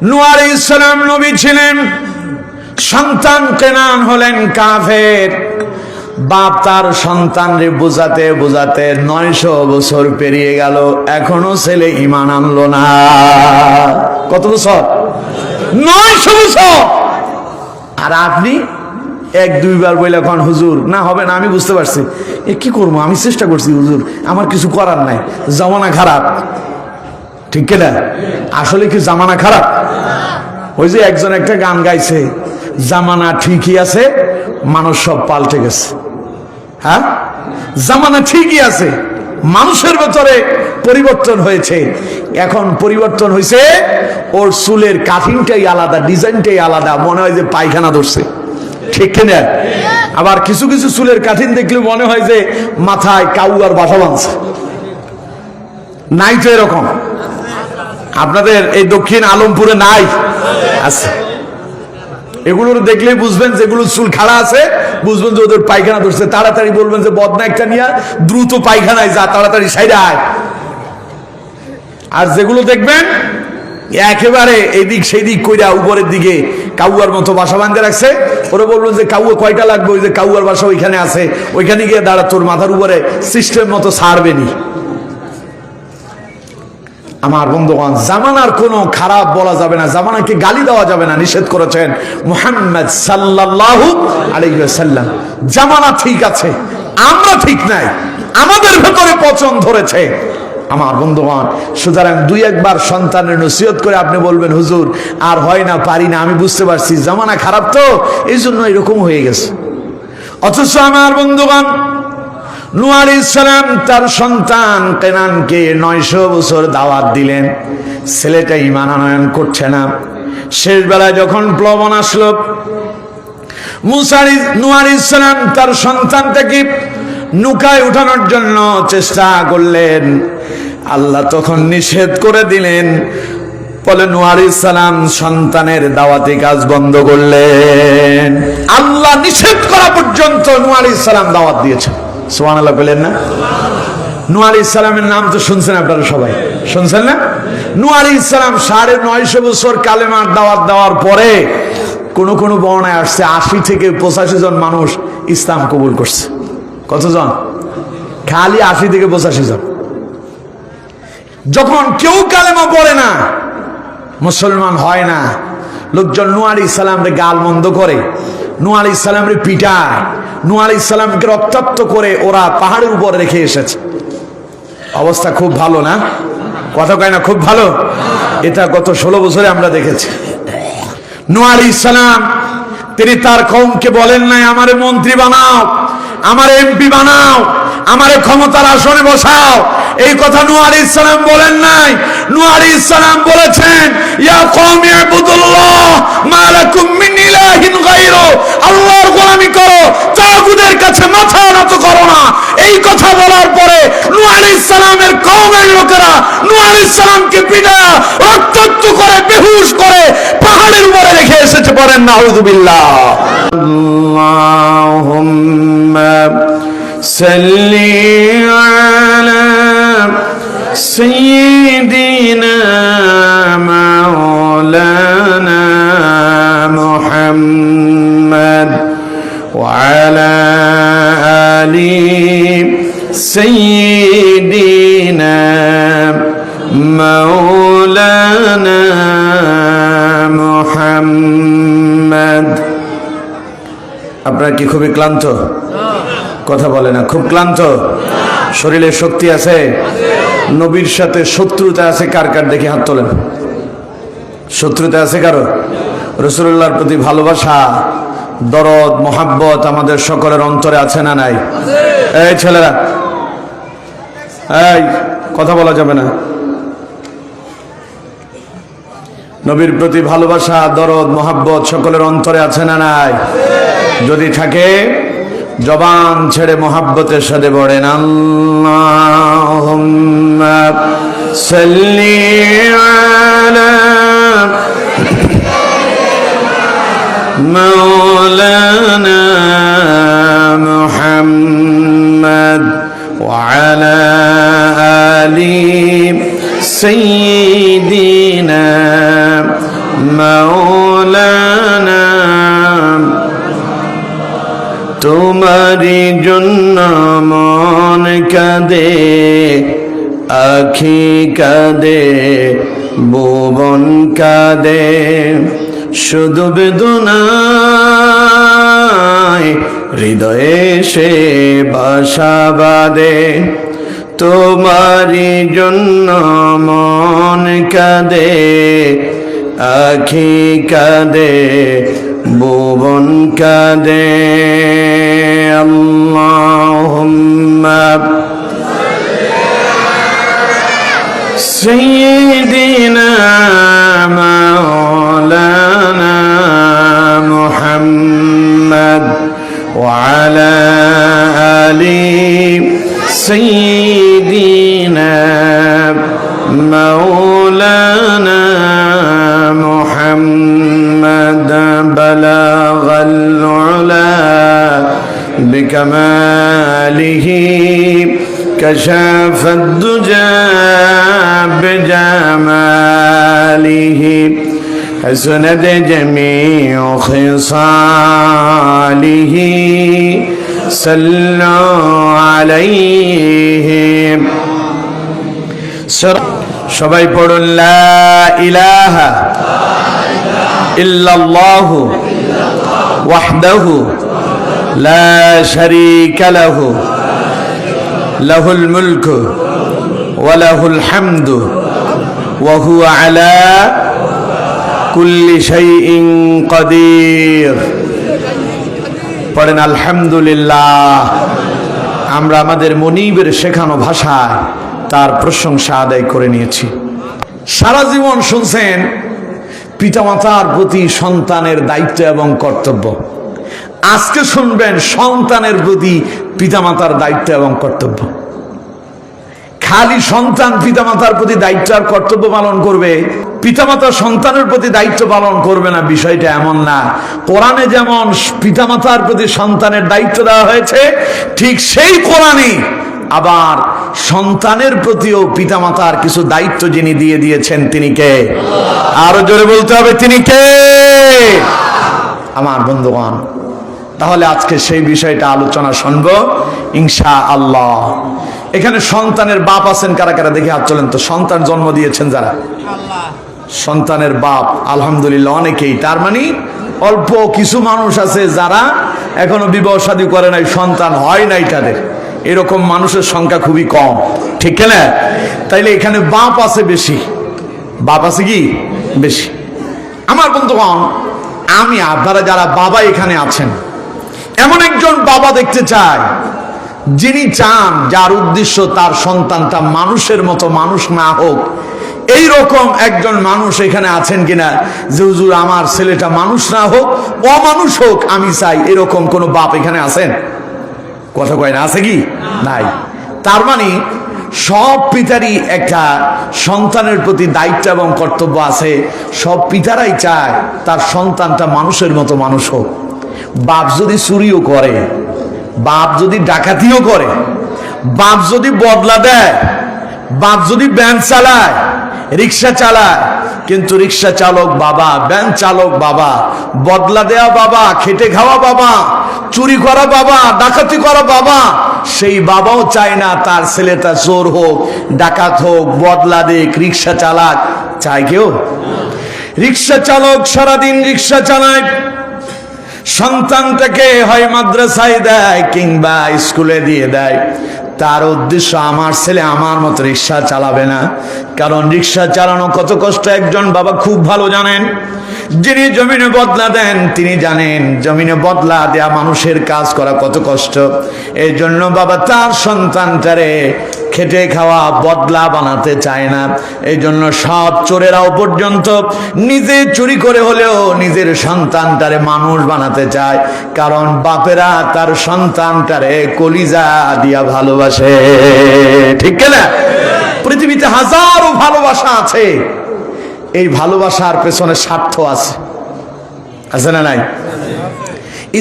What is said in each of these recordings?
নূহ আলাইহিস সালাম নবী ছিলেন, সন্তান কেনান হলেন কাফের। বাপ তার সন্তানরে বোঝাতে বোঝাতে 900 বছর পেরিয়ে গেল, এখনো ছেলে ঈমান আনলো না। কত বছর? 900 বছর। আর আপনি এক দুইবার বইলে কোন হুজুর না হবে না, আমি বুঝতে পারছি, এ কি করবো, আমি চেষ্টা করছি হুজুর, আমার কিছু করার নাই, জামানা খারাপ। ঠিক কিনা? আসলে কি জামানা খারাপ? ওই যে একজন একটা গান গাইছে, জামানা ঠিকই আছে, মানুষ সব পাল্টে গেছে। হ্যাঁ, জামানা ঠিকই আছে, মানুষের ভেতরে পরিবর্তন হয়েছে। এখন পরিবর্তন হয়েছে, ওর চুলের কাটিংটাই আলাদা, ডিজাইনটাই আলাদা, মনে হয় যে পায়খানা ধরছে। ঠিক কিনা? আবার কিছু কিছু চুলের কাঠিন দেখলে মনে হয় যে মাথায় কাউয়ার বাসা বাঁধছে। নাই তো এরকম? আপনাদের এই দক্ষিণ আলমপুরে নাই? আছে। এগুলো দেখলে বুঝবেন যেগুলো চুল খাড়া আছে, বুঝবেন যে ওদের পায়খানা ধরছে। তাড়াতাড়ি বলবেন যে বদনা একটা নিয়ে দ্রুত পায়খানায় যা, তাড়াতাড়ি সাইডে আয়। আর যেগুলো দেখবেন একেবারে এদিক সেদিক কইরা উপরের দিকে কাউয়ার মতো বাসা বাঁধে রাখছে, ওরা বলবেন যে কাউয়া কয়টা লাগবে, ওই যে কাউয়ার বাসা ওইখানে আছে, ওইখানে গিয়ে দাঁড়া, তোর মাথার উপরে সিস্টেম মতো ছাড়বে নি। আমার বন্ধুগণ, জামানার কোনো খারাপ বলা যাবে না, জামানাকে গালি দেওয়া যাবে না, নিষেধ করেছেন মুহাম্মদ সাল্লাল্লাহু আলাইহি ওয়াসাল্লাম। জামানা ঠিক আছে, আমরা ঠিক নাই, আমাদের ভেতরে পচন ধরেছে। আমার বন্ধুগণ, সুতরাং দুই একবার সন্তানের নসিহত করে আপনি বলবেন হুজুর আর হয় না, পারি না, আমি বুঝতে পারছি জামানা খারাপ, তো এই জন্য এরকম হয়ে গেছে। অথচ আমার বন্ধুগণ, নূহ আলাইহিস সালাম তার সন্তান কেনানকে 900 বছর দাওয়াত দিলেন, ছেলেটা ঈমান আনয়ন করছে না। শেষ বেলায় যখন প্লবন আসলো, নূহ আলাইহিস সালাম তার সন্তানটাকে নৌকায় উঠানোর জন্য চেষ্টা করলেন, আল্লাহ তখন নিষেধ করে দিলেন। বলে নূহ আলাইহিস সালাম সন্তানের দাওয়াতি কাজ বন্ধ করলেন। আল্লাহ নিষেধ করা পর্যন্ত নূহ আলাইহিস সালাম দাওয়াত দিয়েছেন। সুবহানাল্লাহ বলেন না? নূহ আলাইহিস সালামের নাম তো শুনছেন আপনারা, সবাই শুনছেন না? নূহ আলাইহিস সালাম 950 বছর কালেমার দাওয়াত দেওয়ার পরে কোন কোন বর্ণায় আসছে 80 থেকে 85 জন মানুষ ইসলাম কবুল করছে। কতজন? খালি 80 থেকে 85 জন। যখন কেউ কালেমা পড়ে না, মুসলমান হয় না, লোকজন নূহ আলাইহিস সালামকে গালমন্দ করে, নূহ আলাইহিস সালামকে পিটায়, নূহ আলাইহিস সালামকে রক্তাক্ত করে ওরা পাহাড়ের উপর রেখে এসেছে। অবস্থা খুব ভালো না? কথা কয় না খুব ভালো? এটা গত 16 বছরে আমরা দেখেছি। নূহ আলাইহিস সালাম তিনি তার কওমকে বলেন নাই আমারে মন্ত্রী বানাও, আমারে এমপি বানাও, আমারে ক্ষমতার আসনে বসাও, এই কথা নূহ আলাইহিস সালাম বলেন নাই। নূহ আলাইহিস সালাম বলেছেন ইয়া কওমি ইবুদুল্লাহ মা লাকুম মিন ইলাহিন গায়রু, আল্লাহর গোলামি করো, তাগুতের কাছে মাথা নত করো না। এই কথা বলার পরে নূহ আলাইহিস সালামের কওমের লোকেরা নূহ আলাইহিস সালামকে পিটায়া রক্তাক্ত করে বেহুশ করে পাহাড়ের উপরে রেখে এসেছে। পড়েন নাউযুবিল্লাহ। আল্লাহুম্মা সাল্লি আলা সাইয়্যিদিনা মাওলানা মুহাম্মদ ওয়া আলা আলি সাইয়্যিদিনা মাওলানা মুহাম্মদ। আপনারা কি খুবই ক্লান্ত? কথা বলে না, খুব ক্লান্ত? শরীরে শক্তি আছে? নবীর সাথে শত্রুতা আছে কার কার? দেখি হাত তোলেন। শত্রুতা আছে কারো? রাসূলুল্লাহর প্রতি ভালোবাসা, দরদ, মোহাব্বত আমাদের সকলের অন্তরে আছে না নাই? এই ছেলেরা, এই কথা বলা যাবে না। নবীর প্রতি ভালোবাসা, দরদ, মোহাব্বত সকলের অন্তরে আছে না নাই? যদি থাকে জবান ছেড়ে মোহাব্বতের সাথে পড়েন আল্লাহুম্মা সাল্লি আলা মাওলানা মুহাম্মদ ওয়া আলা আলি সাইয়্যিদিনা মাওলানা তোমারি জন্য মন কাঁদে, আখি কাঁদে, ভুবন কাঁদে, শুধু বেদনায় হৃদয়ে সে বাসা বাঁধে। তোমারি জন্য মন কাঁদে, আখি কাঁদে, ভুবন কাঁদে। আল্লাহুম্মা সাইয়্যিদিনা মাওলানা মুহাম্মদ ওয়া আলা আলি সাইয়্যিদিনা মাওলানা মুহাম্মদ বালাগাল উলা বিকামালিহি كشف الدجى بجماله حسنت جميع خصاله صلوا عليه সবাই পড়ুন লা ইলাহা ইল্লাল্লাহু ওয়াহদাহু লা শারীকা লাহু লাহুল মুলকু ওয়া লাহুল হামদু ওয়া হুয়া আলা কুল্লি শাইইন কাদির। পড়েন আলহামদুলিল্লাহ। আমরা আমাদের মনিবের শেখানো ভাষায় তার প্রশংসা আদায় করে নিয়েছি। সারা জীবন শুনছেন পিতামাতার প্রতি সন্তানের দায়িত্ব এবং কর্তব্য। আজকে শুনবেন সন্তানের প্রতি পিতামাতার দায়িত্ব এবং কর্তব্য। খালি সন্তান পিতামাতার প্রতি দায়িত্ব আর কর্তব্য পালন করবে, পিতামাতা সন্তানের প্রতি দায়িত্ব পালন করবে না, বিষয়টা এমন না। কোরআনে যেমন পিতামাতার প্রতি সন্তানের দায়িত্ব দেওয়া হয়েছে, ঠিক সেই কোরআনে আবার সন্তানের প্রতিও পিতামাতার কিছু দায়িত্ব যিনি দিয়ে দিয়েছেন তিনি কে? আরো জোরে বলতে হবে, তিনি কে? আমার বন্ধুগণ, তাহলে আজকে সেই বিষয়টা আলোচনা শুনবো ইনশাআল্লাহ। এখানে সন্তানের বাপ আছেন কারা কারা? দেখে হাত তোলেন তো। সন্তান জন্ম দিয়েছেন যারা, সন্তানের বাপ আলহামদুলিল্লাহ অনেকেই। তার মানে অল্প কিছু মানুষ আছে যারা এখনো বিবাহ শাদী করে নাই, সন্তান হয় নাই তাদের। এরকম মানুষের সংখ্যা খুবই কম, ঠিক না? তাইলে এখানে বাপ আছে বেশি, বাপ আছে কি বেশি। আমার বন্ধুগণ, আমি আপনারা যারা বাবা এখানে আছেন, এমন একজন বাবা দেখতে চাই যিনি চান, যার উদ্দেশ্য তার সন্তানটা মানুষের মতো মানুষ না হোক। এই রকম একজন মানুষ এখানে আছেন কিনা যে হুজুর আমার ছেলেটা মানুষ না হোক, অমানুষ হোক, আমি চাই, এরকম কোন বাপ এখানে আছেন? কথা কয় না, আছে কি? নাই। তার মানে সব পিতারই একটা সন্তানের প্রতি দায়িত্ব এবং কর্তব্য আছে। সব পিতারাই চায় তার সন্তানটা মানুষের মতো মানুষ হোক। বাপ যদি চুরিও করে, বাপ যদি ডাকাতিও করে, বাপ যদি বদলা দেয়, বাপ যদি ভ্যান চালায়, রিক্সা চালায়, কিন্তু রিক্সা চালক বাবা, ভ্যান চালক বাবা, বদলা দেয়া বাবা, খেটে খাওয়া বাবা, চুরি করা বাবা, ডাকাতি করা বাবা, সেই বাবাও চায় না তার ছেলেটা চোর হোক, ডাকাত হোক, বদলা দিক, রিক্সা চালাক। চায় কেউ? রিক্সা চালক সারাদিন রিক্সা চালায়, সন্তানটাকে হয় মাদ্রাসায় দেয় কিংবা স্কুলে দিয়ে দেয়। তার উদ্দেশ্য আমার ছেলে আমার মতো রিক্সা চালাবে না। কারণ রিক্সা চালানো কত কষ্ট একজন বাবা খুব ভালো জানেন। যিনি জমিনে বদলা দেন তিনি জানেন জমিনে বদলা দেয়া মানুষের কাজ করা কত কষ্ট। এই জন্য বাবা তার সন্তানটারে খেটে খাওয়া বদলা বানাতে চায় না। এই জন্য সব চোরেরাও পর্যন্ত নিজে চুরি করে হলেও নিজের সন্তানটারে মানুষ বানাতে চায়। কারণ বাপেরা তার সন্তানটারে কলিজা দিয়া ভালোবাসে, ঠিক না? পৃথিবীতে হাজারো ভালোবাসা আছে, এই ভালোবাসার পেছনে স্বার্থ আছে, আছে না নাই?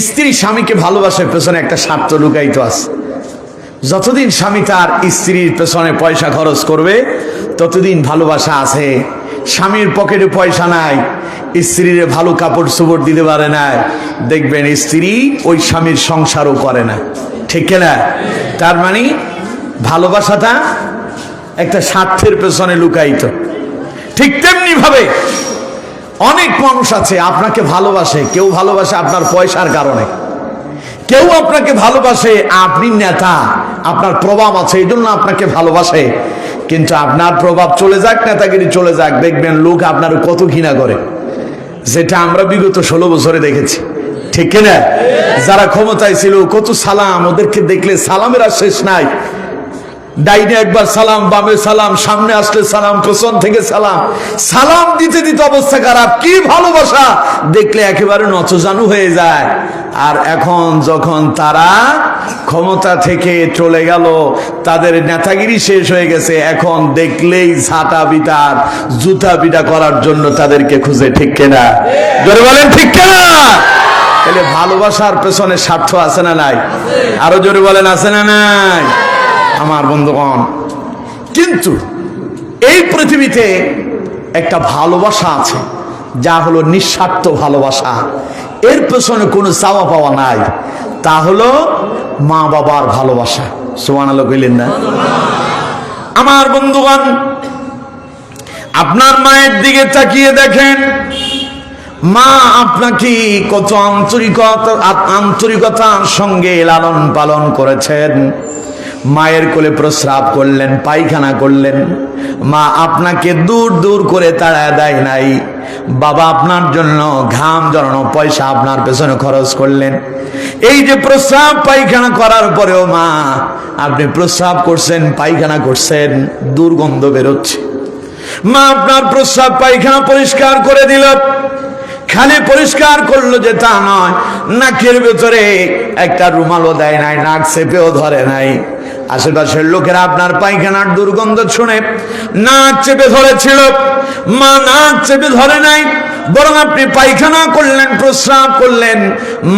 স্ত্রী স্বামীকে ভালোবাসার পেছনে একটা স্বার্থ লুকায়িত আছে। যতদিন স্বামী তার স্ত্রীর পেছনে পয়সা খরচ করবে ততদিন ভালোবাসা আছে। স্বামীর পকেটে পয়সা নাই, স্ত্রীর ভালো কাপড় চোপড় দিতে পারে না, দেখবেন স্ত্রী ওই স্বামীর সংসারও করে না, ঠিক না? তার মানে ভালোবাসাটা একটা স্বার্থের পেছনে লুকায়িত। ঠিক তেমনি ভাবে অনেক মানুষ আছে আপনাকে ভালোবাসে, কেউ ভালোবাসে আপনার পয়সার কারণে, কেউ আপনাকে ভালোবাসে আপনি নেতা, আপনার প্রভাব আছে এই জন্য আপনাকে ভালোবাসে, কিন্তু আপনার প্রভাব চলে যাক, নেতাগিরি চলে যাক, দেখবেন লোক আপনার কত ঘৃণা করে, যেটা আমরা বিগত 16 বছরে দেখেছি, ঠিক কিনা? যারা ক্ষমতায় ছিল কত সালাম, ওদেরকে দেখলে সালামের আর শেষ নাই। ডাইনে একবার সালাম, বামে সালাম, সামনে আসলে সালাম, পেছন থেকে সালাম, সালাম দিতে দিতে অবস্থা খারাপ। কি ভালোবাসা, দেখলে একেবারে নতজানু হয়ে যায়। আর এখন যখন তারা ক্ষমতা থেকে চলে গেল, তাদের নেতাগিরি শেষ হয়ে গেছে, এখন দেখলেই ঝাঁটা বিটার জুতা বিটা করার জন্য তাদেরকে খুঁজে, ঠিক কিনা? জোরে বলেন ঠিক কিনা? তাহলে ভালোবাসার পেছনে স্বার্থ আছে না নাই? আরো জোরে বলেন আছে না নাই? আমার বন্ধুগণ, কিন্তু এই পৃথিবীতে একটা ভালোবাসা আছে যা হলো নিঃস্বার্থ ভালোবাসা, এর পেছনে কোনো চাওয়া পাওয়া নাই, তা হলো মা বাবার ভালোবাসা। সুবহানাল্লাহ কইলেন না? আমার বন্ধুগণ, আপনার মায়ের দিকে তাকিয়ে দেখেন, মা আপনাকে কত আন্তরিকতার সঙ্গে লালন পালন করেছেন। মায়ের কোলে প্রস্রাব করলেন, পায়খানা করলেন, মা আপনাকে দূর দূর করে তাড়া দেয় নাই। বাবা আপনার জন্য ঘাম জড়ানো পয়সা আপনার পেছনে খরচ করলেন। এই যে প্রস্রাব পায়খানা করার পরেও মা আপনি প্রস্রাব করছেন, পায়খানা করছেন, দুর্গন্ধ বেরোচ্ছে, মা আপনার প্রস্রাব পায়খানা পরিষ্কার করে দিল। খালি পরিষ্কার করলো যে তা নয়, নাকের ভেতরে একটা রুমালও দেয় নাই, নাক চেপেও ধরে নাই। আশেপাশের লোকেরা আপনার পায়খানার দুর্গন্ধ শুনে নাক চেপে ধরেছিল, মা নাক চেপে ধরে নাই, বরং আপনি পায়খানা করলেন, প্রস্রাব করলেন,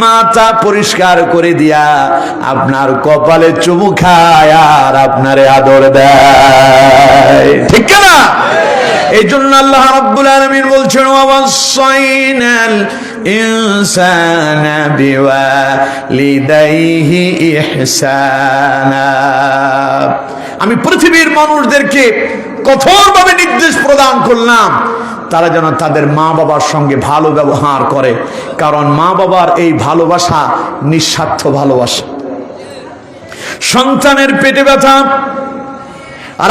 মাথা পরিষ্কার করে দিয়া আপনার কপালে চুমু খায় আর আপনারে আদর দেয়, ঠিক না? এই জন্য আল্লাহ রাব্বুল আলামিন বলছেন, ওয়াসাইনাল ইনসানা বিওয়ালিদাইহি ইহসানা। আমি পৃথিবীর মানুষদেরকে কঠোরভাবে নির্দেশ প্রদান করলাম তারা যেন তাদের মা বাবার সঙ্গে ভালো ব্যবহার করে, কারণ মা বাবার এই ভালোবাসা নিঃস্বার্থ ভালোবাসা। সন্তানের পেটে ব্যথা,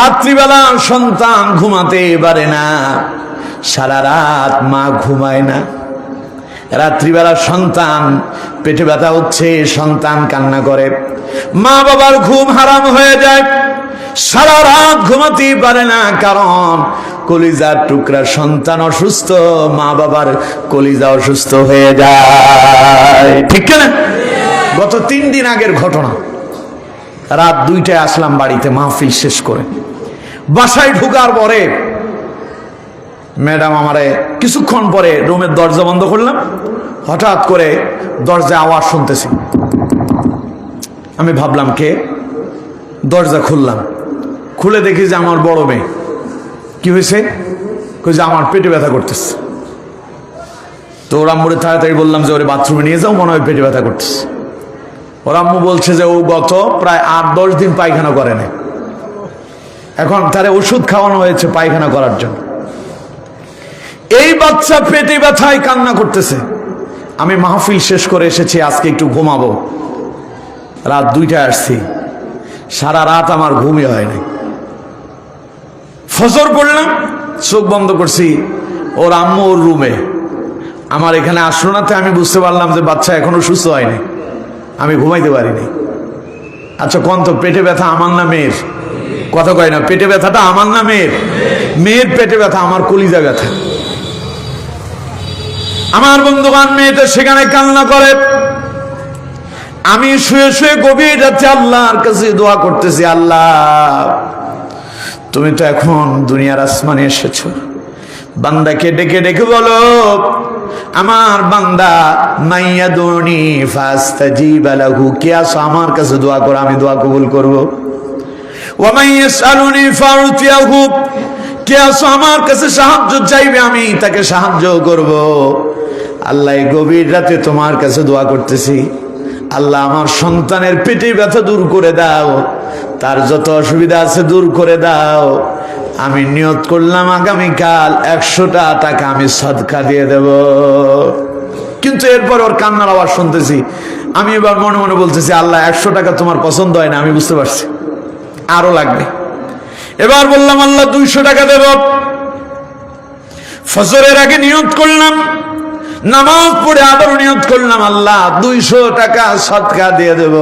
রাত্রিবেলা সন্তান ঘুমাতে পারে না, সারা রাত মা ঘুমায় না, রাত্রিবেলা সন্তান পেটে ব্যথা হচ্ছে, সন্তান কান্না করে, মা বাবার ঘুম হারাম হয়ে যায়, সারা রাত ঘুমাতে পারে না, কারণ কলিজার টুকরা সন্তান অসুস্থ, মা বাবার কলিজা অসুস্থ হয়ে যায়, ঠিক না? গত 3 দিন আগের ঘটনা, রাত 2টায় আসলাম বাড়িতে মাহফিল শেষ করে। বাসায় ঢোকার পরে ম্যাডাম আমারে কিছুক্ষণ পরে রুমের দরজা বন্ধ করলাম, হঠাৎ করে দরজা আওয়াজ শুনতেছি। আমি ভাবলাম কে, দরজা খুললাম, খুলে দেখি যে আমার বড় মেয়ে। কি হয়েছে? যে আমার পেটে ব্যথা করতেছে। তো ওর আম্মুরে তাড়াতাড়ি বললাম যে ওরে বাথরুমে নিয়ে যাও, মনে হয় পেটে ব্যথা করতেছে। ওর আম্মু বলছে যে ও গত প্রায় 8-10 দিন পায়খানা করে না, এখন তারে ওষুধ খাওয়ানো হয়েছে পায়খানা করার জন্য। এই বাচ্চা পেটে ব্যথায় কান্না করতেছে। আমি মাহফিল শেষ করে এসেছি, আজকে একটু ঘুমাবো, রাত 2টায় আসছি, সারা রাত আমার ঘুমই হয় নাই। ফজর পড়লাম, চোখ বন্ধ করছি, ওর আম্মু ওর রুমে, আমার এখানে আসলো নাতে আমি বুঝতে পারলাম যে বাচ্চা এখনো সুস্থ হয়নি, আমি ঘুমাইতে পারিনি। আচ্ছা কোন তো, পেটে ব্যথা আমার না মেয়ের? কথা কয় না, পেটে ব্যথাটা আমার না মেয়ের? মেয়ের পেটে ব্যথা, আমার কলিজা ব্যথা। আমার বন্ধুবান মেয়েটা সেখানে কান্না করে, আমি শুয়ে শুয়ে গভীর রাতে আল্লাহর কাছে দোয়া করতেছি, আল্লাহ তুমি তো এখন দুনিয়ার আসমানে এসেছো, বান্দাকে ডেকে ডেকে বলো আমার বান্দা মাইয়াদুনি ফাস্তাজিব লাহু, কে আসো আমার কাছে দোয়া করো, আমি দোয়া কবুল করব। ওয়া মাইয়াসআলুনি ফাউতিয়াহু, কে আছো আমার কাছে সাহায্য চাইবে, আমি তাকে সাহায্য করব। আল্লাহ এই গভীর রাতে তোমার কাছে দোয়া করতেছি, আল্লাহ আমার সন্তানের পেটে ব্যথা দূর করে দাও, তার যত অসুবিধা আছে দূর করে দাও। আমি নিয়ত করলাম আগামীকাল 100টা টাকা আমি সদকা দিয়ে দেব। কিন্তু এরপর ওর কান্নার আওয়াজ শুনতেছি। আমি এবার মনে মনে বলতেছি, আল্লাহ 100 টাকা তোমার পছন্দ হয় না, আমি বুঝতে পারছি, আরো লাগবে। এবার বললাম আল্লাহ 200 টাকা দেব। ফজরের আগে নিয়ত করলাম, নামাজ পড়ে আবার নিয়ত করলাম আল্লাহ 200 টাকা সদকা দিয়ে দেব,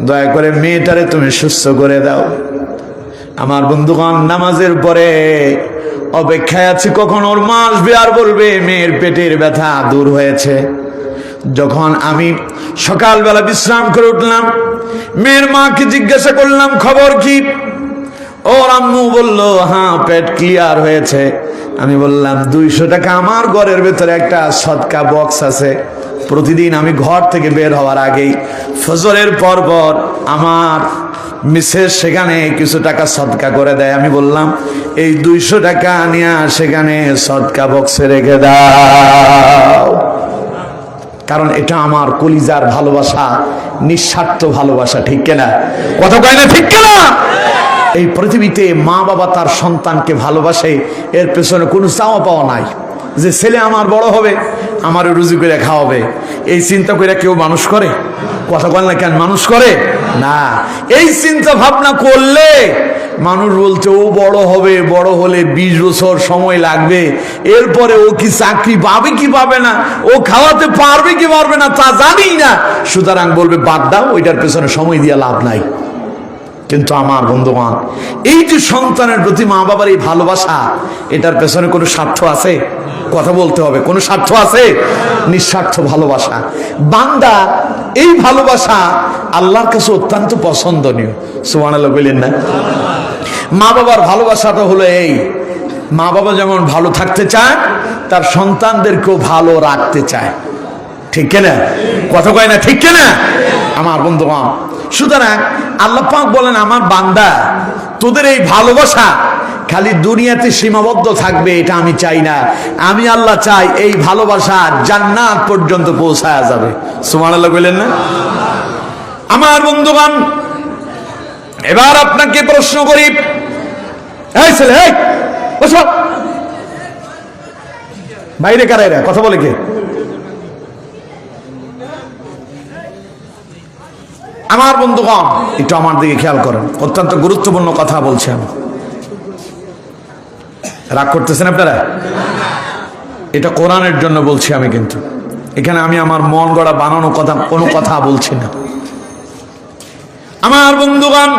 দয়া করে মেয়েটারে তুমি সুস্থ করে দাও। আমার বন্ধুগণ, নামাজের পরে অপেক্ষায় আছি কখন ওর মা আসবে আর বলবে মেয়ের পেটের ব্যথা দূর হয়েছে। যখন আমি সকালবেলা বিশ্রাম করে উঠলাম, মেয়ের মাকে জিজ্ঞাসা করলাম খবর কি। ওর আম্মু বলল হ্যাঁ পেট ক্লিয়ার হয়েছে। আমি বললাম 200 টাকা আমার ঘরের ভেতরে একটা সদকা বক্স আছে, প্রতিদিন আমি ঘর থেকে বের হওয়ার আগেই ফজরের পর আমার মিসেস সেখানে কিছু টাকা সদকা করে দেয়। আমি বললাম এই 200 টাকা নিয়ে সেখানে সদকা বক্সে রেখে দাও, কারণ এটা আমার কলিজার ভালোবাসা, নিঃস্বার্থ ভালোবাসা। ঠিক কিনা? কথা কয় না ঠিক কিনা? এই পৃথিবীতে মা বাবা তার সন্তানকে ভালোবাসে, এর পেছনে কোনো চাওয়া পাওয়া নাই যে ছেলে আমার বড় হবে, আমার রুজি করে খাওয়াবে। এই চিন্তা করে কেউ মানুষ করে? কথা বল না কেন, মানুষ করে না। এই চিন্তা ভাবনা করলে মানুষ বলছে ও বড় হবে, বড় হলে 20 বছর সময় লাগবে, এরপরে ও কি চাকরি পাবে কি পাবে না, ও খাওয়াতে পারবে কি পারবে না তা জানি না, সুতরাং বলবে বাদ দাও, ওইটার পেছনে সময় দিয়ে লাভ নাই। কিন্তু আমার বন্ধুগণ, এই যে সন্তানের প্রতি মা বাবার এই ভালোবাসা, এটার পেছনে কোনো স্বার্থ আছে? কথা বলতে হবে, কোনো স্বার্থ আছে? নিঃস্বার্থ ভালোবাসা। বান্দা এই ভালোবাসা আল্লাহর কাছে অত্যন্ত পছন্দনীয়। সুবহানাল্লাহ বলেন না? মা বাবার ভালোবাসাটা হলো এই, মা বাবা যেমন ভালো থাকতে চায় তার সন্তানদেরকেও ভালো রাখতে চায়। ঠিক কিনা? কথা কয় না ঠিক কিনা? আমার বন্ধুগণ, সুতরাং আল্লাহ পাক বলেন আমার বান্দা তোদের এই ভালোবাসা খালি দুনিয়াতে সীমাবদ্ধ থাকবে এটা আমি চাই না, আমি আল্লাহ চাই এই ভালোবাসা জান্নাত পর্যন্ত পৌঁছায়া যাবে। সুবহানাল্লাহ বলেন না? আমার বন্ধুগণ, এবার আপনাকে প্রশ্ন করি, এই ছেলে এই বসো, বাইরে কারা এরা, কথা বলে কে? আমার বন্ধুগণ একটু আমার দিকে খেয়াল করেন, অত্যন্ত গুরুত্বপূর্ণ কথা বলছি আমি। রাগ করতেছেন আপনারা? এটা কোরআনের জন্য বলছি আমি, কিন্তু এখানে আমি আমার মন গড়া বানানো কথা কোনো কথা বলছি না। আমার বন্ধুগণ,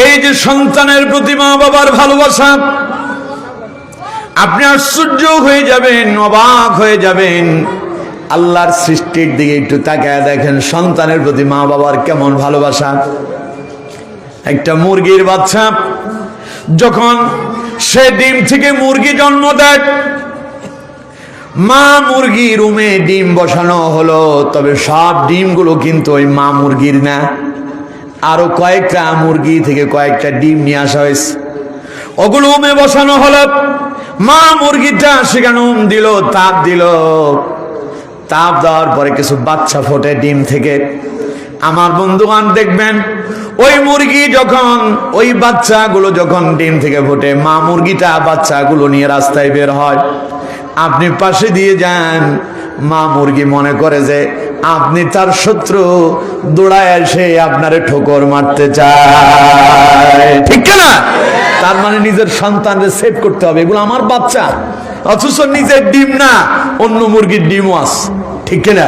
এই যে সন্তানের প্রতি মা বাবার ভালোবাসা, আপনি আশ্চর্য হয়ে যাবেন, অবাক হয়ে যাবেন। আল্লাহর সৃষ্টির দিকে একটু তাকায় দেখেন সন্তানের প্রতি মা বাবার কেমন ভালোবাসা। একটা মুরগির বাচ্চা যখন সে ডিম থেকে মুরগি জন্ম দেয়, মা মুরগি রুমে ডিম বসানো হলো, তবে সব ডিমগুলো কিন্তু ওই মা মুরগির না, আরো কয়েকটা মুরগি থেকে কয়েকটা ডিম নিয়ে আসা হয়েছে, ওগুলো রুমে বসানো হলো। মা মুরগিটা সেখানে দিল, তাপ দিল, তাপ দেওয়ার পরে কিছু বাচ্চা ফোটে ডিম থেকে। আমার বন্ধুগণ দেখবেন ওই মুরগি যখন, ওই বাচ্চাগুলো যখন ডিম থেকে ফোটে, মা মুরগিটা বাচ্চাগুলো নিয়ে রাস্তায় বের হয়, আপনি পাশে দিয়ে যান, মা মুরগি মনে করে যে আপনি তার শত্রু, দৌড়ায় এসে আপনারে ঠোকর মারতে চায়। ঠিক না? তার মানে নিজের সন্তানকে সেভ করতে হবে, এগুলো আমার বাচ্চা, অথচ নিজের ডিম না, অন্য মুরগির ডিমও আছে। ঠিক কিনা?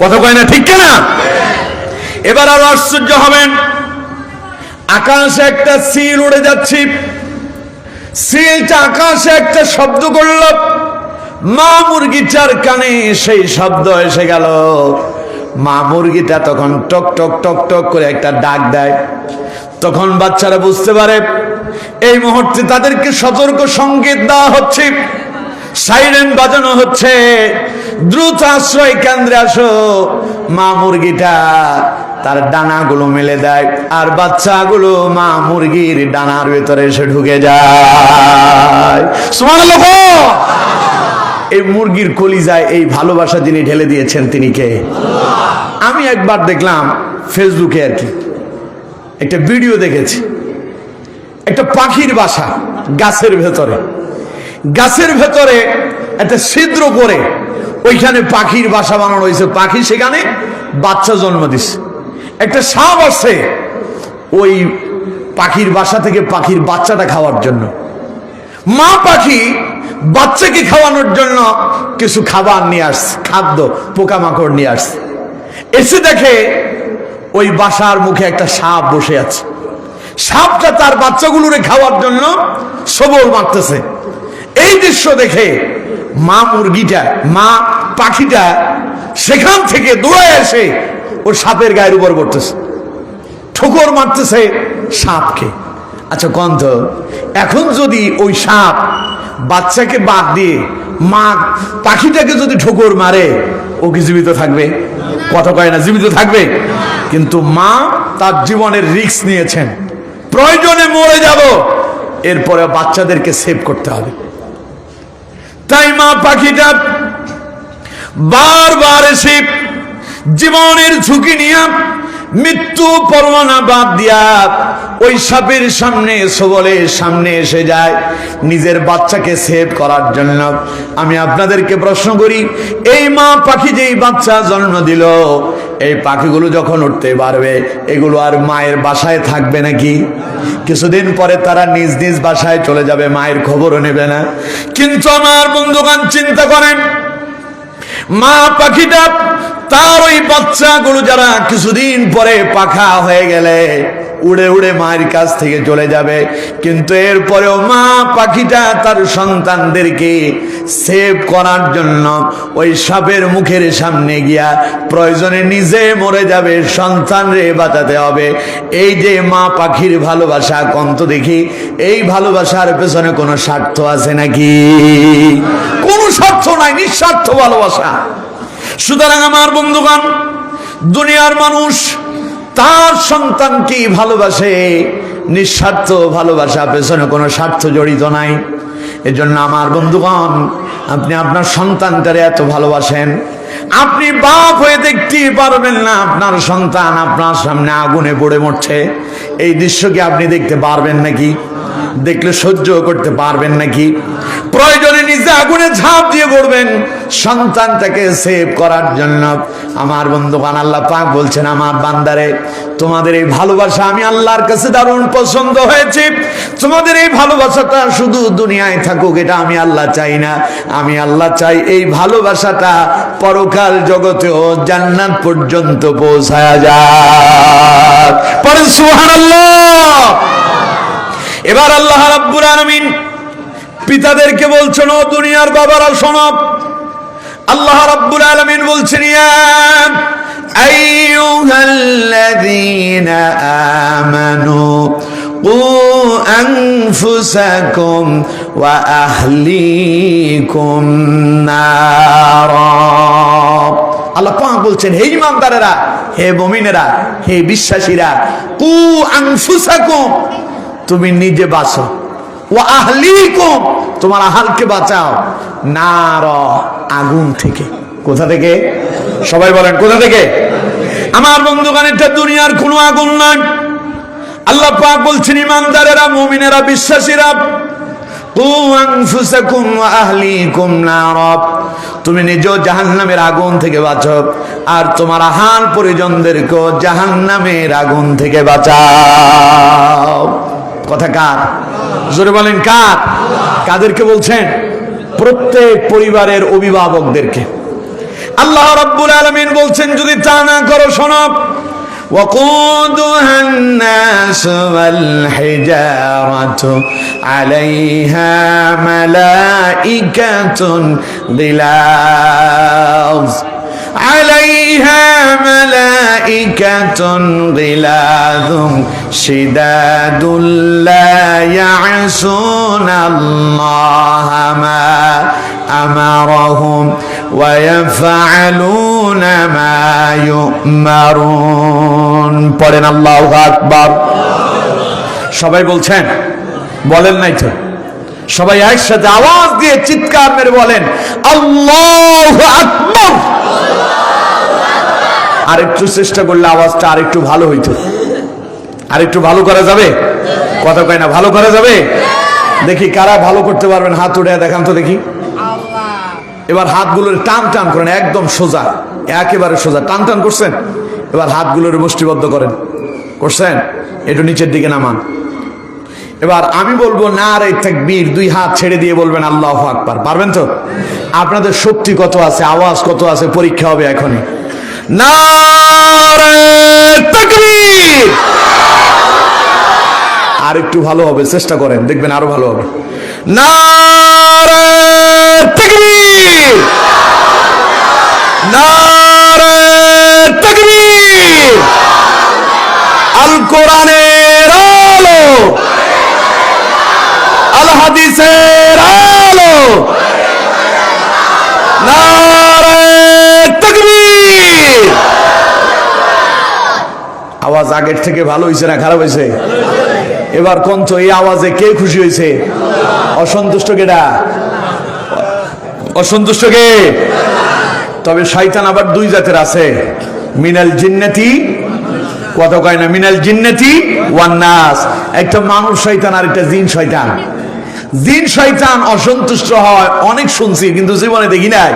কথা কয় না ঠিক কিনা? এবার আরো আশ্চর্য হবেন, আকাশে একটা সিল উড়ে যাচ্ছে, সিলটা আকাশে একটা শব্দ করল, মা মুরগিটার কানে সেই শব্দ এসে গেল। মা মুরগিটা তখন টক টক টক টক করে একটা ডাক দেয়। তখন বাচ্চারা বুঝতে পারে এই মুহূর্তে তাদেরকে সতর্ক সংকেত দেওয়া হচ্ছে, সাইরেন বাজানো হচ্ছে, দ্রুত আশ্রয় কেন্দ্রে আসো। মা মুরগিটা তার ডানাগুলো মেলে দেয়, আর বাচ্চাগুলো মা মুরগির ডানার ভেতরে এসে ঢুকে যায়। সুবহানাল্লাহ। এই মুরগির কলিজায় এই ভালোবাসা যিনি ঢেলে দিয়েছেন তিনি কে? আমি একবার দেখলাম ফেসবুকে আর কি একটা ভিডিও দেখেছি, একটা পাখির বাসা গাছের ভেতরে, গাছের ভেতরে একটা ছিদ্র করে ওইখানে পাখির বাসা বানানো হয়েছে, পাখি সেখানে বাচ্চা জন্ম দিচ্ছে। একটা সাপ আছে ওই পাখির বাসা থেকে পাখির বাচ্চাটা খাওয়ার জন্য। মা পাখি বাচ্চাকে খাওয়ানোর জন্য কিছু খাবার নিয়ে আসছে, খাদ্য পোকামাকড় নিয়ে আসছে। এসে দেখে ওই বাসার মুখে একটা সাপ বসে আছে। সাপটা তার বাচ্চাগুলোরে খাওয়ার জন্য সবল মারতেছে। এই দৃশ্য দেখে মা মুরগিটা, মা পাখিটা সেখান থেকে দৌড়ে এসে ওর সাপের গায়ের উপর পড়তেছে, ঠোকর মারতেছে সাপকে। আচ্ছা কন্ত, এখন যদি ওই সাপ বাচ্চাকে বাদ দিয়ে মা পাখিটাকে যদি ঠোকর মারে, ও কি জীবিত থাকবে? কথা কয় না, জীবিত থাকবে। কিন্তু মা তার জীবনের রিস্ক নিয়েছেন, প্রয়োজনে মরে যাব, এরপরে বাচ্চাদেরকে সেভ করতে হবে। তাই মা পাখিটা বারবার এসে জীবনের ঝুঁকি নিয়ে মৃত্যু পরোয়ানা বাদ দিয়া ওই সাপের সামনে, সবলের সামনে এসে যায় নিজের বাচ্চাকে সেভ করার জন্য। আমি আপনাদেরকে প্রশ্ন করি, এই মা পাখি যেই বাচ্চা জন্ম দিল, এই পাখিগুলো যখন উঠতে পারবে, এগুলো আর মায়ের বাসায় থাকবে নাকি? কিছুদিন পরে তারা নিজ নিজ বাসায় চলে যাবে, মায়ের খবরও নেবে না। কিন্তু আমার বন্ধুগণ চিন্তা করেন, মা পাখিটা তার ওই বাচ্চাগুলো যারা কিছুদিন পরে পাখা হয়ে গেলে উড়ে উড়ে মায়ের কাছ থেকে চলে যাবে, কিন্তু এরপরেও মা পাখিটা তার সন্তানদেরকে সেভ করার জন্য ওই সাপের মুখের সামনে গিয়া প্রয়োজনে নিজে মরে যাবে, সন্তানরে বাঁচাতে হবে। এই যে মা পাখির ভালোবাসা, কন্ত দেখি এই ভালোবাসার পেছনে কোনো স্বার্থ আছে নাকি? কোনো স্বার্থ নাই, নিঃস্বার্থ ভালোবাসা। সুতরাং আমার বন্ধুগণ, দুনিয়ার মানুষ তার সন্তানকে ভালোবাসে, নিঃস্বার্থ ভালোবাসা, পেছনে কোনো স্বার্থ জড়িত নাই। এজন্য আমার বন্ধুগণ, আপনি আপনার সন্তানটারে এত ভালোবাসেন, আপনি বাপ হয়ে দেখতে পারবেন না আপনার সন্তান আপনার সামনে আগুনে পড়ে মরছে। এই দৃশ্য কি আপনি দেখতে পারবেন নাকি? দেখলে সহ্য করতে পারবেন নাকি? প্রয়োজনে নিজে আগুনে ঝাঁপ দিয়ে পড়বেন সন্তানটাকে সেভ করার জন্য। আমার বন্ধুগণ, আল্লাহ পাক বলছেন, আমার বান্দারে, তোমাদের এই ভালোবাসা আমি আল্লাহর কাছে দারুণ পছন্দ হয়েছে। তোমাদের এই ভালোবাসাটা শুধু দুনিয়ায় থাকুক, এটা আমি আল্লাহ চাই না। আমি আল্লাহ চাই এই ভালোবাসাটা পরকাল জগতেও জান্নাত পর্যন্ত পৌঁছায়া যায়। পরে সুবহানাল্লাহ। এবার আল্লাহ রাব্বুল আলামিন পিতাদেরকে বলছেন, ও দুনিয়ার বাবারা শোনো। আল্লাহ রাব্বুল আলামিন বলছেন, ইয়া আইয়ুহাল্লাযীনা আমানু কু আনফুসাকুম ওয়া আহলিকুম নারা। আল্লাহ পাক বলছেন, হে ঈমানদারেরা, হে মুমিনেরা, হে বিশ্বাসীরা, কু আনফুসাকুম, তুমি নিজে বাঁচো, ওয়া আহলিকুম, তোমার আহালকে বাঁচাও, নার, আগুন থেকে। কোথা থেকে? সবাই বলেন কোথা থেকে? আমার বন্ধুগণ, এটা দুনিয়ার কোনো আগুন নয়। আল্লাহ পাক বলছেন, ঈমানদারেরা, মুমিনেরা, বিশ্বাসীরা, কু আনফুসাকুম ওয়া আহলিকুম নার, তুমি নিজেও জাহান্নামের আগুন থেকে বাঁচো, আর তোমার আহাল পরিজনদেরকেও জাহান্নামের আগুন থেকে বাঁচাও। কথা কার? জোরে বলেন কার? কাদেরকে বলছেন? প্রত্যেক পরিবারের অভিভাবকদেরকে। আল্লাহ রাব্বুল আলামিন বলছেন, যদি তা না করো, শোনো, وقودها الناس والحجارة عليها ملائكة غلاظ عليها ملائكة غلاظ شداد لا يعصون الله ما أمرهم ويفعلون ما يؤمرون পড়েন আল্লাহু আকবার। সবাই বলছেন? বলেন নাই তো? সবাই একসাথে আওয়াজ দিয়ে চিৎকার মেরে বলেন আল্লাহু আকবার। আরেকটু চেষ্টা করলে আওয়াজটা আরেকটু ভালো হইতো। আরেকটু ভালো করা যাবে? কথা কয় না, ভালো করা যাবে? দেখি কারা ভালো করতে পারবেন, হাত উঠে দেখান তো দেখি। এবার হাতগুলোর টান টান করেন, একদম সোজা, একেবারে সোজা টান টান করছেন। এবার হাতগুলোর মুষ্টিবদ্ধ করেন, করছেন? একটু নিচের দিকে নামান। এবার আমি বলবো নারে তাকবীর, দুই হাত ছেড়ে দিয়ে বলবেন আল্লাহু আকবার। পারবেন তো? আপনাদের শক্তি কত আছে, আওয়াজ কত আছে, পরীক্ষা হবে এখনই। নারে তাকবীর। আর একটু ভালো হবে, চেষ্টা করেন, দেখবেন আরো ভালো হবে। নারে তাকবীর, নারে তাকবীর। আল কোরআনের আলো, আল হাদিসের আলো, নারে তাকবীর। আওয়াজ আগের থেকে ভালো হয়েছে না খারাপ হয়েছে? এবার কোন তো এই আওয়াজে কে খুশি হয়েছে? অসন্তুষ্ট কেডা? অসন্তুষ্ট কে? তবে শয়তান আবার দুই জাতের আছে, মিনাল জিন্নাতি, কত কয় না, মিনাল জিন্নাতি ওয়ান নাস। একটা মানুষ শয়তান আর একটা জিন শয়তান। জিন শয়তান অসন্তুষ্ট হয় অনেক শুনছি, কিন্তু জীবনে দেখি নাই।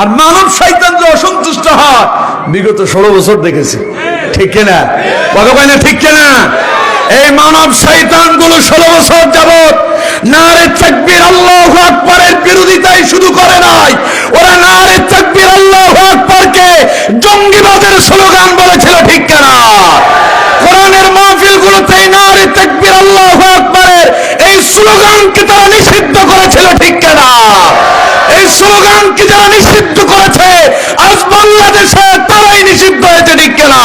আর মানব শয়তান যে অসন্তুষ্ট হয় বিগত 16 বছর দেখেছি। ঠিক কিনা? কত কয় না ঠিক কিনা? এই মানব শয়তান গুলো 16 বছর যাবত নারে তাকবীর আল্লাহু আকবারের বিরোধিতাই শুধু করে নাই, ওরা নারে তাকবীর আল্লাহু আকবারকে জঙ্গিবাদের স্লোগান বলেছিল। ঠিক কিনা? কোরআনের মাহফিলগুলোতে নারে তাকবীর আল্লাহু আকবারের এই স্লোগানকে তারা নিষিদ্ধ করেছিল। ঠিক কিনা? এই স্লোগানকে যারা নিষিদ্ধ করেছে আজ বাংলাদেশে তারাই নিষিদ্ধ হয়েছে। ঠিক কিনা?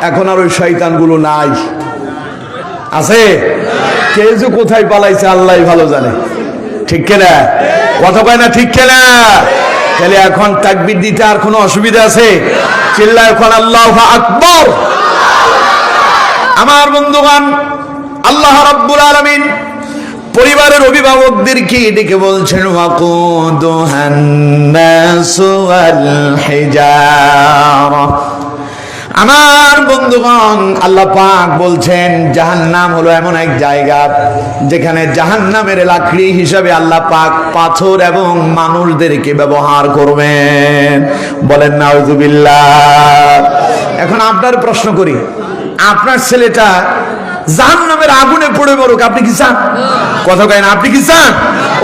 এখন আর ওই শয়তানগুলো নাই, আছে? কে যে কোথায় পালাইছে আল্লাহই ভালো জানে। ঠিক কিনা? কথা কয় না ঠিক কিনা? তাহলে এখন তাকবীর দিতে আর কোনো অসুবিধা আছে? চিল্লায় এখন আল্লাহু আকবার। আমার বন্ধুগণ, আল্লাহ রাব্বুল আলামিন পরিবারের অভিভাবকদেরকে ডেকে বলছেন ওয়াকুদুহান নাসু ওয়াল হিজারা। আমার বন্ধুগণ, আল্লাহ পাক বলছেন জাহান্নাম হলো এমন এক জায়গা যেখানে জাহান্নামের লাকড়ি হিসাবে আল্লাহ পাক পাথর এবং মানুষদেরকে ব্যবহার করবেন। বলেন নাউযুবিল্লাহ। এখন আপনার প্রশ্ন করি, আপনার ছেলেটা জাহান্নামের আগুনে পড়ে মরুক, আপনি কি চান? কথা কয় না, আপনি কি চান?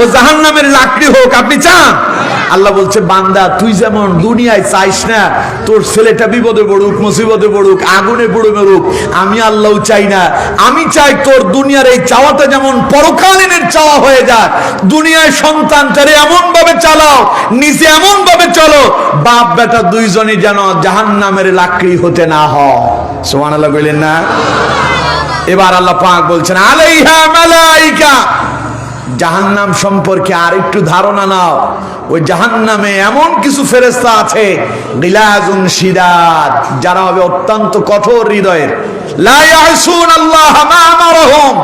ও জাহান্নামের লাকড়ি হোক, আপনি চান? আল্লাহ বলছে বান্দা তুই যেমন দুনিয়ায় চাইস না তোর ছেলেটা বিপদে পড়ুক, মুসিবতে পড়ুক, আগুনে পড়ে মরুক, আমি আল্লাহও চাই না। আমি চাই তোর দুনিয়ার এই চাওয়াটা যেমন পরকালীনের চাওয়া হয়ে যায়। দুনিয়ায় সন্তানটারে এমন ভাবে চালাও, নিজে এমন ভাবে চলো, বাপ বেটা দুইজনই যেন জাহান্নামের লাকড়ি হতে না হয়। সুবহানাল্লাহ বলেন না? এবার আল্লাহ পাক বলছেন আলাইহা মালাইকা। জাহান্নাম সম্পর্কে আরেকটু ধারণা নাও। ওই জাহান্নামে এমন কিছু ফেরেশতা আছে গিলাজুন শিদাদ, যারা হবে অত্যন্ত কঠোর হৃদয়ের। লা ইয়াসুন আল্লাহ মা আমারহুম,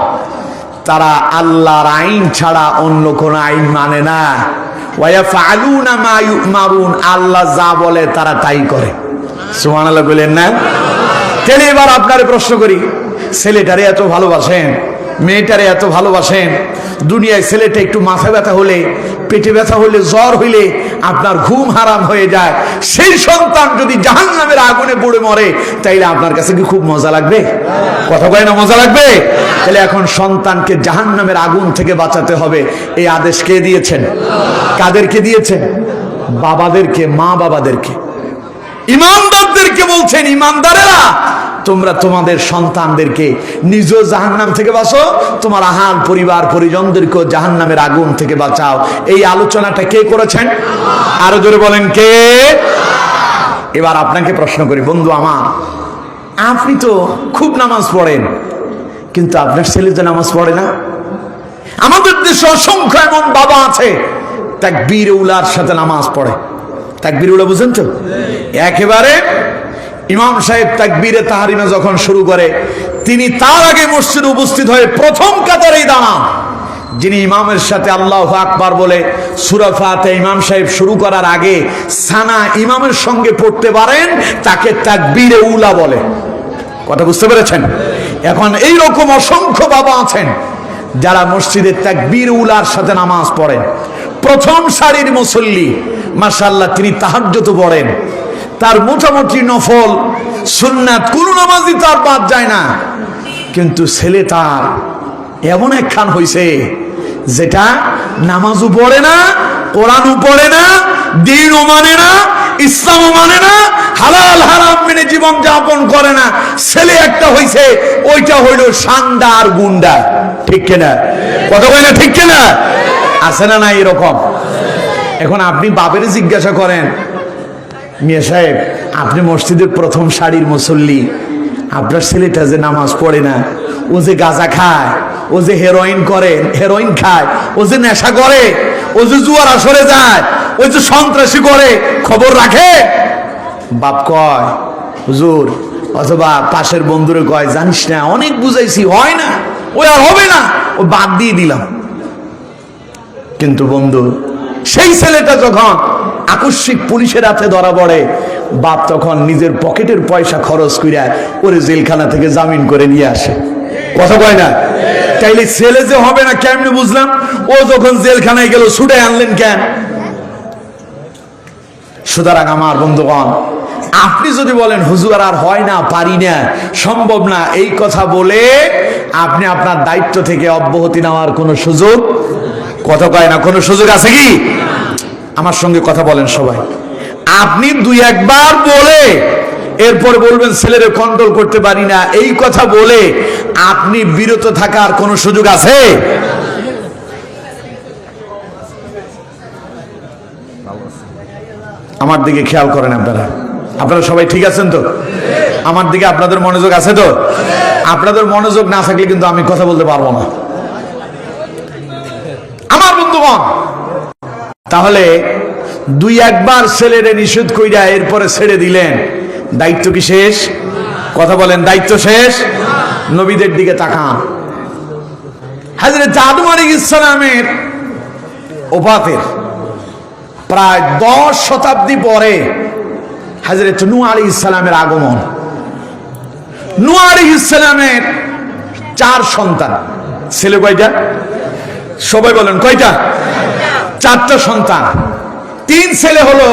তারা আল্লাহর আইন ছাড়া অন্য কোন আইন মানে না। ওয়া ইয়াফআলুনা মা ইউমারুন, আল্লাহ যা বলে তারা তাই করে। সুবহানাল্লাহ বলেন না? তাহলে এবার আপনারে প্রশ্ন করি, ছেলেটারে এত ভালোবাসেন, মেয়েটারে এত ভালোবাসেন, দুনিয়ায় ছেলেটা একটু মাথা ব্যথা হলে, পেটে ব্যথা হলে, জ্বর হইলে আপনার ঘুম হারাম হয়ে যায়, সেই সন্তান যদি জাহান্নামের আগুনে পড়ে মরে তাইলে আপনার কাছে কি খুব মজা লাগবে? কথা কয় না মজা লাগবে? তাহলে এখন সন্তানকে জাহান্নামের আগুন থেকে বাঁচাতে হবে, এই আদেশ কে দিয়েছেন? কাদেরকে দিয়েছেন? বাবাদেরকে, মা বাবাদেরকে, ইমানদারদেরকে বলছেন ইমানদারেরা তোমরা তোমাদের সন্তানদেরকে নিজে জাহান্নাম থেকে বাঁচো, তোমার আহাল পরিবার পরিজনদেরকে জাহান্নামের আগুন থেকে বাঁচাও। এই আলোচনাটা কে করেছেন? আরো জোরে বলেন কে? এবার আপনাকে প্রশ্ন করি, বন্ধু আমার, আপনি তো খুব নামাজ পড়েন, কিন্তু আপনার ছেলে তো নামাজ পড়ে না। আমাদের দেশে অসংখ্য এমন বাবা আছে তাকবীর উলার সাথে নামাজ পড়ে। তাকবীর উলা বুঝেন তো? একেবারে ইমাম সাহেব তাকবীরে তাহরিমা যখন শুরু করে, তিনি তার আগে মসজিদে উপস্থিত হয়ে প্রথম কাতারেই দাঁড়ান। যিনি ইমামের সাথে আল্লাহু আকবার বলে সূরা ফাতিহা ইমাম সাহেব শুরু করার আগে সানা ইমামের সঙ্গে পড়তে পারেন, তাকে তাকবীরে উলা বলে। কথা বুঝতে পেরেছেন? এখন এই রকম অসংখ্য বাবা আছেন যারা মসজিদে তাকবীর উলার সাথে নামাজ পড়েন। প্রথম সারির মুসল্লি, মাশাআল্লাহ, তিনি তাহাজ্জুদ পড়েন। তার মোটামুটি নফল সুন্নাত কোন নামাজই তার বাদ যায় না, কিন্তু ছেলে তার এমন একখান হইছে যেটা নামাজও পড়ে না, কোরআনও পড়ে না, দ্বীনও মানে না, ইসলামও মানে না, হালাল হারাম মেনে জীবন যাপন করে না। ছেলে একটা হইছে, ওইটা হইল সান্ডা আর গুন্ডা। ঠিক কিনা? কথা বলে না? ঠিক কিনা? আছে না? না এরকম? এখন আপনি বাপের জিজ্ঞাসা করেন, মিয়া সাহেব, আপনি মসজিদের প্রথম সারির মুসল্লি, আপনার ছেলেটা যে নামাজ পড়ে না, ও যে গাঁজা খায়, ও যে হেরোইন খায়, ও যে নেশা করে, ও যে জুয়ার আসরে যায়, ও যে সন্ত্রাসী করে, খবর রাখে? বাপ কয়, হুজুর, অথবা পাশের বন্ধুরে কয়, জানিস না, অনেক বুঝাইছি, হয় না, ওই আর হবে না, ও বাদ দিয়ে দিলাম। কিন্তু বন্ধু, সেই ছেলেটা যখন আকস্মিক পুলিশের হাতে ধরা পড়ে, বাপ তখন নিজের পকেটের পয়সা খরচ কইরা ওরে জেলখানা থেকে জামিন করে নিয়ে আসে। কথা কয় না? তাইলে ছেলে যে হবে না কেমনে বুঝলাম? ও যখন জেলখানায় গেল, ছুটে আনলেন কেন? সুতরাং আমার বন্ধুগণ, আপনি যদি বলেন হুজুর আর হয় না, পারি না, সম্ভব না, এই কথা বলে আপনি আপনার দায়িত্ব থেকে অব্যাহতি নেওয়ার কোনো সুযোগ, কথা কয় না, কোনো সুযোগ আছে কি? আমার সঙ্গে কথা বলেন সবাই। আপনি দুই একবার বলে এরপর বলবেন ছেলেরে কন্ট্রোল করতে পারি না, এই কথা বলে আপনি বিরত থাকার কোনো সুযোগ আছে? আমার দিকে খেয়াল করেন আপনারা। আপনারা সবাই ঠিক আছেন তো? আমার দিকে আপনাদের মনোযোগ আছে তো? আপনাদের মনোযোগ না থাকলে কিন্তু আমি কথা বলতে পারবো না। আমার বন্ধুগণ, তাহলে দুই একবার ছেলেরে নিষেধ কইরা এরপরে ছেড়ে দিলেন, দায়িত্ব কি শেষ? কথা বলেন, দায়িত্ব শেষ? নবীদের দিকে তাকান। হযরত আদম আলাইহিস সালামের ওফাতের প্রায় 10 শতাব্দী পরে হযরত নূহ আলাইহিস সালামের আগমন। নূহ আলাইহিস সালামের 4 সন্তান। ছেলে কয়টা? সবাই বলেন কয়টা? 4টা সন্তান। 3 ছেলে হলো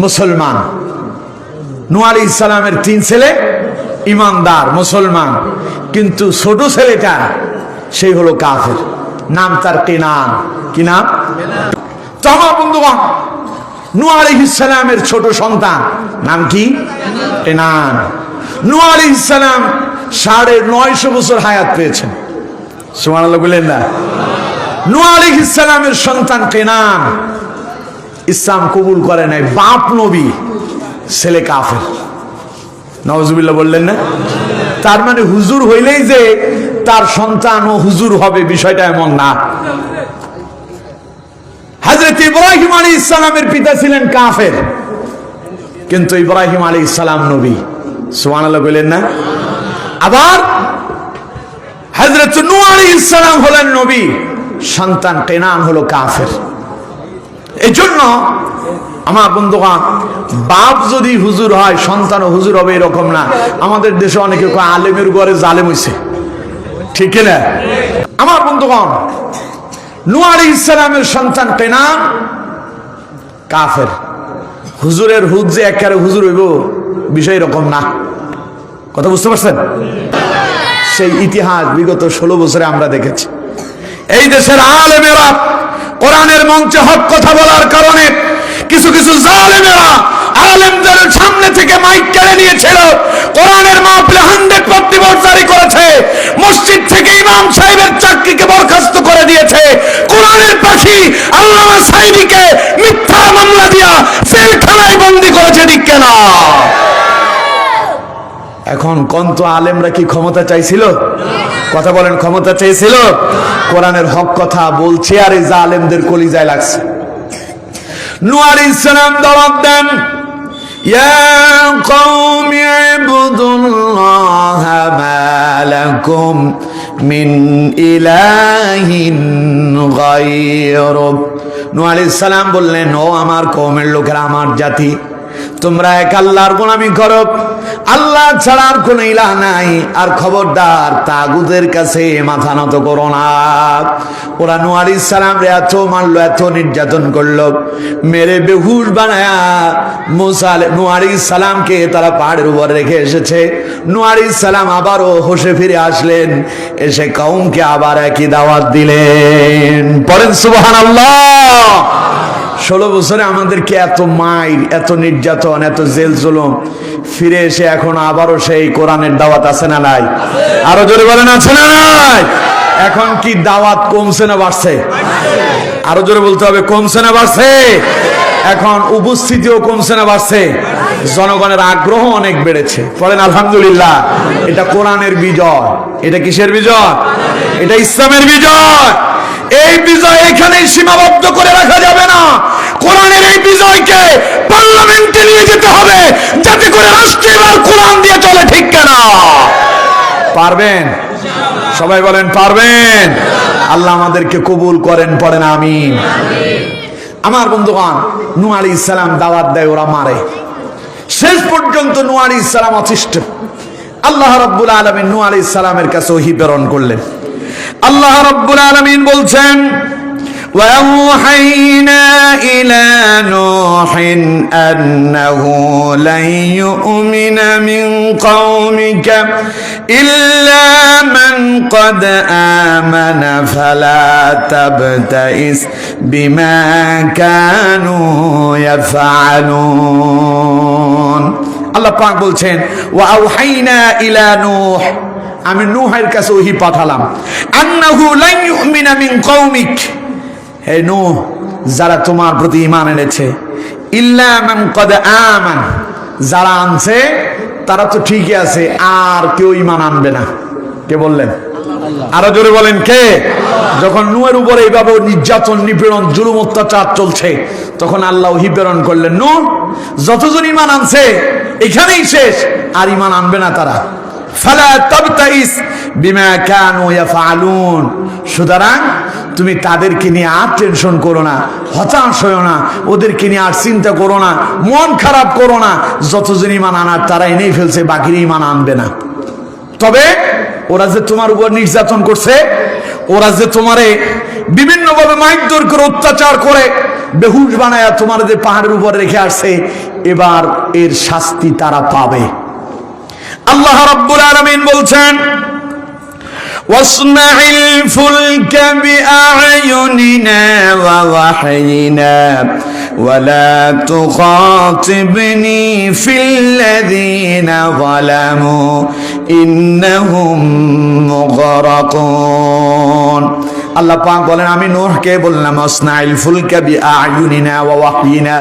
মুসলমান। নূহ আলাইহিস সালামের 3 ছেলে ইমানদার মুসলমান, কিন্তু ছোট ছেলেটা সেই হলো কাফের। নাম তার কেনান। কি নাম? আমার বন্ধুগণ, নূহ আলাইহিস সালামের ছোট সন্তান নাম কি? কেনান। নূহ আলাইহিস সালাম 950 বছর হায়াত পেয়েছেন। সুবহানাল্লাহ বলেন না? নূহ আলাইহিস সালামের সন্তান কেনান ইসলাম কবুল করে নাই, বাপ নবী, ছেলে কাফের। নাউজুবিল্লাহ বললেন না? তার মানে হুজুর হইলেই যে তার সন্তান ও হুজুর হবে, বিষয়টা এমন না। হযরত ইব্রাহিম আলাইহিস সালামের পিতা ছিলেন কাফের, কিন্তু ইব্রাহিম আলাইহিস সালাম নবী। সুবহানাল্লাহ বলেন না? আবার হযরত নূহ আলাইহিস সালাম হলেন নবী, সন্তান কেনান হলো কাফের। এই জন্য আমার বন্ধুগণ, বাপ যদি হুজুর হয়, সন্তানও হুজুর হবে এরকম না। আমাদের দেশে অনেকে আলেমের ঘরে জালেম হইছে, ঠিক না? আমার বন্ধুগণ, নূহ আলাইহিস সালামের সন্তান কেনান কাফের। হুজুরের হুদ যে একেবারে হুজুর হইব, বিষয় এরকম না। কথা বুঝতে পারছেন? সেই ইতিহাস বিগত 16 বছরে আমরা দেখেছি। এই দেশের আলেমেরা কোরআনের মঞ্চে হক কথা বলার কারণে কিছু কিছু জালেমেরা আলেমদের সামনে থেকে মাইক কেড়ে নিয়েছিল, কোরআনের মাহফিলে 100% জারি করেছে, মসজিদ থেকে ইমাম সাহেবের চাকরিকে বরখাস্ত করে দিয়েছে, কোরআনের পাখি আল্লামা সাঈদীকে মিথ্যা মামলা দিয়া জেলখানায় বন্দী করেছে। ঠিক কেনা? এখন কোন তো আলেমরা কি ক্ষমতা চাইছিল? কথা বলেন, ক্ষমতা চেয়েছিল? কোরআনের হক কথা বলছে আর এই জালেমদের কলিজায় লাগছে। নূহ আলাইহিস সালাম দাওয়াত দেন, ইয়া কওমি ইবুদুল্লাহা মা লাকুম মিন ইলাহিন গায়রুহ। নূহ আলাইহিস সালাম বললেন, ও আমার কওমের লোকেরা, আমার জাতি, তোমরা এক আল্লাহর গোলামি করো, আল্লাহ ছাড়া আর কোনো ইলাহ নাই, আর খবরদার তাগুতের কাছে মাথা নত করো না। ওরা নূহ আলাইহিস সালাম রে এত মারলো, এত নির্যাতন করলো, মেরে বেহুশ বানায়া নূহ আলাইহিস সালামকে তারা পাহাড়ের উপর রেখে এসেছে। নূহ আলাইহিস সালাম আবারও হোশে ফিরে আসলেন, এসে কওমকে আবার একই দাওয়াত দিলেন। পড়েন সুবহানাল্লাহ। 16 বছরে আমাদেরকে এত মাইর, এত নির্যাতন, এত জেল জুলুম, ফিরে এসে এখন আবারও সেই কোরআনের দাওয়াত আছে না নাই? আরো জোরে বলেন, আছে না নাই? এখন কি দাওয়াত কমছে না বাড়ছে? আরো জোরে বলতে হবে, কমছে না বাড়ছে? এখন উপস্থিতিও কমছে না বাড়ছে? জনগণের আগ্রহ অনেক বেড়েছে। পড়েন আলহামদুলিল্লাহ। এটা কোরআনের বিজয়। এটা কিসের বিজয়? এটা ইসলামের বিজয়। এই বিজয় এখানেই সীমাবদ্ধ করে রাখা যাবে না। কোরআনের এই বিজয়কে পার্লামেন্টে নিয়ে যেতে হবে, যাতে করে রাষ্ট্র এবার কোরআন দিয়ে চলে। ঠিক কেনা? পারবেন? সবাই বলেন পারবেন। আল্লাহ আমাদেরকে কবুল করেন। পড়েন আমিন। আমার বন্ধুগণ, নূহ আলাইহিস সালাম দাওয়াত দেয়, ওরা মারে। শেষ পর্যন্ত নূহ আলাইহিস সালাম অতিষ্ঠ। আল্লাহ রাব্বুল আলামিন নূহ আলাইহিস সালামের কাছে ওহী প্রেরণ করলেন। আল্লাহ রাব্বুল আলামিন বলছেন, وَأَوْحَيْنَا إِلَى نُوحٍ أَنَّهُ لَن يُؤْمِنَ مِن قَوْمِكَ إِلَّا مَنْ قَدْ آمَنَ فَلَا تَبْتَئِسْ بِمَا كَانُوا يَفْعَلُونَ। আল্লাহ পাক বলছেন, وَأَوْحَيْنَا إِلَى نُوحٍ, আমি নূহের কাছে ওহী পাঠালাম, আন্নাহু লা ইউমিনা মিন কওমিক, হে নূহ, যারা তোমার প্রতি ঈমান এনেছে, ইল্লা মান ক্বাদ আমান, যারা আনছে তারা তো ঠিকই আছে, আর কেউ ঈমান আনবে না। কে বললেন? আরো জোরে বলেন, কে? যখন নূহের উপরে এইভাবে নির্যাতন, নিপীড়ন, জুলুম, অত্যাচার চলছে, তখন আল্লাহ ওহী প্রেরণ করলেন, নূহ, যতজন ঈমান আনছে এখানেই শেষ, আর ঈমান আনবে না তারা। ফালা তাবতাইস বিমা কানু ইয়াফআলুন, সুতরাং তুমি তাদেরকে নিয়ে আর টেনশন করো না, হতাশ হয়ো না, ওদেরকে নিয়ে আর চিন্তা করো না, মন খারাপ করো না। যতজন ঈমান আনার তারা এনেই ফেলছে, বাকিরা ঈমান আনবে না। তবে ওরা যে তোমার উপর নির্যাতন করছে, ওরা যে তোমারে বিভিন্নভাবে মারধর করে, অত্যাচার করে, বেহুশ বানায়া তোমার যে পাহাড়ের উপর রেখে আসছে, এবার এর শাস্তি তারা পাবে। আল্লাহ রাব্বুল আলামিন বলছেন, ওয়াসনাইল ফুলকা বিআয়ুনিনা ওয়া ওয়াহয়িনা ওয়ালা তুখাতিবনি ফিল্লাযীনা যালামু ইন্নাহুম মুগরাকুন। আল্লাহ পাক বলেন, আমি নূহকে বললাম, ওয়াসনাইল ফুলকা বিআয়ুনিনা ওয়া ওয়াহয়িনা,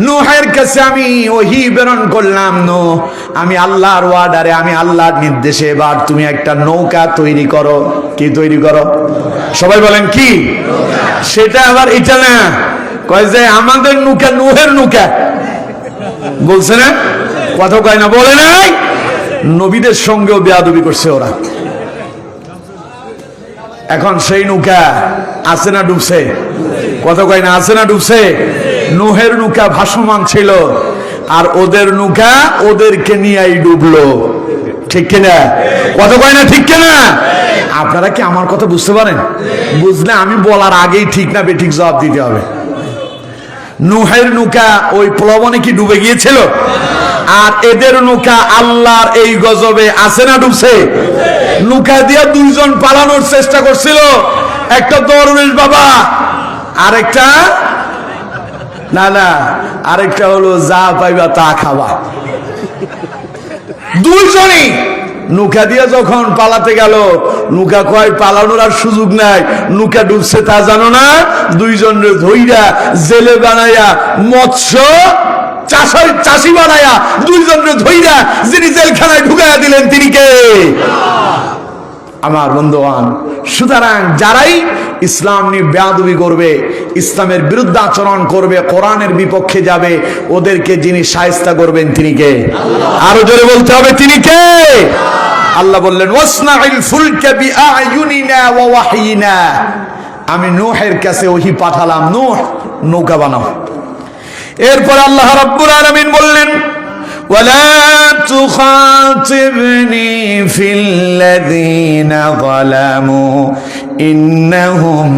নূহের কাছে আমি ওহী প্রেরণ করলাম, নূহ, আমি আল্লাহর ওয়ার্ডারে, আমি আল্লাহর নির্দেশে এবার তুমি একটা নৌকা তৈরি করো। কি তৈরি করো? সবাই বলেন কি? সেটা আবার এটা না, কয় যে আমাদের নৌকা, নূহের নৌকা বলছে না, কথা কয় না, বলে নাই। নবীদের সঙ্গেও বেয়াদবি করছে ওরা। এখন সেই নৌকা আছে না ডুবছে? কথা কয় না, আছে না ডুবছে? নূহের নৌকা ভাসমান ছিল, আর ওদের নৌকা ওদেরকে নিয়েই ডুবলো। ঠিক কিনা? কথা কয় না, ঠিক কিনা? আপনারা কি আমার কথা বুঝতে পারেন? বুঝলে আমি বলার আগেই ঠিক না বেঠিক জবাব দিতে হবে। নূহের নৌকা ওই প্লাবনে কি ডুবে গিয়েছিল? আর এদের নৌকা আল্লাহর এই গজবে আছে না ডুবছে? নৌকা দিয়ে দুইজন পালানোর চেষ্টা করছিল, একটা দরবেশ বাবা, আরেকটা না, আরেকটা হলো যা পাইবা তা খাবা। দুইজনই নৌকা দিয়ে যখন পালাতে গেল, নৌকা কয় পালানোর আর সুযোগ নাই, নৌকা ডুবছে তা জানো না, দুইজন ধইরা জেলে বানাইয়া, মৎস্য চাষি বানাইয়া, দুইজন ধইরা যিনি জেলখানায় ঢুকাইয়া দিলেন, তিনি কে? আমার বন্ধুগণ, সুতরাং যারাই ইসলাম নিয়ে বেয়াদবি করবে, ইসলামের বিরুদ্ধে আচরণ করবে, কোরআনের বিপক্ষে যাবে, ওদেরকে যিনি শায়েস্তা করবেন তিনি কে? আরো জোরে বলতে হবে, তিনি কে? আল্লাহ বললেন ওয়াসনাইল ফুলকা বিআয়ুনিনা ওয়া ওয়াহয়িনা, আমি নূহের কাছে ওহী পাঠালাম, নূহ নৌকা বানাও। এরপর আল্লাহ রাব্বুল আলামিন বললেন ওয়ালা তুখাতিবনি ফিল্লাযীনা যালামু ইন্নাহুম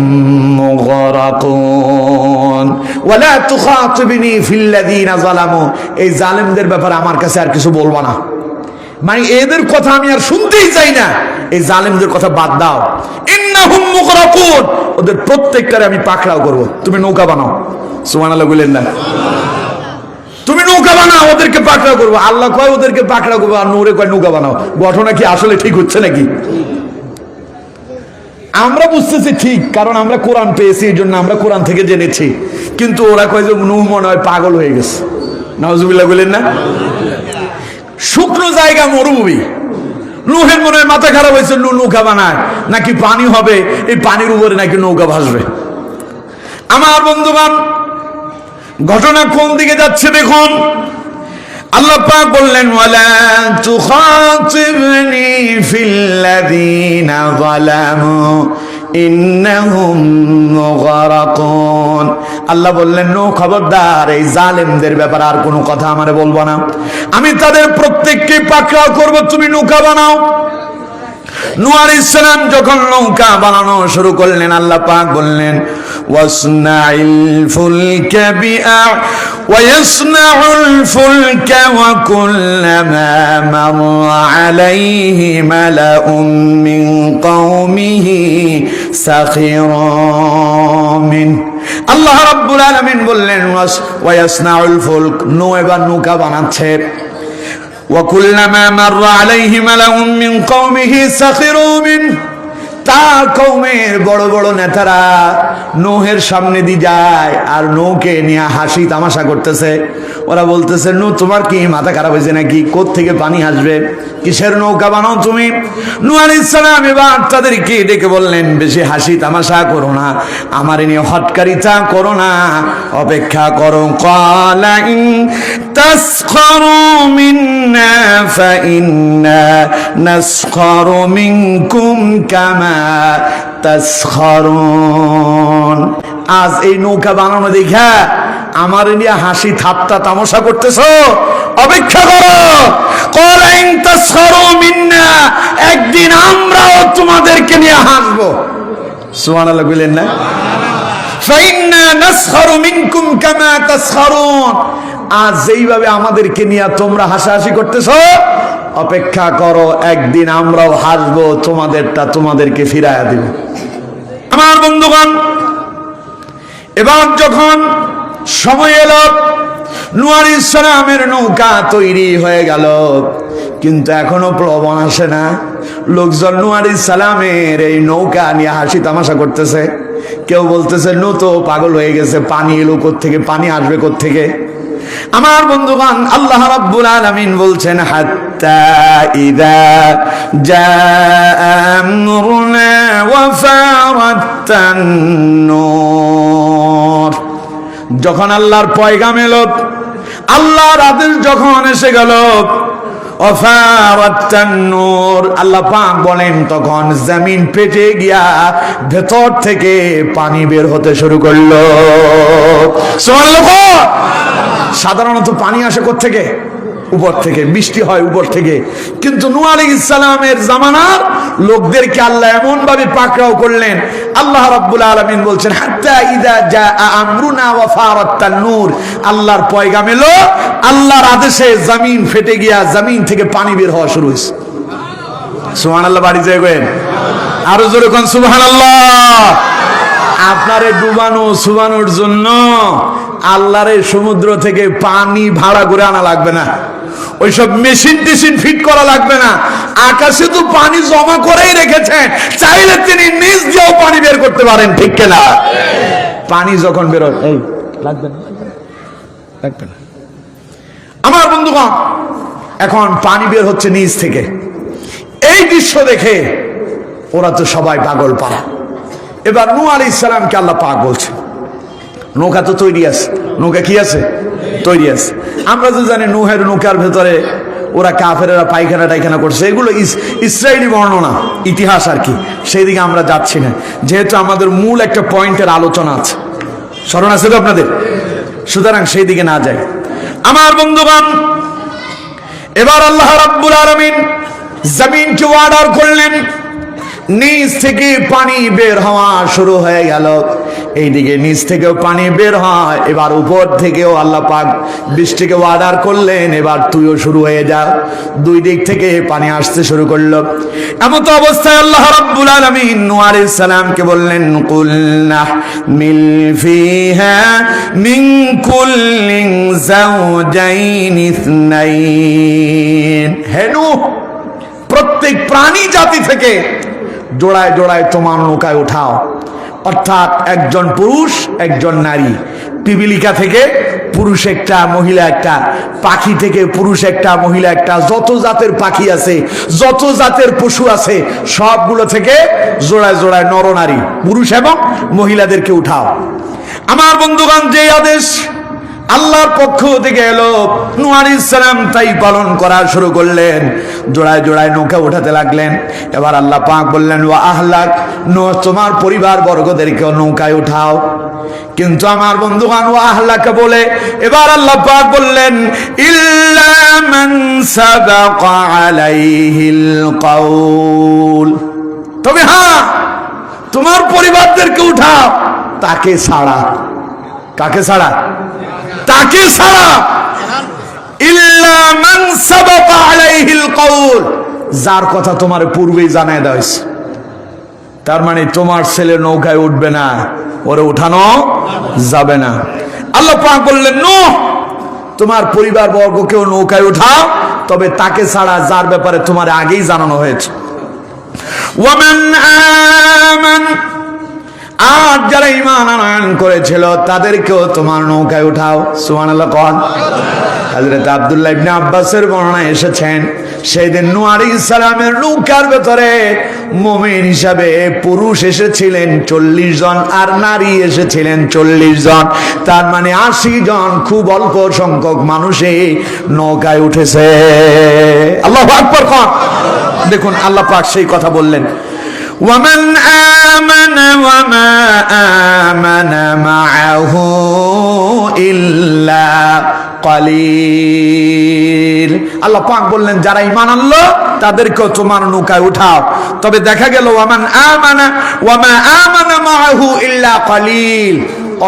মুগরাকুন। ওয়ালা তুখাতিবনি ফিল্লাযীনা যালামু, এই জালেমদের ব্যাপারে আমার কাছে আর কিছু বলবা না, মানে এদের কথা আমি আর শুনতেই চাই না, এই জালেমদের কথা বাদ দাও। ইন্নাহুম মুগরাকুন, ওদের প্রত্যেকটারে আমি পাকড়াও করব, তুমি নৌকা বানাও। সুবহানাল্লাহ বলেন না? তুমি নৌকা বানাও, ওদেরকে পাকড়াও করবো। আল্লাহ কয় ওদেরকে পাকড়াও করবো, আর নূরে কয় নৌকা বানাও। ঘটনা কি আসলে ঠিক হচ্ছে নাকি? আমরা বুঝতেছি ঠিক, কারণ আমরা কোরআন পেয়েছি, এই জন্য আমরা কোরআন থেকে জেনেছি। কিন্তু ওরা কয় যে নূহ মনে হয় পাগল হয়ে গেছে। নাউজুবিল্লাহ বলেন না? শুকনো জায়গা, মরুভূমি, নূহের মনে হয় মাথা খারাপ হয়েছে, নৌকা বানায়, নাকি পানি হবে, এই পানির উপরে নাকি নৌকা ভাসবে। আমার বন্ধুগণ, ঘটনা কোন দিকে যাচ্ছে দেখুন। আল্লাহ পাক বললেন ওয়ালা তুখাতিবনি ফিল্লাযীনা যালামু ইন্নাহুম মুগরাকুন। আল্লাহ বললেন নো, খবরদার, এই জালেমদের ব্যাপারে আর কোনো কথা আমারে বলবো না, আমি তাদের প্রত্যেককে পাকড়াও করব, তুমি নৌকা বানাও। নূহ আলাইহিস সালাম যখন নৌকা বানানো শুরু করলেন, আল্লাহ পাক বললেন ওয়াসনাইল ফুলকা ওয়াসনাউল ফুলকা ওয়া কুল্লামা মাররা আলাইহি মালাউম মিন কওমিহি সাখিরা মিন। আল্লাহ রাব্বুল আলামিন বললেন ওয়াসনাউল ফুলক, নূহ এবার নৌকা বানাচ্ছে। وَكُلَّمَا مَرَّ عَلَيْهِ مَلَأٌ مِّن قَوْمِهِ سَخِرُوا مِنْهُ, তার কওমের বড় বড় নেতারা নূহের সামনে দিয়ে যায় আর নূহকে নিয়ে হাসি তামাশা করতেছে। ওরা বলতেছে নূহ, তোমার কি মাথা খারাপ হয়েছে নাকি? কোত্থেকে পানি আসবে? কিসের নৌকা বানাও তুমি? নূহ আলাইহিস সালাম এবার তাদেরকে ডেকে বললেন বেশি হাসি তামাশা করো না, আমার নিয়ে হটকারিতা করো না, অপেক্ষা করো। ক্বালা ইন তাসখারু মিন্না ফাইন্না নাসখারু মিনকুম কামা তাসখারুন। আজ এই নৌকা বানানো দেখা আমার নিয়ে হাসি ঠাট্টা তামাশা করতেছো, অপেক্ষা করো। ক্বালা ইন তাসখারু মিন্না, একদিন আমরাও তোমাদেরকে নিয়ে হাসবো। সুবহানাল্লাহ বলেন না? ফাইন্না নাসখারু মিনকুম কামা তাসখারুন, আজ যেইভাবে আমাদেরকে নিয়ে তোমরা হাসাহাসি করতেছো, অপেক্ষা করো, একদিন আমরাও হাসবো, তোমাদেরটা তোমাদেরকে ফিরাইয়া দিব। আমার বন্ধুগণ, এবার যখন সময় এলো, নূহ আলাইহিস সালামের নৌকা তৈরি হয়ে গেল, কিন্তু এখনো প্লবন আসে না। লোকজন নূহ আলাইহিস সালামের এই নৌকা নিয়ে হাসি তামাশা করতেছে। কেউ বলতেছে নূহ তো পাগল হয়ে গেছে, পানি এলো কোত্থেকে, পানি আসবে কোত্থেকে? আমার বন্ধুগণ, আল্লাহ রাব্বুল আলামিন বলছেন হাত্তা ইযা জাআ আমরুনা ওয়া ফারাতান নূর, যখন আল্লাহর পয়গাম এলো, আল্লাহর আদেশ যখন এসে গেল, ওয়াফারাতান নূর, আল্লাহ পাক বলেন তখন জমিন পেটে গিয়া ভেতর থেকে পানি বের হতে শুরু করলো। সুবহানাল্লাহ। সাধারণত পানি আসে কোত্থেকে? উপর থেকে, বৃষ্টি হয় উপর থেকে। কিন্তু নূহ আলাইহিস সালামের জামানার লোকদেরকে আল্লাহ এমন ভাবে পাকড়াও করলেন। আল্লাহ রাব্বুল আলামিন বলছেন হাত্তা ইযা জাআ আমরুনা ওয়া ফারাতান নূর, আল্লাহর পয়গাম এলো, আল্লাহর আদেশে জমিন ফেটে গিয়া জমিন থেকে পানি বের হওয়া শুরু হয়েছে। সুবহানাল্লাহ। বাড়ি যাবেন? আরো জোরে কোন সুবহানাল্লাহ। আপনারে ডুবানো সুবানোর জন্য আল্লাহর সমুদ্র থেকে পানি ভাড়া করে আনা লাগবে না, ওইসব মেশিন টেশিন ফিট করা লাগবে না। আকাশে তো পানি জমা করেই রেখেছেন, চাইলে তিনি নিজ দিয়েও পানি বের করতে পারেন, ঠিক কিনা? পানি যখন বেরোয় এই লাগবে না, লাগবে না। আমার বন্ধুগণ, এখন পানি বের হচ্ছে নিচ থেকে। এই দৃশ্য দেখে ওরা তো সবাই পাগল পারা। এবার নূহ আলাইহিস সালামকে আল্লাহ পাক বলছে, নৌকা তো তৈরি আছে, নৌকা কি আছে? তৈরি আছে। আমরা তো জানি নূহের নৌকার ভেতরে ওরা কাফেরেরা পায়খানা টাইখানা করছে, এগুলো ইসরায়েলি বর্ণনা, ইতিহাস আর কি, সেই দিকে আমরা যাচ্ছি না, যেহেতু আমাদের মূল একটা পয়েন্টের আলোচনা আছে। স্মরণ আছে তো আপনাদের? সুতরাং সেই দিকে না যাই। আমার বন্ধুগণ, এবার আল্লাহ রাব্বুল আলামিন জমিনকে অর্ডার করলেন, নিচ থেকে পানি বের হওয়া শুরু হয়ে গেল। এইদিকে নিচ থেকেও পানি বের হয়, এবার উপর থেকেও আল্লাহ পাক বৃষ্টিকে অর্ডার করলেন, এবার তুইও শুরু হয়ে যা। দুই দিক থেকে পানি আসতে শুরু করলো। এমত অবস্থায় আল্লাহ রাব্বুল আলামিন নূহ আলাইহিস সালামকে বললেন, কুলনা মিল ফিহা মিন কুল্লিন যাওজাইন ইসনাইন। হে নূহ, প্রত্যেক প্রাণী জাতি থেকে জোড়ায় জোড়ায় তোমার নৌকায় উঠাও, অর্থাৎ একজন পুরুষ একজন নারী, পিপিলিকা থেকে পুরুষ একটা মহিলা একটা, পাখি থেকে পুরুষ একটা মহিলা একটা, যত জাতের পাখি আছে যত জাতের পশু আছে সবগুলো থেকে জোড়ায় জোড়ায় নরনারী পুরুষ এবং মহিলাদেরকে উঠাও। আমার বন্ধুগণ, যে আদেশ আল্লাহর পক্ষ থেকে এলো, নূহ আলাইহিস সালাম তাই পালন করা শুরু করলেন, জোড়ায় জোড়ায় নৌকা উঠাতে লাগলেন। এবার আল্লাহ পাক বললেন, ওয়া আহলাক, নূহ তোমার পরিবার বর্গদেরকে নৌকায় উঠাও। কিন্তু আমার বন্ধুগণ, ওয়া আহলাক বলে এবার আল্লাহ পাক বললেন, ইল্লা মান সাবাকা আলাইহিল কাউল, তবে হ্যাঁ তোমার পরিবারদেরকে উঠাও, তাকে ছাড়া। কাকে ছাড়া? তাকে ছাড়া। ইল্লা মান সাবাকা আলাইহিল কাউল, যার কথা তোমার পূর্বেই জানায় দেওয়া হয়েছে। তার মানে তোমার ছেলে নৌকায় উঠবে না, ওরে উঠানো যাবে না। আল্লাহ পাক বললেন, নূহ তোমার পরিবার বর্গকেও নৌকায় উঠাও, তবে তাকে ছাড়া যার ব্যাপারে তোমার আগেই জানানো হয়েছে। ওয়ামান আমান, আর যারা ঈমান আনয়ন করেছিল তাদেরকেও তোমার নৌকায় উঠাও। সুবহানাল্লাহ। কোন হযরত আব্দুল্লাহ ইবনে আব্বাসের বর্ণনায় এসেছেন, সেই দিন নূহ আলাইহিস সালামের নৌকার ভেতরে মুমিন হিসাবে পুরুষ এসেছিলেন 40 জন আর নারী এসেছিলেন 40 জন, তার মানে 80 জন, খুব অল্প সংখ্যক মানুষই নৌকায় উঠেছে। আল্লাহু আকবার। কোন দেখুন আল্লাহ পাক সেই কথা বললেন, ومن آمن وما آمن معه إلا قليل। আল্লাহ পাক বললেন, যারা ঈমান আনলো তাদেরকেও তোমার নৌকায় উঠাও। তবে দেখা গেল ওয়ামান আমানা ওয়ামা আমানা মাআহু ইল্লা কলিল,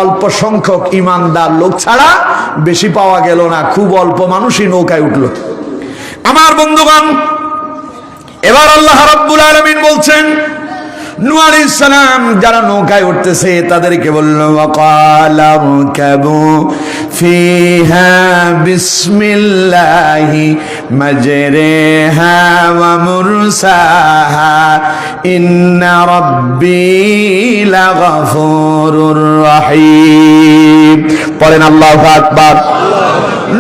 অল্প সংখ্যক ঈমানদার লোক ছাড়া বেশি পাওয়া গেল না, খুব অল্প মানুষই নৌকায় উঠলো। আমার বন্ধুগণ, এবার আল্লাহ রাব্বুল আলামিন বলছেন, নূহ আলাইহিস সালাম যারা নৌকায় উঠতেছে তাদেরকে বলল, ওয়াকালা রকাবু ফিহা বিসমিল্লাহি মাজরিহা ওয়া মুরসাহা ইন্না রাব্বি লাগাফুরুর রহিম। পড়েন আল্লাহু আকবার।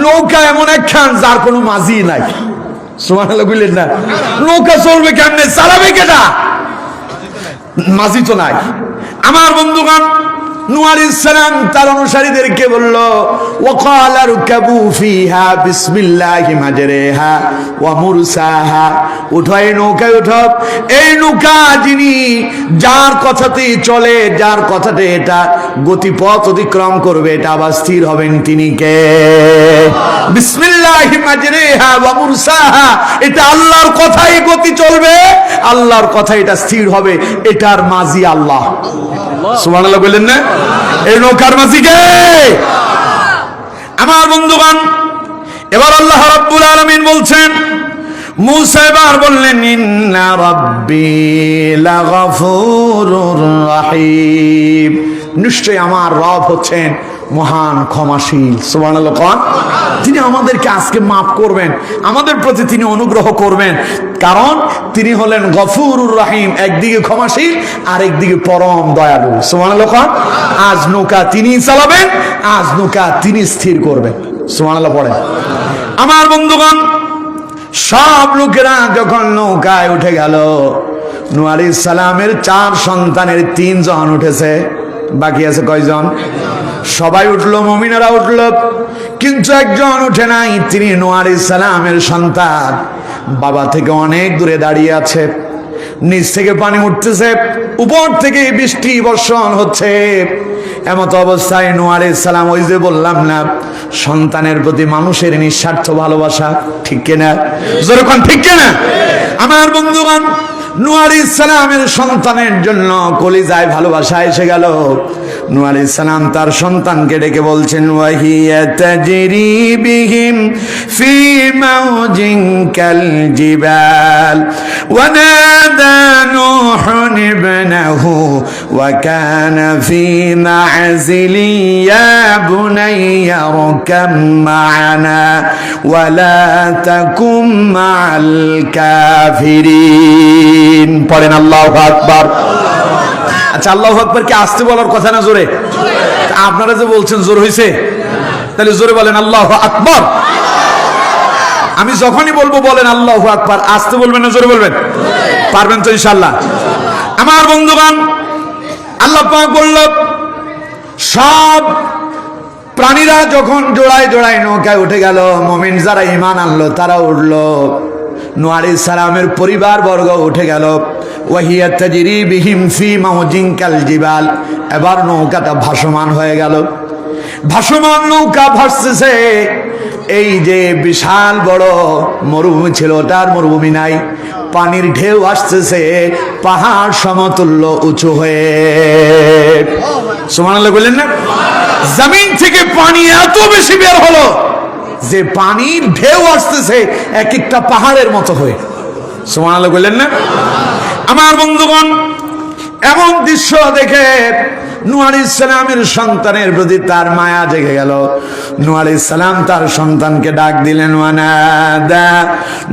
নৌকা এমন একখান যার কোনো মাঝি নাই। সুবহানাল্লাহ বললেন না? নৌকা চলবে কেমনে, চালাবে কেটা? মাঝি তো নাই। আমার বন্ধুগণ, নূহ আলাইহিস সালাম তার অনুসারীদেরকে বলল, ওয়াকালা রুকাবু ফিহা বিসমিল্লাহি মাজরিহা ওয়া মুরসাহা, উঠো এই নৌকায় উঠো। এই নৌকা যিনি যার কথাতেই চলে, যার কথাতে এটা গতিপথ অতিক্রম করবে, এটা আবার স্থির হবেন, তিনি কে? বিসমিল্লাহি মাজরিহা ওয়া মুরসাহা, এটা আল্লাহর কথাই গতি চলবে, আল্লাহর কথা এটা স্থির হবে, এটার মাঝি আল্লাহ। সুবহানাল্লাহ বললেন না? এই নৌকার মাঝি কে? আমার বন্ধুগণ, এবার আল্লাহ রাব্বুল আলামিন বলছেন, মূসা এবার বললেন, ইন্না রাব্বি লাগাফুরুর রহিম, নিশ্চয় আমার রব হচ্ছেন মহান ক্ষমাশীল। সুবহানাল্লাহ। কোন তিনি আমাদেরকে আজকে মাফ করবেন, আমাদের প্রতি তিনি অনুগ্রহ করবেন, কারণ তিনি হলেন গফুরুর রহিম, একদিকে ক্ষমাশীল আর একদিকে পরম দয়ালু। সুবহানাল্লাহ। কোন আজ নৌকা তিনি চালাবেন, আজ নৌকা তিনি স্থির করবেন। সুবহানাল্লাহ পড়েন। আমার বন্ধুগণ, সব লোকেরা যখন নৌকায় উঠে গেল, নূহ আলাইহিস সালামের 4 সন্তানের 3 জন উঠেছে, বাকি আছে কয়জন? সবাই উঠলো, মুমিনেরা উঠলো, কিন্তু একজন উঠে নাই। তিনি নূহ আলাইহিস সালামের সন্তান, বাবা থেকে অনেক দূরে দাঁড়িয়ে আছে। নিচ থেকে পানি উঠতেছে, উপর থেকে বৃষ্টি বর্ষণ হচ্ছে। এমত অবস্থায় নূহ আলাইহিস সালাম, ওই যে বললাম না, সন্তানের প্রতি মানুষের নিঃস্বার্থ ভালোবাসা, ঠিক কিনা? জোরে কোন ঠিক কিনা? আমার বন্ধুগণ, নূহ আলাইহিস সালামের সন্তানের জন্য কলিজায় ভালোবাসা এসে গেল। নূহ আলাইহিস সালাম তার সন্তানকে ডেকে বলছেন, ওয়াহিয়া তাজরি বিহিম ফি মাওজিন কাল জিবাল ওয়া নাদা নূহুন ইবনাহু ওয়া কানা ফি মা'জিলি ইয়া বুনাইয়া রকাম মা'না ওয়া লা তাকুম মা'আল কাফিরিন। পড়েন আল্লাহু আকবার। আচ্ছা, আল্লাহু আকবার কি আস্তে বলার কথা না জোরে? আপনারা যে বলছেন জোর হয়েছে, তাহলে জোরে বলেন আল্লাহু আকবার। আমি যখনই বলবো বলেন আল্লাহু আকবার, আস্তে বলবেন না জোরে বলবেন? পারবেন তো ইনশাআল্লাহ? আমার বন্ধুগণ, আল্লাহ পাক বলল, সব প্রাণীরা যখন জোড়ায় জোড়ায় নৌকায় উঠে গেল, মুমিন যারা ঈমান আনলো তারা উঠলো, নূহ আলাইহিস সালামের পরিবার বর্গ উঠে গেল। ওয়াহিয়া তাজরি বিহিম ফি মাওজিন কাল জিবাল। এবার নৌকাটা ভাসমান হয়ে গেল। ভাসমান নৌকা ভাসতেছে। এই যে বিশাল বড় মরুভূমি ছিল, ওটার মরুভূমি নাই। পানির ঢেউ আসতেছে পাহাড় সমতুল্য উঁচু হয়ে। সুবহানাল্লাহ বললেন না? জমিন থেকে পানি এত বেশি বের হলো যে পানির ঢেউ আসতেছে এক একটা পাহাড়ের মতো হয়ে। সুবহানাল্লাহ বললেন না? আমার বন্ধুগণ, এমন দৃশ্য দেখে নূহ আলাইহিস সালামের সন্তানের প্রতি তার মায়া জেগে গেল। নূহ আলাইহিস সালাম তার সন্তানকে ডাক দিলেন, ওয়ানাদা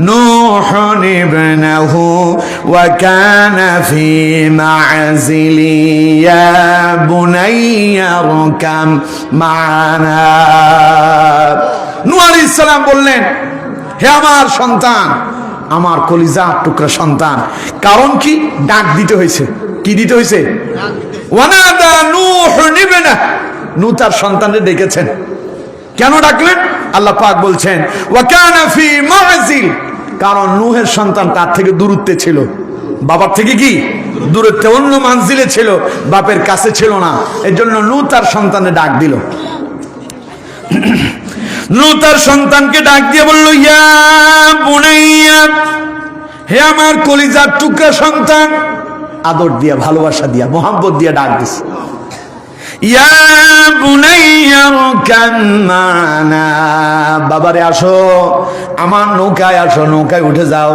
নূহুন ইবনাহু ওয়া কানা ফি মা'জিলি ইয়া বুনাইয়া রকাম মা'না। নূহ আলাইহিস সালাম বললেন, হে আমার সন্তান, আমার কলিজার টুকরা সন্তান। কারণ কি? ডাক দিতে হয়েছে। কি দিতে হয়েছে? ওয়ানাদা নূহুন ইবনাহু। নূহ তার সন্তানকে ডেকেছেন। কেন ডাকলেন? আল্লাহ পাক বলছেন, ওয়া কানা ফি মা'জিল। কারণ নূহের সন্তান তার থেকে দূরত্বে ছিল, বাবার থেকে কি দূরত্বে, অন্য মানজিলে ছিল, বাপের কাছে ছিল না। এর জন্য নূহ তার সন্তানকে ডাক দিল। নূহ তার সন্তানকে ডাক দিয়ে বলল, ইয়া বুনাইয়া, হে আমার কলিজার টুকরা সন্তান। আদর দিয়া, ভালোবাসা দিয়া, মোহাম্মত দিয়া ডাক দিস, ইয়া বুনাইয়া রকাম মা'না। বাবারে আসো, আমার নৌকায় আসো, নৌকায় উঠে যাও।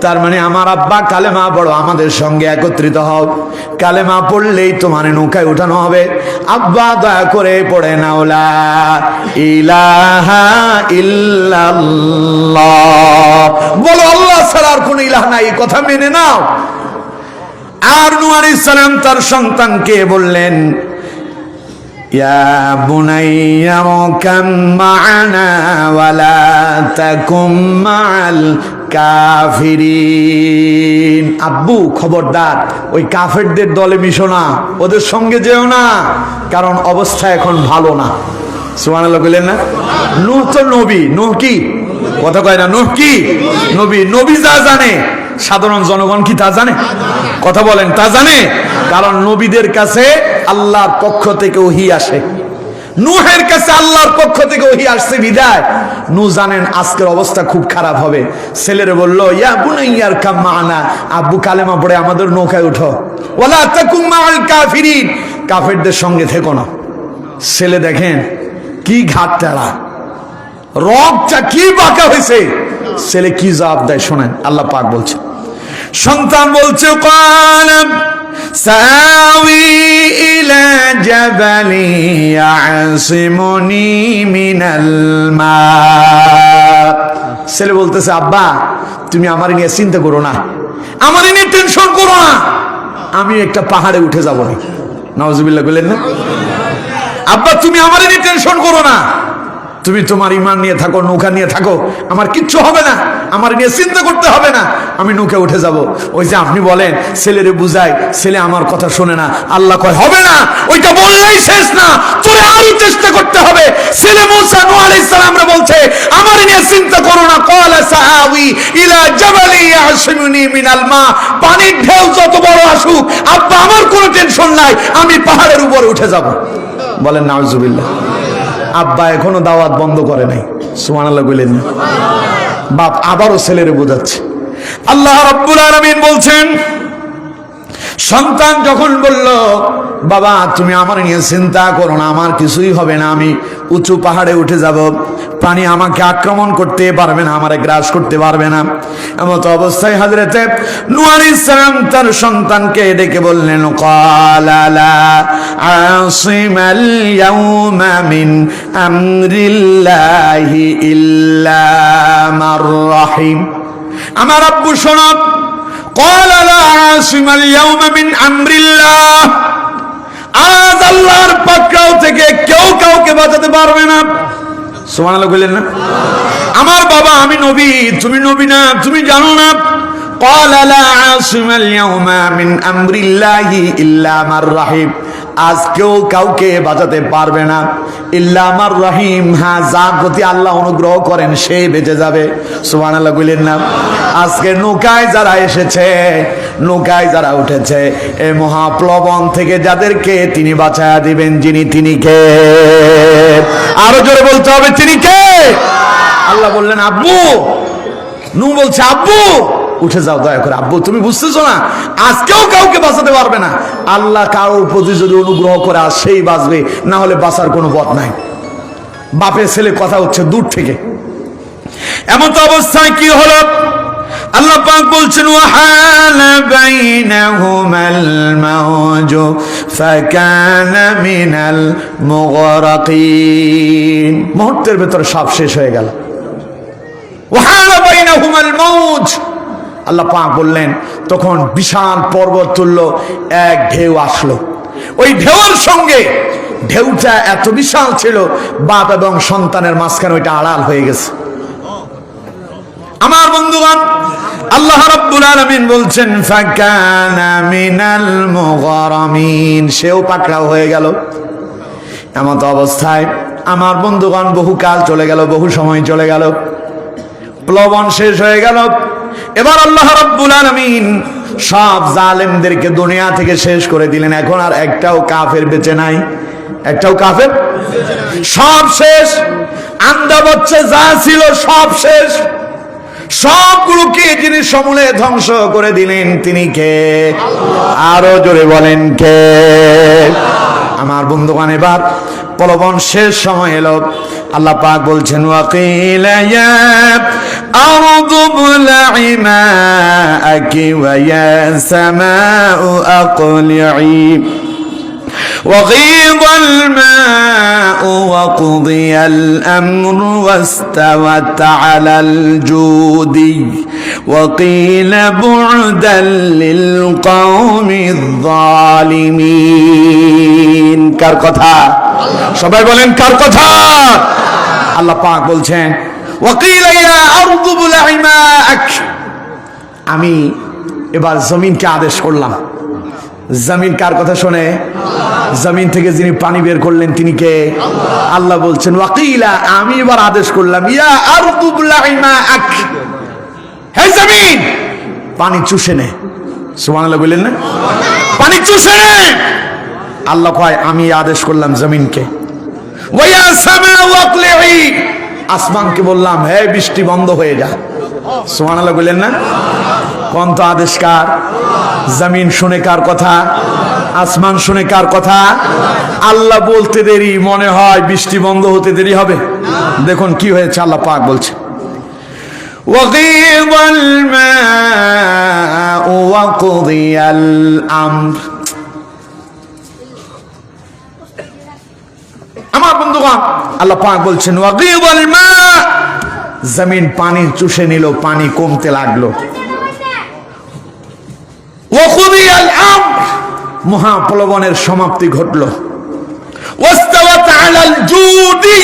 তার মানে আমার আব্বা কালেমা পড়ো, আমাদের সঙ্গে একত্রিত হও। কালেমা পড়লেই তোমার নৌকায় উঠানো হবে। আব্বা দয়া করে পড়ে নাও লা ইলাহা ইল্লাল্লাহ। বলো আল্লাহ ছাড়া আর কোনো ইলাহ নাই, এই কথা মেনে নাও। আর নূহ আলাইহিস সালাম তার সন্তানকে বললেন, ইয়া বুনাইয়া রকাম মা'না ওয়া লা তাকুম মা'আল কাফিরিন। আব্বু খবরদার, ওই কাফেরদের দলে মিশো না, ওদের সঙ্গে যেও না, কারণ অবস্থা এখন ভালো না। সুবহানাল্লাহ বললেন না? নূহ তো নবী। নূহ কি কথা কয় না? নূহ কি নবী? নবী যা জানে সাধারণ জনগণ কি তা জানে? কথা বলেন, তা জানে? কারণ নবীদের কাছে আল্লাহর পক্ষ থেকে ওহী আসে। নূহের কাছে আল্লাহর পক্ষ থেকে ওহী আসছে বিদায় নূহ জানেন আজকের অবস্থা খুব খারাপ হবে। ছেলেরে বলল, ইয়া বুনাইয়া রকাম মা'না, আব্বু কালেমা পড়ে আমাদের নৌকায় উঠো। ওয়ালা তাকুম মা'আল কাফিরিন, কাফেরদের সঙ্গে থেকো না। ছেলে দেখেন কি ঘাট তেরা, রগটা কি বাঁকা হয়েছে। ছেলে কি জবাব দেয় শোনেন, আল্লাহ পাক বলছে, সন্তান বলছে, ক্বালা সাওই ইলা জাবালি ইয়াসিমুনি মিনাল মা। ছেলে বলতেছে, আব্বা তুমি আমার নিয়ে চিন্তা করো না, আমার নিয়ে টেনশন করো না, আমি একটা পাহাড়ে উঠে যাবো। নাউজুবিল্লাহ বললেন না? আব্বা তুমি আমার নিয়ে টেনশন করো না, তুমি তোমার ঈমান নিয়ে থাকো, নৌকা নিয়ে থাকো, আমার কিচ্ছু হবে না, আমার নিয়ে চিন্তা করতে হবে না, আমি নৌকে উঠে যাব। ওই যে আপনি বলেন ছেলেরে বুঝাই, ছেলে আমার কথা শোনে না, আল্লাহ কয় হবে না, ওইটা বললেই শেষ না, তোরে আরো চেষ্টা করতে হবে। ছেলে মুসা নূহ আলাইহিস সালামরে বলছে আমার নিয়ে চিন্তা করো না, ক্বালা সাআওয়ি ইলা জাবালি ইয়াসিমুনি মিনাল মা, পানির ঢেউ যত বড় আসুক আব্বা আমার কোনো টেনশন নাই, আমি পাহাড়ের উপরে উঠে যাব। বলেন নাউজুবিল্লাহ। আব্বা এখনো দাওয়াত বন্ধ করে নাই, সুবহানাল্লাহ বলেন না। বাপ আবারও ছেলেরে বোঝাচ্ছে। আল্লাহ রাব্বুল আলামিন বলছেন, সন্তান যখন বলল বাবা তুমি আমার নিয়ে চিন্তা করো না, আমার কিছুই হবে না, আমি উঁচু পাহাড়ে উঠে যাব, পানি আমাকে আক্রমণ করতে পারবে না, আমারে গ্রাস করতে পারবে না, এমত অবস্থায় হযরতে নূহ আলাইহিস সালাম তার সন্তানকে ডেকে বললেন ক্বালা লা আসিমাল ইয়াউমা মিন আমরিল্লাহি ইল্লা মার রাহিম। আমার আব্বু শোনো, ক্বালা লা আসিমাল ইয়াউমা মিন আমরিল্লাহ, আজ আল্লাহর পাকড়াও থেকে কেউ কাউকে বাঁচাতে পারবে না। সুবহানাল্লাহ বললেন না। আমার বাবা আমি নবী, তুমি নবী না, তুমি জানো না। ক্বালা লা আসিমাল ইয়াউমা মিন আমরিল্লাহি ইল্লা মার রাহিম, আজ কেউ কাউকে বাঁচাতে পারবে না ইল্লা মার রাহিম, হ্যাঁ যার প্রতি আল্লাহ অনুগ্রহ করেন সে বেঁচে যাবে। সুবহানাল্লাহ বললেন না। আজকে নৌকায় যারা এসেছে, নৌকায় যারা উঠেছে, এই মহাপ্লবন থেকে যাদেরকে তিনি বাঁচায়া দিবেন, যিনি তিনি কে? আরো জোরে বলতে হবে, তিনি কে? আল্লাহ বললেন আব্বু, নূহ বলছে আব্বু উঠে যাও দয়া করে। আব্বু তুমি বুঝতেছো না, আজকেও কাউকে বাঁচাতে পারবে না, আল্লাহ কারোর প্রতি যদি অনুগ্রহ করে আর সেই বাঁচবে, না হলে বাঁচার কোনো পথ নাই। বাপের ছেলে কথা হচ্ছে দূর থেকে। এমন তো অবস্থায় কি হলো, আল্লাহ পাক বলছেন ওয়াহালা বাইনাহুমাল মাওজু ফাকানা মিনাল মুগরাকিন, মুহূর্তের ভেতরে সব শেষ হয়ে গেল। ওয়াহালা বাইনাহুমাল মাওজ, আল্লাহ পাক বললেন তখন বিশাল পর্বত তুল্য এক ঢেউ আসলো। ওই ঢেউর সঙ্গে, ঢেউটা এত বিশাল ছিল বাপ এবং সন্তানের মাঝখানে ওইটা আড়াল হয়ে গেছে। আমার বন্ধুগণ, আল্লাহ রাব্বুল আলামিন বলছেন ফাকানা মিনাল মুগরামিন, সেও পাকড়াও হয়ে গেল। এমন অবস্থায় আমার বন্ধুগণ বহু কাল চলে গেল, বহু সময় চলে গেল, প্লবন শেষ হয়ে গেল। এবার আল্লাহ রাব্বুল আলামিন সব জালেমদেরকে দুনিয়া থেকে শেষ করে দিলেন। এখন আর একটাও কাফের বেঁচে নাই, একটাও কাফের, সব শেষ। আন্দা বচ্ছে যা ছিল সব শেষ, সবগুলোকে যিনি সমূলে ধ্বংস করে দিলেন তিনি কে? আরো জোরে বলেন কে? আমার বন্ধুগণ, এবার প্রলোভন শেষ সময় এলো। আল্লাহ পাক বলছেন ওয়াকিলা ইয়া আরদু বুলঈ মাআকি ওয়া ইয়া সামাউ আqli'i وغيض الماء وقضي الأمر واستوت على الجودي وقيل بعدا للقوم الظالمين। কার কথা? সবাই বলেন কার কথা? আল্লাহ পাক বলছেন ওয়াকিল ইয়া আরদু বুলঈ মাআক, আমি এবার জমিনকে আদেশ করলাম। জমিন কার কথা শোনে? জমিন থেকে যিনি পানি বের করলেন তিনি কে? আল্লাহ বলছেন ওয়াকিলা, আমি এবার আদেশ করলাম ইয়া আরদু বুলঈ মাআক, হে জমিন পানি চুষে নে। সুবহানাল্লাহ বললেন না? পানি চুষে নে। আল্লাহ কয় আমি আদেশ করলাম জমিনকে। ওয়া ইয়া সামাউ আqli'i, আসমানকে বললাম হে বৃষ্টি বন্ধ হয়ে যা। সুবহানাল্লাহ বললেন না? কোন তো আদেশ কার? জমিন শুনে কার কথা? আসমান শুনে কার কথা? আল্লাহ বলতে দেরি, মনে হয় বৃষ্টি বন্ধ হতে দেরি হবে। দেখুন কি হয়েছে, আল্লাহ পাক বলছে ওয়াগীদাল মাউ ওয়া কুদিয়াল আমর। আমার বন্ধুগণ, আল্লাহ পাক বলছেন ওয়াগীদাল মা, জমিন পানি চুষে নিল, পানি কমতে লাগলো। ওয়াকুদিয়াল আমর, মহাপ্লবনের সমাপ্তি ঘটল। ওয়াস্তাওয়াত আলাল জুদি,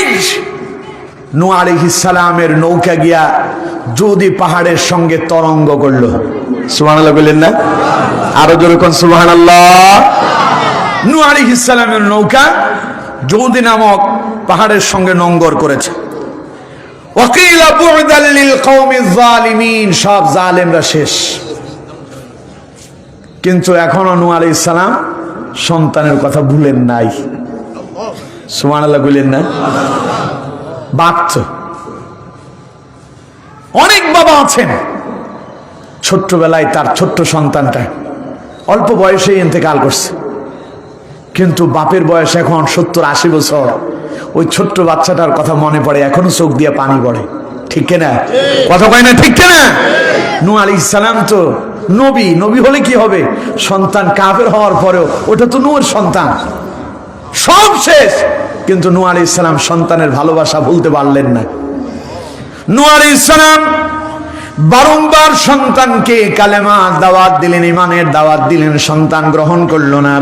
নূহ আলাইহিস সালামের নৌকা গিয়া যদি পাহাড়ের সঙ্গে তরঙ্গ করলো। সুবহানাল্লাহ বললেন না? আরো জোরে কোন সুবহানাল্লাহ। নূহ আলাইহিস সালামের নৌকা যদি নামক পাহাড়ের সঙ্গে নঙ্গর করেছে। ওয়াকিলা বু'দাল লিল কওমিজ জালিমিন, সব জালেমরা শেষ। কিন্তু এখনো নূহ আলাইহিস সালাম সন্তানের কথা ভুলেন নাই। সুবহানাল্লাহ বললেন না? বাচ্চা অনেক বাবা আছেন ছোট্টবেলায় তার ছোট্ট সন্তানটা অল্প বয়সে ইন্তেকাল করছে, কিন্তু বাপের বয়স এখন 70-80 বছর। ওই ছোট্ট বাচ্চাটার কথা মনে পড়ে, এখনো চোখ দিয়ে পানি পড়ে। ঠিক কিনা? কথা কয় না ঠিক কিনা? নূহ আলাইহিস সালাম তো নবী, নবী হলে কি হবে? সন্তান কাফের হওয়ার পরেও ওটা তো নূহের সন্তান, সব শেষ। কিন্তু নূহ আলাইহিস সালাম সন্তানের ভালোবাসা ভুলতে পারলেন না। নূহ আলাইহিস সালাম বারংবার সন্তানকে কালেমা দাওয়াত দিলেন, ইমানের দাওয়াত দিলেন, সন্তান গ্রহণ করলো না।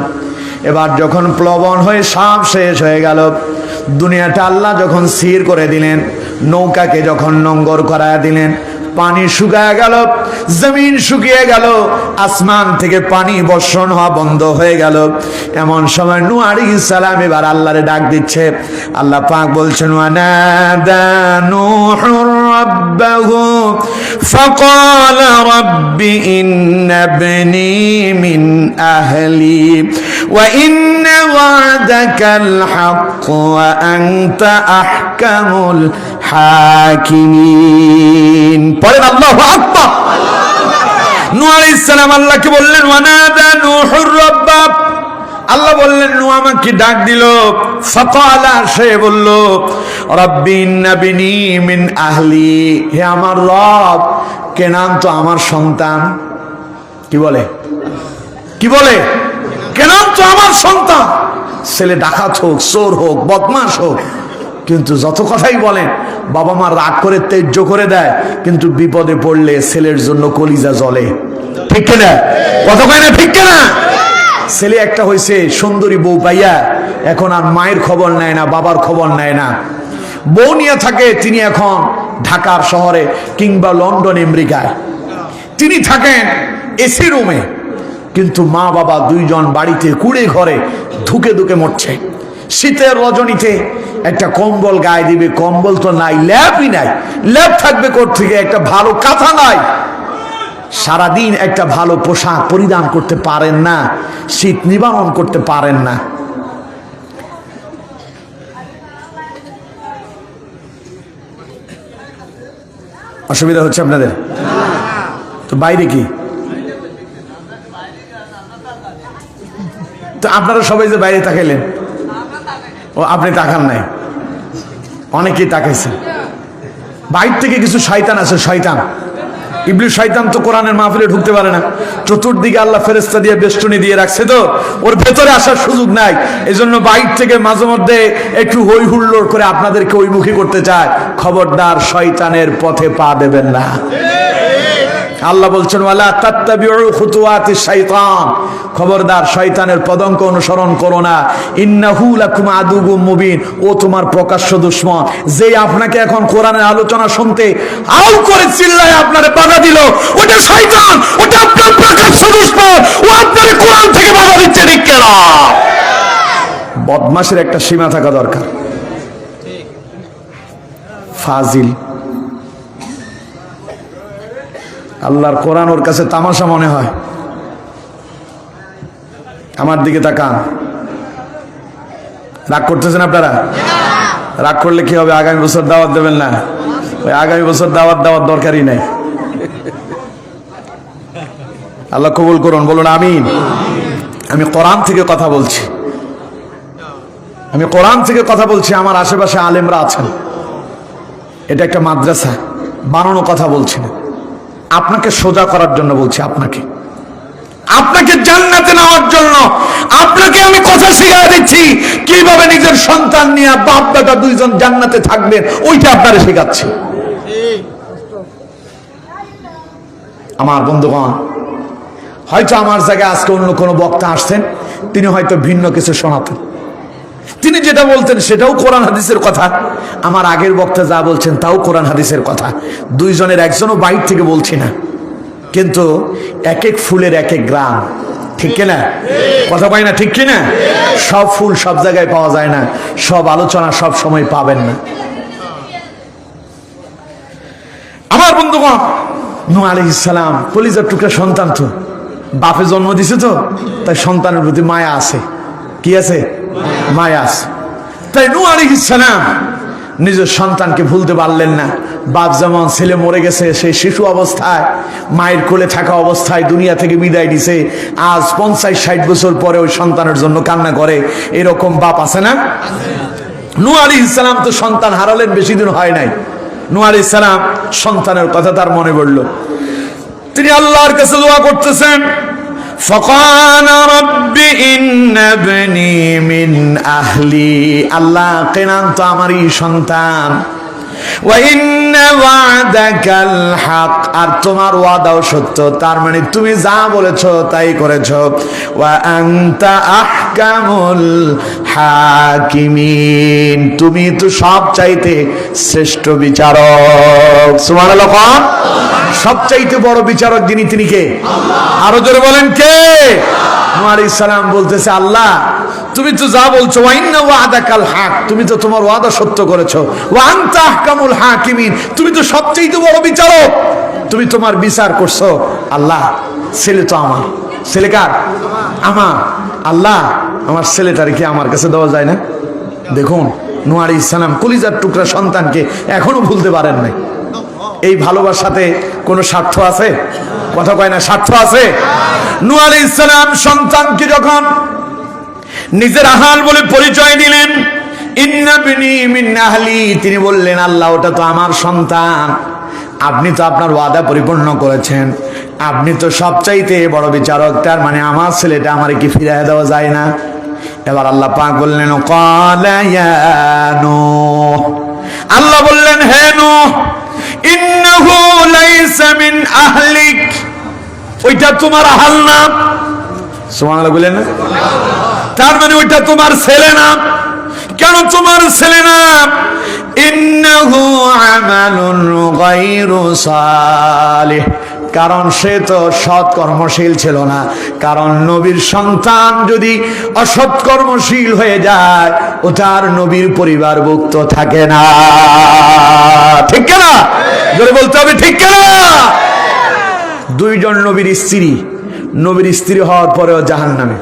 এবার যখন প্লবন হয়ে সব শেষ হয়ে গেল, দুনিয়াটা আল্লাহ যখন স্থির করে দিলেন, নৌকাকে যখন নোঙ্গর করায় দিলেন, পানি শুকায় গেল, জমিন শুকিয়ে গেল, আসমান থেকে পানি বর্ষণ হওয়া বন্ধ হয়ে গেল। এমন সময় নূহ আলাইহিস সালাম এবার আল্লাহরে ডাক দিচ্ছে। আল্লাহ পাক বলছেন, ওয়ানাদা নূহুর রাব্বাহু ফাকালা রাব্বি ইন্না ইবনি মিন আহলি ওয়া ইন্না ওয়া'দাকাল হাক্ক ওয়া আনতা আহকামুল হাকিমিন। পড়েন আল্লাহু আকবার। নূহ আলাইহিস সালাম আল্লাহকে বললেন, ওয়ানাদা নূহুর রাব্বা, আল্লাহ বললেন নূহ আমাকে ডাক দিল। ফাকালা, সে বলল, রাব্বি ইন্না বিনি মিন আহলি, হে আমার রব, কেনান তো আমার সন্তান। কি বলে? কি বলে? কেনান তো আমার সন্তান। ছেলে ডাকাত হোক, চোর হোক, বদমাশ হোক, কিন্তু যত কথাই বলেন, বাবা মা রাগ করে তেজ্য করে দেয়, কিন্তু বিপদে পড়লে ছেলের জন্য কলিজা জ্বলে। ঠিক কিনা? কথা কয় না ঠিক কিনা? ছেলে একটা হয়েছে, সুন্দরী বউ পাইয়া এখন আর মায়ের খবর নেয় না, বাবার খবর নেয় না। বউ নিয়ে থাকে, তিনি এখন ঢাকার শহরে কিংবা লন্ডন আমেরিকায়, তিনি থাকেন এসি রুমে, কিন্তু মা বাবা দুইজন বাড়িতে কুড়ে ঘরে ধুকে ধুকে মরছে। শীতের রজনীতে একটা কম্বল গায়ে দিবে, কম্বল তো নাই, ল্যাপই নাই, ল্যাপ থাকবে কোত্থেকে? একটা ভালো কাঁথা নাই, সারাদিন একটা ভালো পোশাক পরিধান করতে পারেন না, শীত নিবারণ করতে পারেন না। অসুবিধা হচ্ছে আপনাদের? তো বাইরে কি? তো আপনারা সবাই যে বাইরে তাকাইলেন, ও আপনি তাকান নাই, অনেকেই তাকাইছে। বাইরে থেকে কিছু শয়তান আছে, শয়তান ইবলিস শয়তান তো কোরআনের মাহফিলে ঢুকতে পারে না, চতুর্দিকে আল্লাহ ফেরেশতা দিয়ে বেষ্টনী দিয়ে রাখছে, তো ওর ভেতরে আসার সুযোগ নাই। এই জন্য বাইরে থেকে মাঝে মধ্যে একটু হই হুল্লোড় করে আপনাদেরকে ওইমুখী করতে চায়। খবরদার, শয়তানের পথে পা দেবেন না। আল্লাহ বলছেন, ওয়ালা তাত্তাবিউ খুতুওয়াতিশ শাইতান, খবরদার শয়তানের পদঙ্ক অনুসরণ করো না। ইন্নাহু লাকুম আদুউম মুবিন, ও তোমার প্রকাশ্য দুশমন। যে আপনাকে এখন কোরআনের আলোচনা শুনতে আউ করে চিল্লায় আপনারে বাধা দিল, ওটা শয়তান, ওটা আপনার প্রকাশ্য দুশমন, ও আপনারে কোরআন থেকে বাধা দিচ্ছে। ঠিক কিনা? বদমাশের একটা সীমা থাকা দরকার। ফাজিল, আল্লাহর কোরআন ওর কাছে তামাশা মনে হয়। আমার দিকে তাকান। রাগ করতেছেন আপনারা? রাগ করলে কি হবে? আগামী বছর দাওয়াত দেবেন না? ওই আগামী বছর দাওয়াত দরকারই নাই। আল্লাহ কবুল করুন, বলুন আমিন। আমি কোরআন থেকে কথা বলছি, আমি কোরআন থেকে কথা বলছি। আমার আশেপাশে আলেমরা আছেন, এটা একটা মাদ্রাসা, বানানো কথা বলছি না, আপনাকে সোজা করার জন্য বলছি। আপনাকে জান্নাতে নেওয়ার জন্য আপনাকে আমি কথা শিখিয়ে দিচ্ছি, কিভাবে নিজের সন্তান নিয়ে বাপ বেটা দুইজন জান্নাতে থাকবেন, ওইটা আপনারা শেখাচ্ছি। আমার বন্ধুগণ, হয়তো আমার জায়গায় আজকে অন্য কোনো বক্তা আসছেন, তিনি হয়তো ভিন্ন কিছু শোনাতেন, তিনি যেটা বলতেন সেটাও কোরআন হাদিসের কথা, আমার আগের বক্তা যা বলছেন তাও কোরআন হাদিসের কথা। দুইজনের একজনও বাইর থেকে বলছি না, কিন্তু এক এক ফুলের এক এক গ্রাম, ঠিক কিনা? কথা পাই না, ঠিক কিনা? সব ফুল সব জায়গায় পাওয়া যায় না, সব আলোচনা সব সময় পাবেন না। আমার বন্ধুগণ, নূহ আলাইহিস সালাম কলিজার টুকরা সন্তান, তো বাপে জন্ম দিছে, তো তাই সন্তানের প্রতি মায়া আছে। কি আছে? মায়া আছে। তাই নূহ আলাইহিস সালাম নিজের সন্তানকে ভুলতে পারলেন না। বাপ যেমন ছেলে মরে গেছে সেই শিশু অবস্থায় মায়ের কোলে থাকা অবস্থায় দুনিয়া থেকে বিদায় দিছে, আজ 50-60 বছর পরে ওই সন্তানের জন্য কান্না করে, এরকম বাপ আছে না? নূহ আলাইহিস সালাম তো সন্তান হারালেন, বেশি দিন হয় নাই। নূহ আলাইহিস সালাম সন্তানের কথা তার মনে পড়ল, তিনি আল্লাহর কাছে দোয়া করতেছেন। فقال رب إن ابني من أهلي, আল্লাহ কেনান তো আমারই সন্তান, وإن وعدك الحق, আর তোমার ওয়াদাও সত্য, তার মানে তুমি যা বলেছো তাই করেছো। وأنت أحكم الحاكمين, তুমি তো সব চাইতে শ্রেষ্ঠ বিচারক। সুবহানাল্লাহ। সবচাইতে বড় বিচারক যিনি, তিনি কে? আরো জোরে বলেন কে? নূহ আলাইহিস সালাম বলতেছে, আল্লাহ তুমি তো যা বলছো, ওয়া ইন্না ওয়াদাকাল হক, তুমি তো তোমার ওয়াদা সত্য করেছো। ওয়া আনতা আহকামুল হাকিমিন, তুমি তো সবচাইতে বড় বিচারক, তুমি তোমার বিচার করছো। আল্লাহ ছেলে তো আমার, ছেলে কার? আমার। আল্লাহ আমার ছেলেটারে কি আমার কাছে দেওয়া যায় না? দেখুন নূহ আলাইহিস সালাম কলিজার টুকরা সন্তানকে এখনো ভুলতে পারেন নাই। এই ভালোবাসাতে কোনো স্বার্থ আছে? কথা কয় না, স্বার্থ আছে? নূহ আলাইহিস সালাম সন্তানকে যখন নিজের আহাল বলে পরিচয় দিলেন, ইন্না বিনি মিন আহলি, তিনি বললেন আল্লাহ ওটা তো আমার সন্তান, আপনি তো আপনার ওয়াদা পরিপূর্ণ করেছেন, আপনি তো সবচাইতে বড় বিচারক, তার মানে আমার ছেলেটা আমারে কি ফিরিয়ে দেওয়া যায় না? এবার আল্লাহ পাক বললেন, ক্বালা ইয়া নূহ, আল্লাহ বললেন হে নূহ, ইন্নাহু লাইসা মিন আহলিক, ওইটা তোমার আহাল না। সুবহানাল্লাহ বলেন না? তার মানে ওইটা তোমার ছেলে না। কেন তোমার ছেলে না? ইন্নাহু আমালুন গায়রু সালিহ, কারণ সে তো সৎ কর্মশীল ছিল না। কারণ নবীর সন্তান যদি অসৎ কর্মশীল হয়ে যায়, ও তার নবীর পরিবারভুক্ত থাকে না। ঠিক কিনা? জোরে বলতে হবে, ঠিক কিনা? দুইজন নবীর স্ত্রী হওয়ার পরেও জাহান্নামে,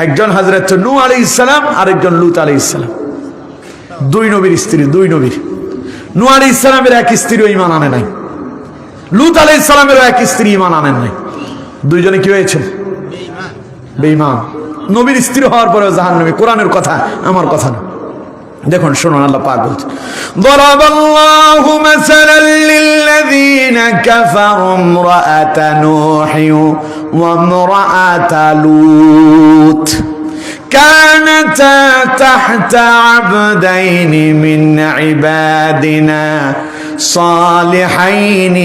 একজন হযরত নূহ আলাইহিস সালাম, আরেকজন লূত আলাইহিস সালাম। দুই নবীর স্ত্রী, দুই নবীর। নূহ আলাইহিস সালামের এক স্ত্রীও ঈমান আনে নাই, লূত আলাইহিস সালামেরও এক স্ত্রী ঈমান আনেন নাই। দুইজনে কি হয়েছে? বেঈমান। নবীর স্ত্রী হওয়ার পরেও জাহান্নামী। কোরআনের কথা, আমার কথা না। দেখুন শুনুন, আল্লাহ পাক বলছেন, দরাবাল্লাহু মাসালান লিল্লাযীনা কাফারু ইমরাআতা নূহি ওয়া ইমরাআতা লূত كانتا تحت عبدين من عبادنا صالحين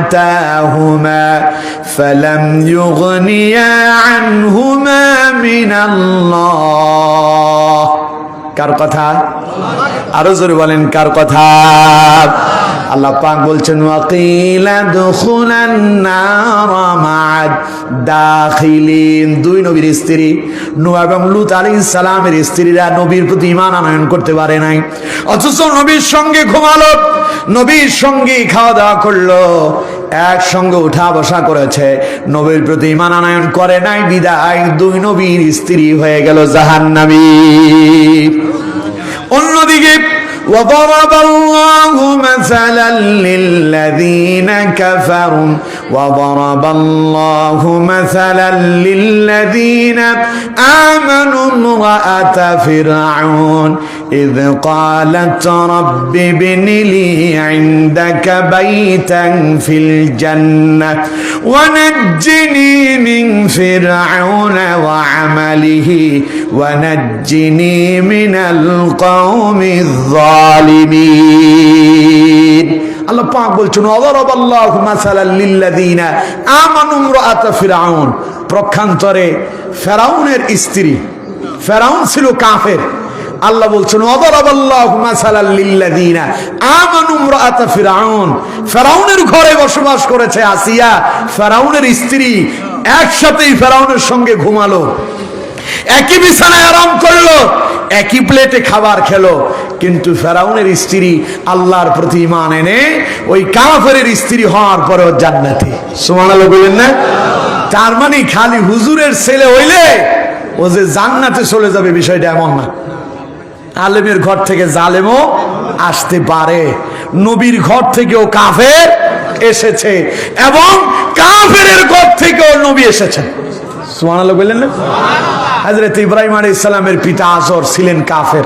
فخانتاهما فلم يغنيا عنهما من الله। কার কথা? আরো জোরে বলেন, কার কথা? আল্লাহ পাক বলছেন, ওয়াকিলা দুখুলান নার মা'আদ দাখিলিন। দুই নবীর স্ত্রী নূহ এবং লূত আলাইহিস সালামের স্ত্রীরা নবীর প্রতি ঈমান আনয়ন করতে পারে নাই, অথচ নবীর সঙ্গে ঘুমালো, নবীর সঙ্গে খাওয়া দাওয়া করলো, একসঙ্গে উঠা বসা করেছে, নবীর প্রতি ঈমান আনয়ন করে নাই, বিদায় দুই নবীর স্ত্রী হয়ে গেল জাহান্নামী। অন্যদিকে وضرب الله مثلا للذين كفروا وضرب الله مثلا للذين آمنوا امرأة فرعون إذ قالت رب ابن لي عندك بيتا في الجنة ونجني من فرعون وعمله ونجني من القوم الظالمين। আল্লাহ পাক বলছেন, ওয়াদারাবাল্লাহু মাসালাল লিল্লাযীনা আমানু ইমরাআতা ফিরআউন, প্রক্ষান্তরে ফেরাউনের স্ত্রী, ফেরাউন ছিল কাফের। আল্লাহ বলছেন ওয়াদারাবাল্লাহু মাসালাল লিল্লাযিনা আমানু ইমরাআত ফিরআউন, ফেরাউনের ঘরে বসবাস করেছে আসিয়া, ফেরাউনের স্ত্রী, একসাথেই ফেরাউনের সঙ্গে ঘুমালো, একই বিছানায় আরাম করলো, একই প্লেটে খাবার খেলো, কিন্তু ফেরাউনের স্ত্রী আল্লাহর প্রতি ঈমান এনে ওই কাফেরের স্ত্রী হওয়ার পরেও জান্নাতি। সুবহানাল্লাহ বলেন না? তার মানে খালি হুজুরের ছেলে হইলে ও যে জান্নাতে চলে যাবে বিষয়টা এমন না। আলেমের ঘর থেকে জালেমও আসতে পারে, নবীর ঘর থেকেও কাফের এসেছে, এবং কাফেরের ঘর থেকেও নবী এসেছেন। সুবহানাল্লাহ বললেন না? হযরত ইব্রাহিম আলাইহিস সালামের পিতা আজর ছিলেন কাফের,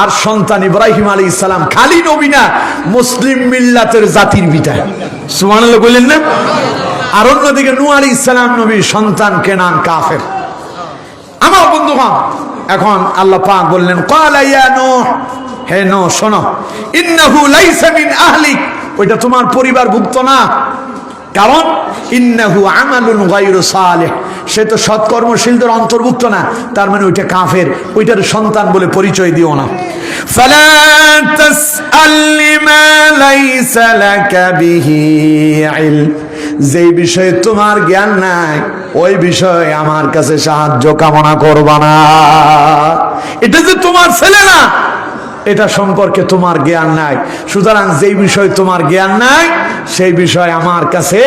আর সন্তান ইব্রাহিম আলাইহিস সালাম খালি নবী না, মুসলিম মিল্লাতের জাতির পিতা। সুবহানাল্লাহ বললেন না? আর অন্যদিকে নূহ আলাইহিস সালাম নবীর সন্তান কেনান কাফের। আমার বন্ধুগণ, এখন আল্লাহ পাক বললেন ক্বালা ইয়া নূহ, হে নূহ শোনো, ইন্নাহু লাইসা মিন আহলিক, ওইটা তোমার পরিবারভুক্ত না, কারণ ইন্নাহু আমালুন গায়রু সালিহ, সে তো সৎকর্মশীলদের অন্তর্ভুক্ত না, তার মানে ওইটা কাফের, ওইটার সন্তান বলে পরিচয় দিও না। ফালা তাসআল লিমা লাইসা লাকা বিহি ইলম, যে বিষয়ে তোমার জ্ঞান নাই ওই বিষয়ে আমার কাছে সাহায্য কামনা করবা না। এটা যে তোমার ছেলে না, এটা সম্পর্কে তোমার জ্ঞান নাই, সুতরাং যেই বিষয়ে তোমার জ্ঞান নাই সেই বিষয়ে আমার কাছে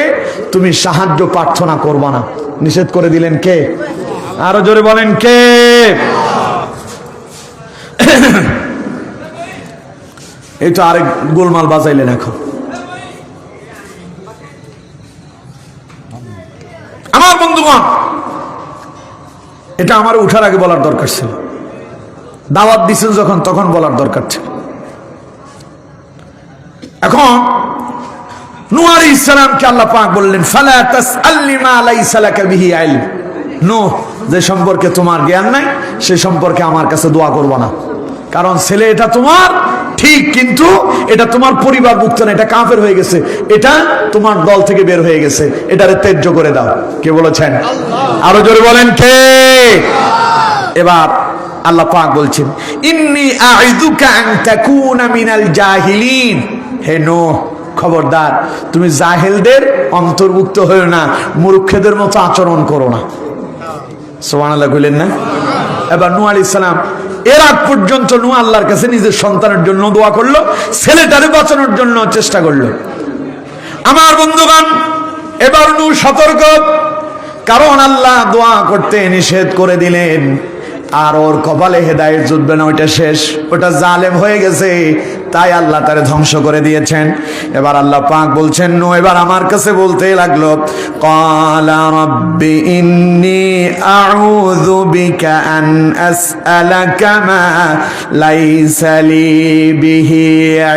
তুমি সাহায্য প্রার্থনা করবা না। নিষেধ করে দিলেন কে? আরো জোরে বলেন কে? এই তো আরেক গোলমাল বাজাইলেন। এখন আমার বন্ধুগণ, এটা আমার উঠার আগে বলার দরকার ছিল, দাওয়াত দিছেন যখন তখন বলার দরকার ছিল। এখন নূহ আলাইহিস সালামকে আল্লাহ পাক বললেন ফালা তাসআল লিমা লাইসা লাকা বিহি ইলম, নূহ যে সম্পর্কে তোমার জ্ঞান নাই সে সম্পর্কে আমার কাছে দোয়া করবা না, কারণ ছেলে এটা তোমার ঠিক, কিন্তু এটা তোমার পরিবারভুক্ত না, এটা কাফের হয়ে গেছে, এটা তোমার দল থেকে বের হয়ে গেছে, এটারে ত্যায্য করে দাও। কে বলেছেন? আরো জোরে বলেন কে? এবার আল্লাহ পাক বলছেন ইন্নী আ'ইদুকা আন তাকুনা মিনাল জাহিলিন, হে নূহ খবরদার তুমি জাহেলদের অন্তর্ভুক্ত হয়ো না, মূর্খদের মতো আচরণ করো না। সুবহানাল্লাহ কইলেন না? এবার নূহ আলাইহিস সালাম এর আগ পর্যন্ত নূহ আল্লাহর কাছে নিজের সন্তানের জন্য দোয়া করলো, ছেলেটারে বাঁচানোর জন্য চেষ্টা করলো। আমার বন্ধুগণ, এবার নূহ সতর্ক, কারণ আল্লাহ দোয়া করতে নিষেধ করে দিলেন, আর ওর কপালে হেদায়েত জুটবে না, ওইটা শেষ, ওটা জালেম হয়ে গেছে, তাই আল্লাহ তারে ধ্বংস করে দিয়েছেন। এবার আল্লাহ পাক বলছেন নূহ এবার আমার কাছে বলতে লাগলো ক্বালা রাব্বি ইন্নী আউযু বিকা আন আসআলাকা মা লাইসা লি বিহি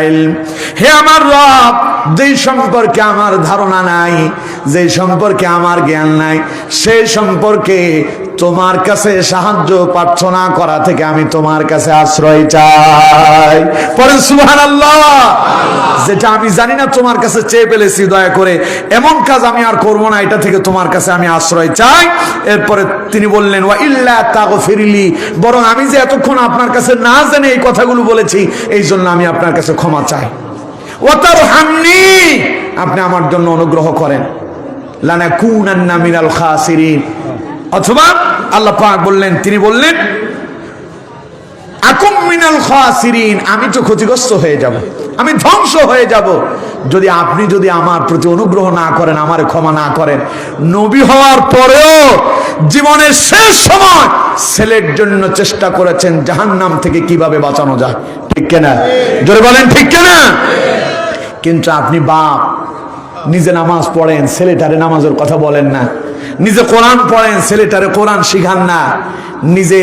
ইলম, হে আমার রব, যেই সম্পর্কে আমার ধারণা নাই, যেই সম্পর্কে আমার জ্ঞান নাই, সেই সম্পর্কে তোমার কাছে সাহায্য প্রার্থনা করা থেকে আমি তোমার কাছে আশ্রয় চাই। পড়েন সুবহানাল্লাহ। যেটা আমি জানি না তোমার কাছে চেয়ে পেলেছি, দয়া করে এমন কাজ আমি আর করব না, এটা থেকে তোমার কাছে আমি আশ্রয় চাই। এরপরে তিনি বললেন ওয়া ইল্লা তাগফিরলি, বরং আমি যে এতক্ষণ আপনার কাছে না জেনে এই কথাগুলো বলেছি, এই জন্য আমি আপনার কাছে ক্ষমা চাই। ওয়া তারহামনি, আপনি আমার জন্য অনুগ্রহ করেন, লানাকুনান্না মিনাল খাসিরিন। অথবা আল্লাহ পাক বললেন, তিনি বললেন আকুম মিনাল খাসিরিন, আমি তো ক্ষতিগ্রস্ত হয়ে যাব, আমি ধ্বংস হয়ে যাব যদি আমার প্রতি অনুগ্রহ না করেন, আমারে ক্ষমা না করেন। নবী হওয়ার পরেও জীবনের শেষ সময় ছেলের জন্য চেষ্টা করেছেন জাহান্নাম থেকে কিভাবে বাঁচানো যায়, ঠিক কিনা? জোরে বলেন ঠিক কিনা? কিন্তু আপনি বাপ, নিজে নামাজ পড়েন, ছেলেটারে নামাজের কথা বলেন না, নিজে কোরআন পড়েন, ছেলেটারে কোরআন শিখান না, নিজে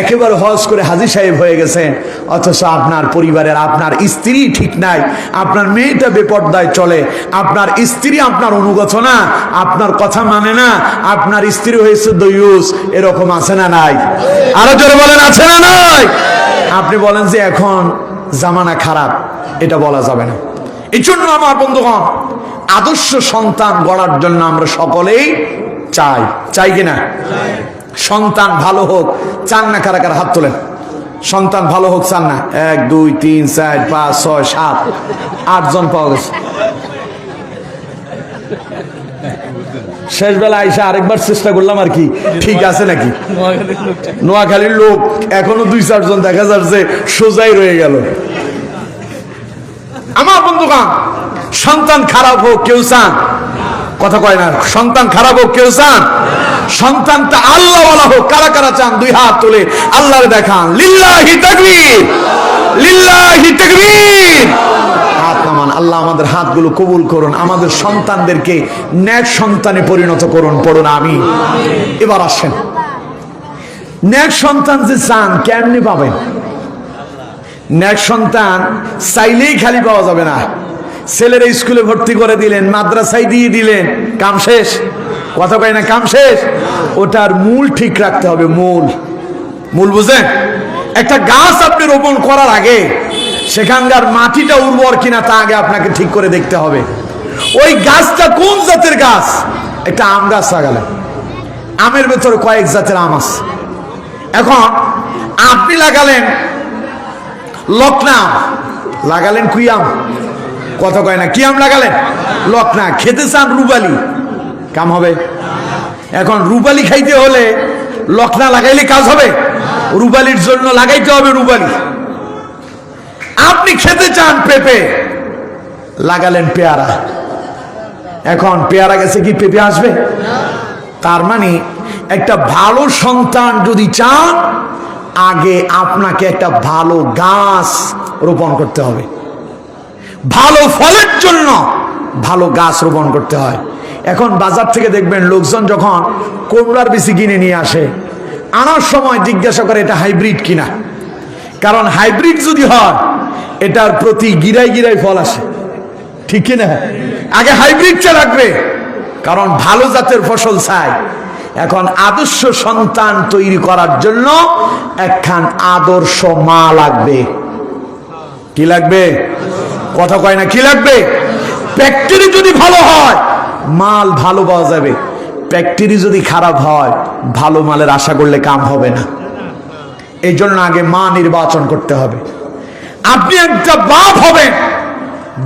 একেবারে হজ করে হাজী সাহেব হয়ে গেছেন, অথচ আপনার পরিবারের আপনার স্ত্রী ঠিক নাই, আপনার মেয়েটা বেপর্দায় চলে, আপনার স্ত্রী আপনার অনুগত না, আপনার কথা মানে না, আপনার স্ত্রী হয়েছে দয়ুস, এরকম আছে না নাই? আরো জোরে বলেন আছে না নাই? আপনি বলেন যে এখন জামানা খারাপ, এটা বলা যাবে না। এই জন্য আমার বন্ধুগণ, আদর্শ সন্তান গড়ার জন্য আমরা সকলেই চাই কিনা? সন্তান ভালো হোক চান না? কারা কারা হাত তোলেন। সন্তান ভালো হোক চান না? 1 2 3 4 5 6 7 8 জন পাওয়া গেছে। শেষ বেলা আইসা আরেকবার চেষ্টা করলাম আর কি, ঠিক আছে নাকি? নোয়াখালীর লোক এখনো 2-4 জন দেখা যাচ্ছে, সোজাই রয়ে গেল। আমার বন্ধুগণ, সন্তান খারাপ হোক কেউ চান? কথা কয় না। সন্তান খারাপ হোক কেউ চান? সন্তানটা আল্লাহ ওয়ালা হোক। কারা কারা চান? 2 হাত তুলে আল্লাহরে দেখান। লিল্লাহি তাকবীর, লিল্লাহি তাকবীর। হাত নামান। আল্লাহ আমাদের হাতগুলো কবুল করুন, আমাদের সন্তানদেরকে নেক সন্তানে পরিণত করুন। পড়ুন আমিন। এবার আসেন, নেক সন্তান যে চান কেমনে পাবেন? নেক সন্তান চাইলেই খালি পাওয়া যাবে না। ছেলেরা স্কুলে ভর্তি করে দিলেন, মাদ্রাসায় দিয়ে দিলেন, কাম শেষ। কথা কয় না কাম শেষ? ওটার মূল ঠিক রাখতে হবে। মূল বুঝেন? একটা গাছ আপনি রোপণ করার আগে সেখানকার মাটিটা উর্বর কিনা তা আগে আপনাকে ঠিক করে দেখতে হবে। ওই গাছটা কোন জাতের গাছ? একটা আম গাছ লাগালেন, আমের ভেতরে কয়েক জাতের আম আছে। এখন আপনি লাগালেন লকনা, লাগালেন কুইয়াম। কথা কয় না, কি আম লাগালেন? লকনা। খেতে চান রুবালি, কাম হবে? এখন রুবালি খাইতে হলে লকনা লাগাইলে কাজ হবে? রুবালির জন্য লাগাইতে হবে রুবালি। আপনি খেতে চান পেঁপে, লাগালেন পেয়ারা। এখন পেয়ারা গেছে কি পেঁপে আসবে? তার মানে একটা ভালো সন্তান যদি চান, আগে আপনাকে একটা ভালো গাছ রোপণ করতে হবে। ভালো ফলের জন্য ভালো গাছ রোপণ করতে হয়। এখন বাজার থেকে দেখবেন লোকজন যখন কুমড়ার বিচি কিনে নিয়ে আসে, আনার সময় জিজ্ঞাসা করে এটা হাইব্রিড কিনা। কারণ হাইব্রিড যদি হয় এটার প্রতি গিরাই গিরাই ফল আসে, ঠিক কিনা? আগে হাইব্রিডটা রাখবে, কারণ ভালো জাতের ফসল চাই। এখন আদর্শ সন্তান তৈরি করার জন্য একখান আদর্শ মা লাগবে। কি লাগবে? কথা কয় না, কি লাগবে? ফ্যাক্টরি যদি ভালো হয় মাল ভালো পাওয়া যাবে, ফ্যাক্টরি যদি খারাপ হয় ভালো মালের আশা করলে কাম হবে না। এই জন্য আগে মা নির্বাচন করতে হবে। আপনি একটা বাপ হবেন,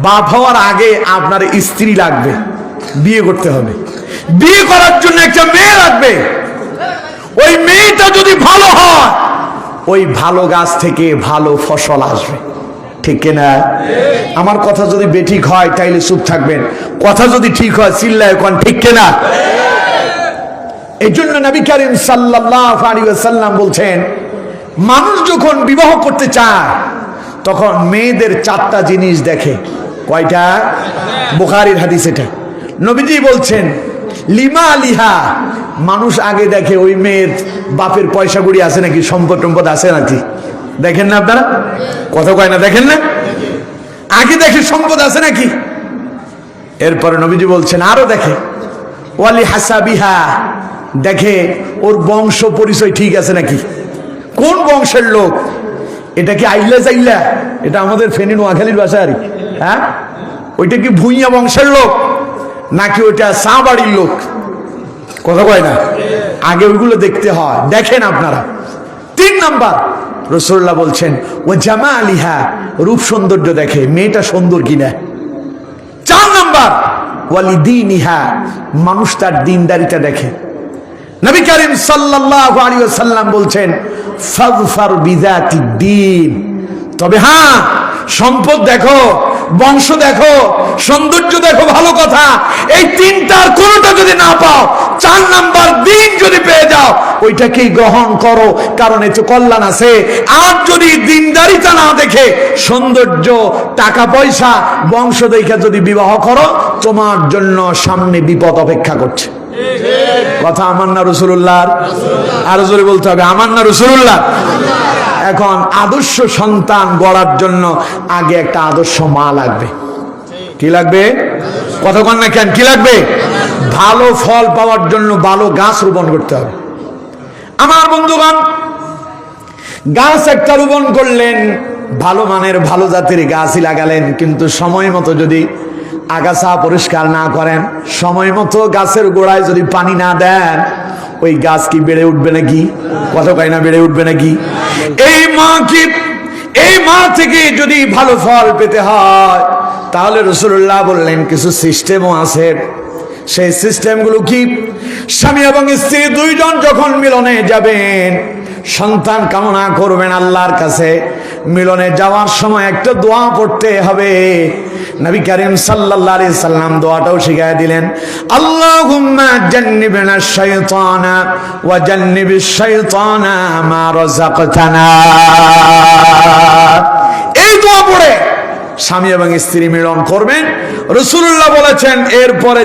বাপ হওয়ার আগে আপনার স্ত্রী লাগবে, বিয়ে করতে হবে। বিয়ে করার জন্য একটা মেয়ে লাগবে। ওই মেয়েটা যদি ভালো হয়, ওই ভালো গাছ থেকে ভালো ফসল আসবে, ঠিক কিনা? আমার কথা যদি বেঠিক হয় তাইলে চুপ থাকবেন, কথা যদি ঠিক হয় চিল্লায় কোন, ঠিক কিনা? এই জন্য নবী করিম সাল্লাল্লাহু আলাইহি ওয়াসাল্লাম বলছেন, মানুষ যখন বিবাহ করতে চায় তখন মেয়েদের 4টা জিনিস দেখে। কয়টা? বুখারীর হাদিস এটা। নবীজি বলছেন লিমা লিহা, মানুষ আগে দেখে ওই মেয়ের বাপের পয়সা কুড়ি আছে নাকি, সম্পদ টম্পদ আছে নাকি। দেখেন না আপনারা? কথা কয় না, দেখেন না? আগে দেখে সম্পদ আছে নাকি। এরপরে নবীজি বলছেন আরো দেখে ওয়ালি হাসাবিহা, দেখে ওর বংশ পরিচয় ঠিক আছে নাকি, কোন বংশের লোক। এটা কি আইলা জাইলা? এটা আমাদের ফেনী নোয়াখালীর ভাষা আর কি। হ্যাঁ, ওইটা কি ভুইয়া বংশের লোক নাকি ওইটা চা বাড়ির লোক? কথা কয় না, আগে ওইগুলো দেখতে হয়। দেখেন আপনারা। 3 নাম্বার রাসূলুল্লাহ বলছেন ও জামালিহা, রূপ সৌন্দর্য দেখে মেয়েটা সুন্দর কিনা। 4 নাম্বার ওয়ালিদিনিহা, মানুষ তার দিনদারিতা দেখে। নবী করিম সাল্লাল্লাহু আলাইহি ওয়াসাল্লাম বলছেন ফাযফার বিযাতিদ দ্বীন, তবে হ্যাঁ সম্পদ দেখো, বংশ দেখো, সৌন্দর্য দেখো, ভালো কথা। এই 3টার কোনোটা যদি না পাও, 4 নাম্বার দিন যদি পেয়ে যাও, ওইটাকেই গ্রহণ করো, কারণ এতে কল্যাণ আছে। আর যদি দিনদারিতা না দেখে, সৌন্দর্য, টাকা পয়সা, বংশ দেখে যদি বিবাহ করো, তোমার জন্য সামনে বিপদ অপেক্ষা করছে। কথা আমার না রাসূলুল্লাহর? আরো জোরে বলতে হবে, আমার না রাসূলুল্লাহ? এখন আদর্শ সন্তান গড়ার জন্য আগে একটা আদর্শ মা লাগবে। কি লাগবে? কথা কন না কেন? কি লাগবে? ভালো ফল পাওয়ার জন্য ভালো গাছ রোপণ করতে হবে। আমার বন্ধুগণ, গাছ একটা রোপণ করলেন, ভালো মানের ভালো জাতের গাছই লাগালেন, কিন্তু সময় মতো যদি আগাছা পরিষ্কার না করেন, সময় মতো গাছের গোড়ায় যদি পানি না দেন, ওই গাছ কি বেড়ে উঠবে নাকি? কত কয় না বেড়ে উঠবে নাকি? এই মা থেকে যদি ভালো ফল পেতে হয় তাহলে রাসূলুল্লাহ বললেন কিছু সিস্টেমও আছে। সেই সিস্টেমগুলো কি? স্বামী এবং স্ত্রী দুইজন যখন মিলনে যাবেন, সন্তান কামনা করবেন আল্লাহর কাছে, মিলনে যাওয়ার সময় একটা দোয়া পড়তে হবে। নবী করিম সাল্লাল্লাহু আলাইহি সাল্লাম দোয়াটাও শিখিয়ে দিলেন, আল্লাহুম্মা জান্নিবনা শাইতানা ওয়া জান্নিবিশ শাইতানা মা রাযাকতানা। এই দোয়া পড়ে স্বামী এবং স্ত্রী মিলন করবেন। রাসূলুল্লাহ বলেছেন এরপরে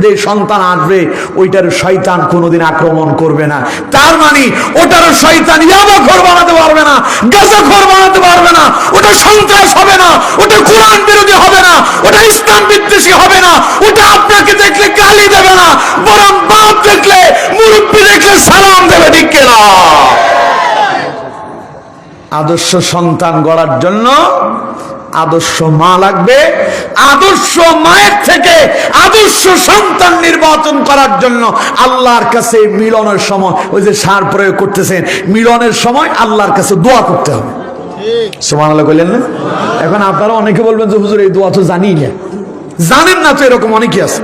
যে সন্তান আসবে ওইটার শয়তান কোনোদিন আক্রমণ করবে না। তার মানে ওটার শয়তান ইয়াবাখোর বানাতে পারবে না, গাঁজাখোর বানাতে পারবে না, ওটা সন্ত্রাস হবে না, ওটা কোরআন বিরোধী হবে না, ওটা ইসলাম বিদ্বেষী হবে না, ওটা আপনাকে দেখলে গালি দেবে না, বরং বাপ দেখলে, মুরব্বি দেখলে সালাম দেবে। ঠিক কিনা? আদর্শ সন্তান গড়ার জন্য আদর্শ মা লাগবে। আদর্শ মায়ের থেকে আদর্শ সন্তান নির্বাচন করার জন্য আল্লাহর কাছে মিলনের সময়, ওই যে সার প্রয়োগ করতেছেন, মিলনের সময় আল্লাহর কাছে দোয়া করতে হবে। সুবহানাল্লাহ কইলেন না? এখন আপনারা অনেকে বলবেন যে হুজুর এই দোয়া তো জানি না। জানেন না তো, এরকম অনেকে আছে।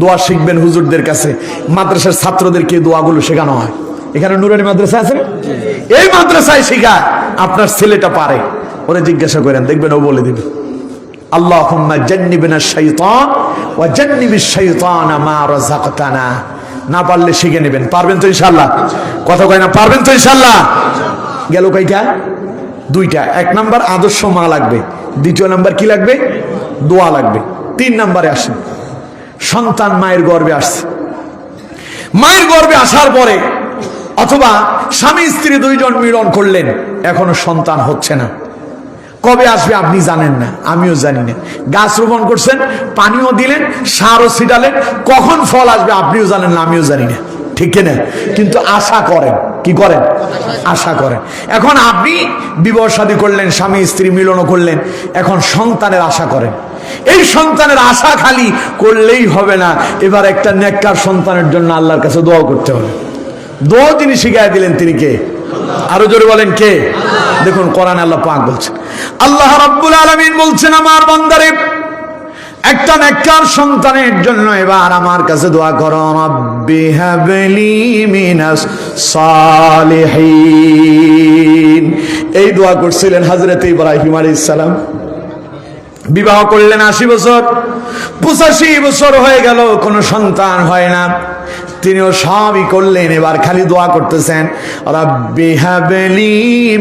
দোয়া শিখবেন হুজুরদের কাছে, মাদ্রাসার ছাত্রদেরকে দোয়াগুলো শেখানো হয়। এখানে নুরানি মাদ্রাসা আছে, এই মাদ্রাসায় শেখায়। আপনার ছেলেটা পারে, ওরে জিজ্ঞাসা করেন, দেখবেন ও বলে দিবে, আল্লাহুম্মা জান্নিবনা শাইতান ওয়া জান্নিবিশ শাইতানা মা রাযাকতানা। না পারলে শিখে নেবেন। পারবেন তো ইনশাআল্লাহ? কথা কয় না পারবেন তো ইনশাআল্লাহ? গেল কয়টা? দুইটা। এক নাম্বার আদর্শ মা লাগবে, দ্বিতীয় নাম্বার কি লাগবে? দোয়া লাগবে। 3 নম্বরে আসেন, সন্তান মায়ের গর্ভে আসছে। মায়ের গর্ভে আসার পরে অথবা স্বামী স্ত্রী দুইজন মিলন করলেন, এখনো সন্তান হচ্ছে না। কবে আসবে আপনি জানেন না, আমিও জানি না। গাছ রোপণ করছেন, পানিও দিলেন, সারও ছিটালেন, কখন ফল আসবে আপনিও জানেন না, আমিও জানি না। ঠিক কিনা? কিন্তু আশা করেন। কি করেন? আশা করেন। এখন আপনি বিবাহ শাদী করলেন, স্বামী স্ত্রী মিলনও করলেন, এখন সন্তানের আশা করেন। এই সন্তানের আশা খালি করলেই হবে না, এবার একটা নেককার সন্তানের জন্য আল্লাহর কাছে দোয়া করতে হবে। দোয়া তিনি শিখিয়ে দিলেন, তিনি কে? আরো জোরে বলেন কে? দেখুন কোরআনে আল্লাহ পাক বলছেন, আল্লাহ রাব্বুল আলামিন বলছেন, আমার বান্দারে একটা নেককার সন্তানের জন্য এবার আমার কাছে দোয়া করো, রাব্বি হাবলি মিনাস সালিহিন। এই দোয়া করছিলেন হযরত ইব্রাহিম আলাইহিস সালাম। বিবাহ করলেন 80 বছর, 85 বছর হয়ে গেল, কোনো সন্তান হয় না। তিনিও সবই করলেন, এবার খালি দোয়া করতেছেন, রাব্বি হাবলি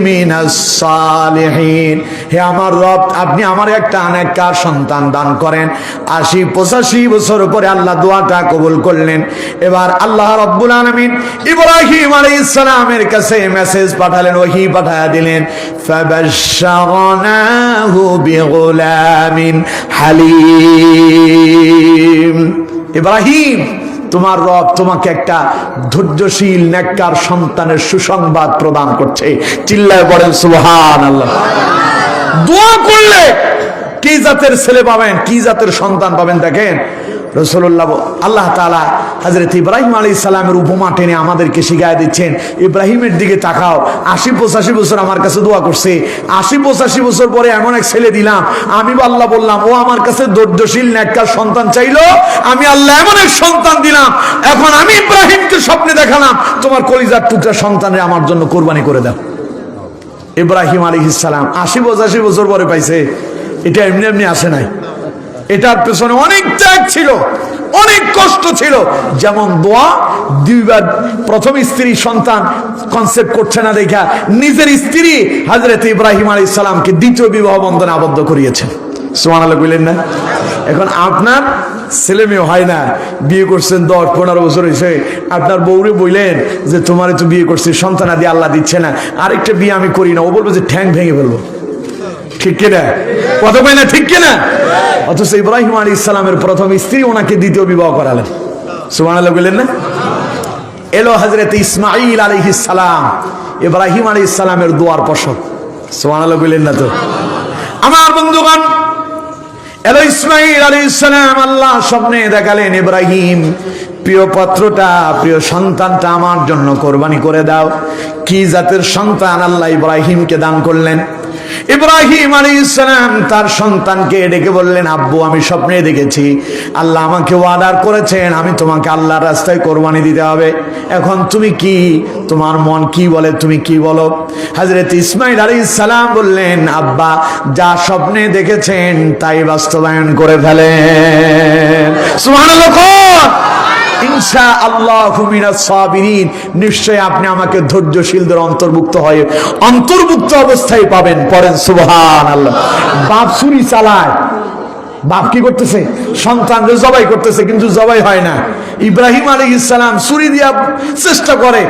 মিনাস সালিহিন। হে আমার রব, আপনি আমার একটা নেককার সন্তান দান করেন। 80-85 বছর পরে আল্লাহ দোয়াটা কবুল করলেন। এবার আল্লাহ রাব্বুল আলামিন ইব্রাহিম আলাইহিস সালামের কাছে মেসেজ পাঠালেন, ওহী পাঠায়া দিলেন, ফাবাশশারনাহু বিগুলামিন হালিম। ইব্রাহিম, তোমার রব তোমাকে একটা ধৈর্যশীল নেককার সন্তানের সুসংবাদ প্রদান করছে। চিল্লায় বলেন সুবহানাল্লাহ। দোয়া করলে কি জাতের ছেলে পাবেন, কি জাতের সন্তান পাবেন দেখেন। রাসূলুল্লাহ, আল্লাহ তাআলা হযরত ইব্রাহিম আলাইহিস সালামের উপমা টেনে আমাদেরকে শিখিয়ে দিচ্ছেন। ইব্রাহিমের দিকে তাকাও, 80-85 বছর আমার কাছে দোয়া করছে, 80-85 বছর পরে এমন এক ছেলে দিলাম। আমি আল্লাহ বললাম, ও আমার কাছে ধৈর্যশীল নেককার সন্তান চাইলো, আমি আল্লাহ এমন এক সন্তান দিলাম। এখন আমি ইব্রাহিমকে স্বপ্নে দেখালাম, তোমার কলিজার টুকরা সন্তানরে আমার জন্য কোরবানি করে দাও। ইব্রাহিম আলাইহিস সালাম 80-85 বছর পরে পাইছে। এটা এমনি এমনি আসে নাই, এটার পেছনে অনেক ত্যাগ ছিল, অনেক কষ্ট ছিল। যেমন দোয়া, দুইবার প্রথম স্ত্রী সন্তান কনসেপ্ট করছে না দেখা নিজের স্ত্রী হযরত ইব্রাহিম আলাইহিস সালামকে দ্বিতীয় বিবাহ বন্ধনে আবদ্ধ করিয়েছেন। সুবহানাল্লাহ বললেন না? এখন আপনার ছেলে মেয়ে হয় না, বিয়ে করছেন 10-15 বছর হয়েছে, আপনার বউরে বললেন যে তোমারে তো বিয়ে করছি, সন্তান আদি আল্লাহ দিচ্ছে না, আরেকটা বিয়ে আমি করি না। ও বলবো যে ঠ্যাং ভেঙে ফেলবো। ঠিক কিনা? কত কয় না ঠিক কিনা? অথচ ইব্রাহিম আলাইহিস সালামের প্রথম স্ত্রী ওনাকে দ্বিতীয় বিবাহ করালেন। সুবহানাল্লাহ বললেন না? এলো হযরত ইসমাঈল আলাইহিস সালাম, ইব্রাহিম আলাইহিস সালামের দোয়ার ফসল। সুবহানাল্লাহ বললেন না তো? আমার বন্ধুগণ, এলো ইসমাঈল আলাইহিস সালাম, আল্লাহ স্বপ্নে দেখালেন, ইব্রাহিম প্রিয় পাত্রটা, প্রিয় সন্তানটা আমার জন্য কোরবানি করে দাও। কি জাতের সন্তান আল্লাহ ইব্রাহিমকে দান করলেন? ইব্রাহিম আলাইহিস সালাম তার সন্তানকে ডেকে বললেন, আব্বু আমি স্বপ্নে দেখেছি আল্লাহ আমাকে ওয়াদা করেছেন আমি তোমাকে আল্লাহর রাস্তায় কোরবানি দিতে হবে। এখন তুমি কি, তোমার মন কি বলে, তুমি কি বলো? হযরত ইসমাঈল আলাইহিস সালাম বললেন, আব্বা যা স্বপ্নে দেখেছেন তাই বাস্তবায়ন করে ফেলেন। সুবহানাল্লাহ। ইনশাআল্লাহু মিনাস সাবিরিন, নিশ্চয় আপনি আমাকে ধৈর্যশীলদের অন্তর্ভুক্ত অবস্থায় পাবেন। পড়েন সুবহানাল্লাহ। বাপ ছুরি চালায়, বাপ কি করতেছে? সন্তানকে জবাই করতেছে, কিন্তু জবাই হয় না। ইব্রাহিম আলাইহিস সালাম ছুরি দিয়া চেষ্টা করে।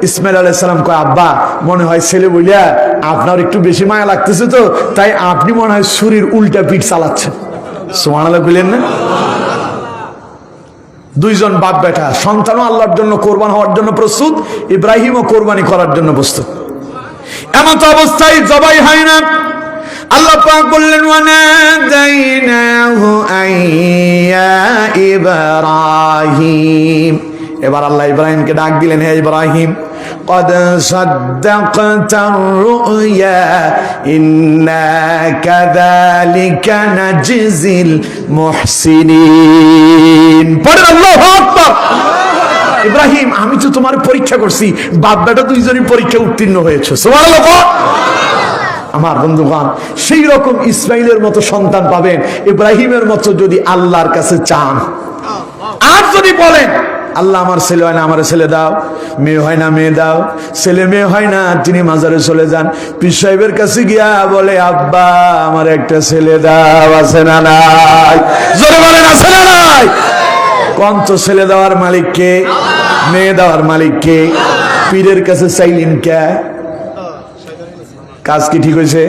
ইসমাঈল আলাইহিস সালাম কয়, আব্বা মনে হয় ছেলে বইলা আপনার একটু বেশি মায়া লাগতেছে, তো তাই আপনি মনে হয় ছুরির উল্টা পিঠ চালাচ্ছেন। সুবহানাল্লাহ বলেন না? দুইজন বাপ বেটা, সন্তানও আল্লাহর জন্য কোরবান হওয়ার জন্য প্রস্তুত, ইব্রাহিমও কোরবানি করার জন্য প্রস্তুত। এমন তো অবস্থায় জবাই হয় না। আল্লাহ পাক বললেন, ওয়ানাদাইনাহু আইয়া ইব্রাহিম। এবার আল্লাহ ইব্রাহিমকে ডাক দিলেন, হে ইব্রাহিম قد صدقت الرؤيا إنا كذلك نجزي المحسنين। পড়েন আল্লাহু আকবার। ইব্রাহিম আমি তো তোমার পরীক্ষা করছি, বাপ বেটা দুইজনই পরীক্ষা উত্তীর্ণ হয়েছে। সুবহানাল্লাহ। আমার বন্ধুগণ, সেই রকম ইসমাঈলের মতো সন্তান পাবেন ইব্রাহিমের মতো যদি আল্লাহর কাছে চান। আর যদি বলেন আল্লাহ আমার ছেলে হয় না, আমার ছেলে দাও, মেয়ে হয় না, মেয়ে দাও, ছেলে মেয়ে হয় না, তিনি মাজারে চলে যান, পীর সাহেবের কাছে গিয়া বলে, আব্বা আমার একটা ছেলে দাও, আছে না নাই? জোরে বলেন আছে না নাই? কোন তো ছেলে দেওয়ার মালিক কে? মেয়ে দেওয়ার মালিক কে? পীরের কাছে চাইলেন কে? কাজ কি ঠিক হয়েছে?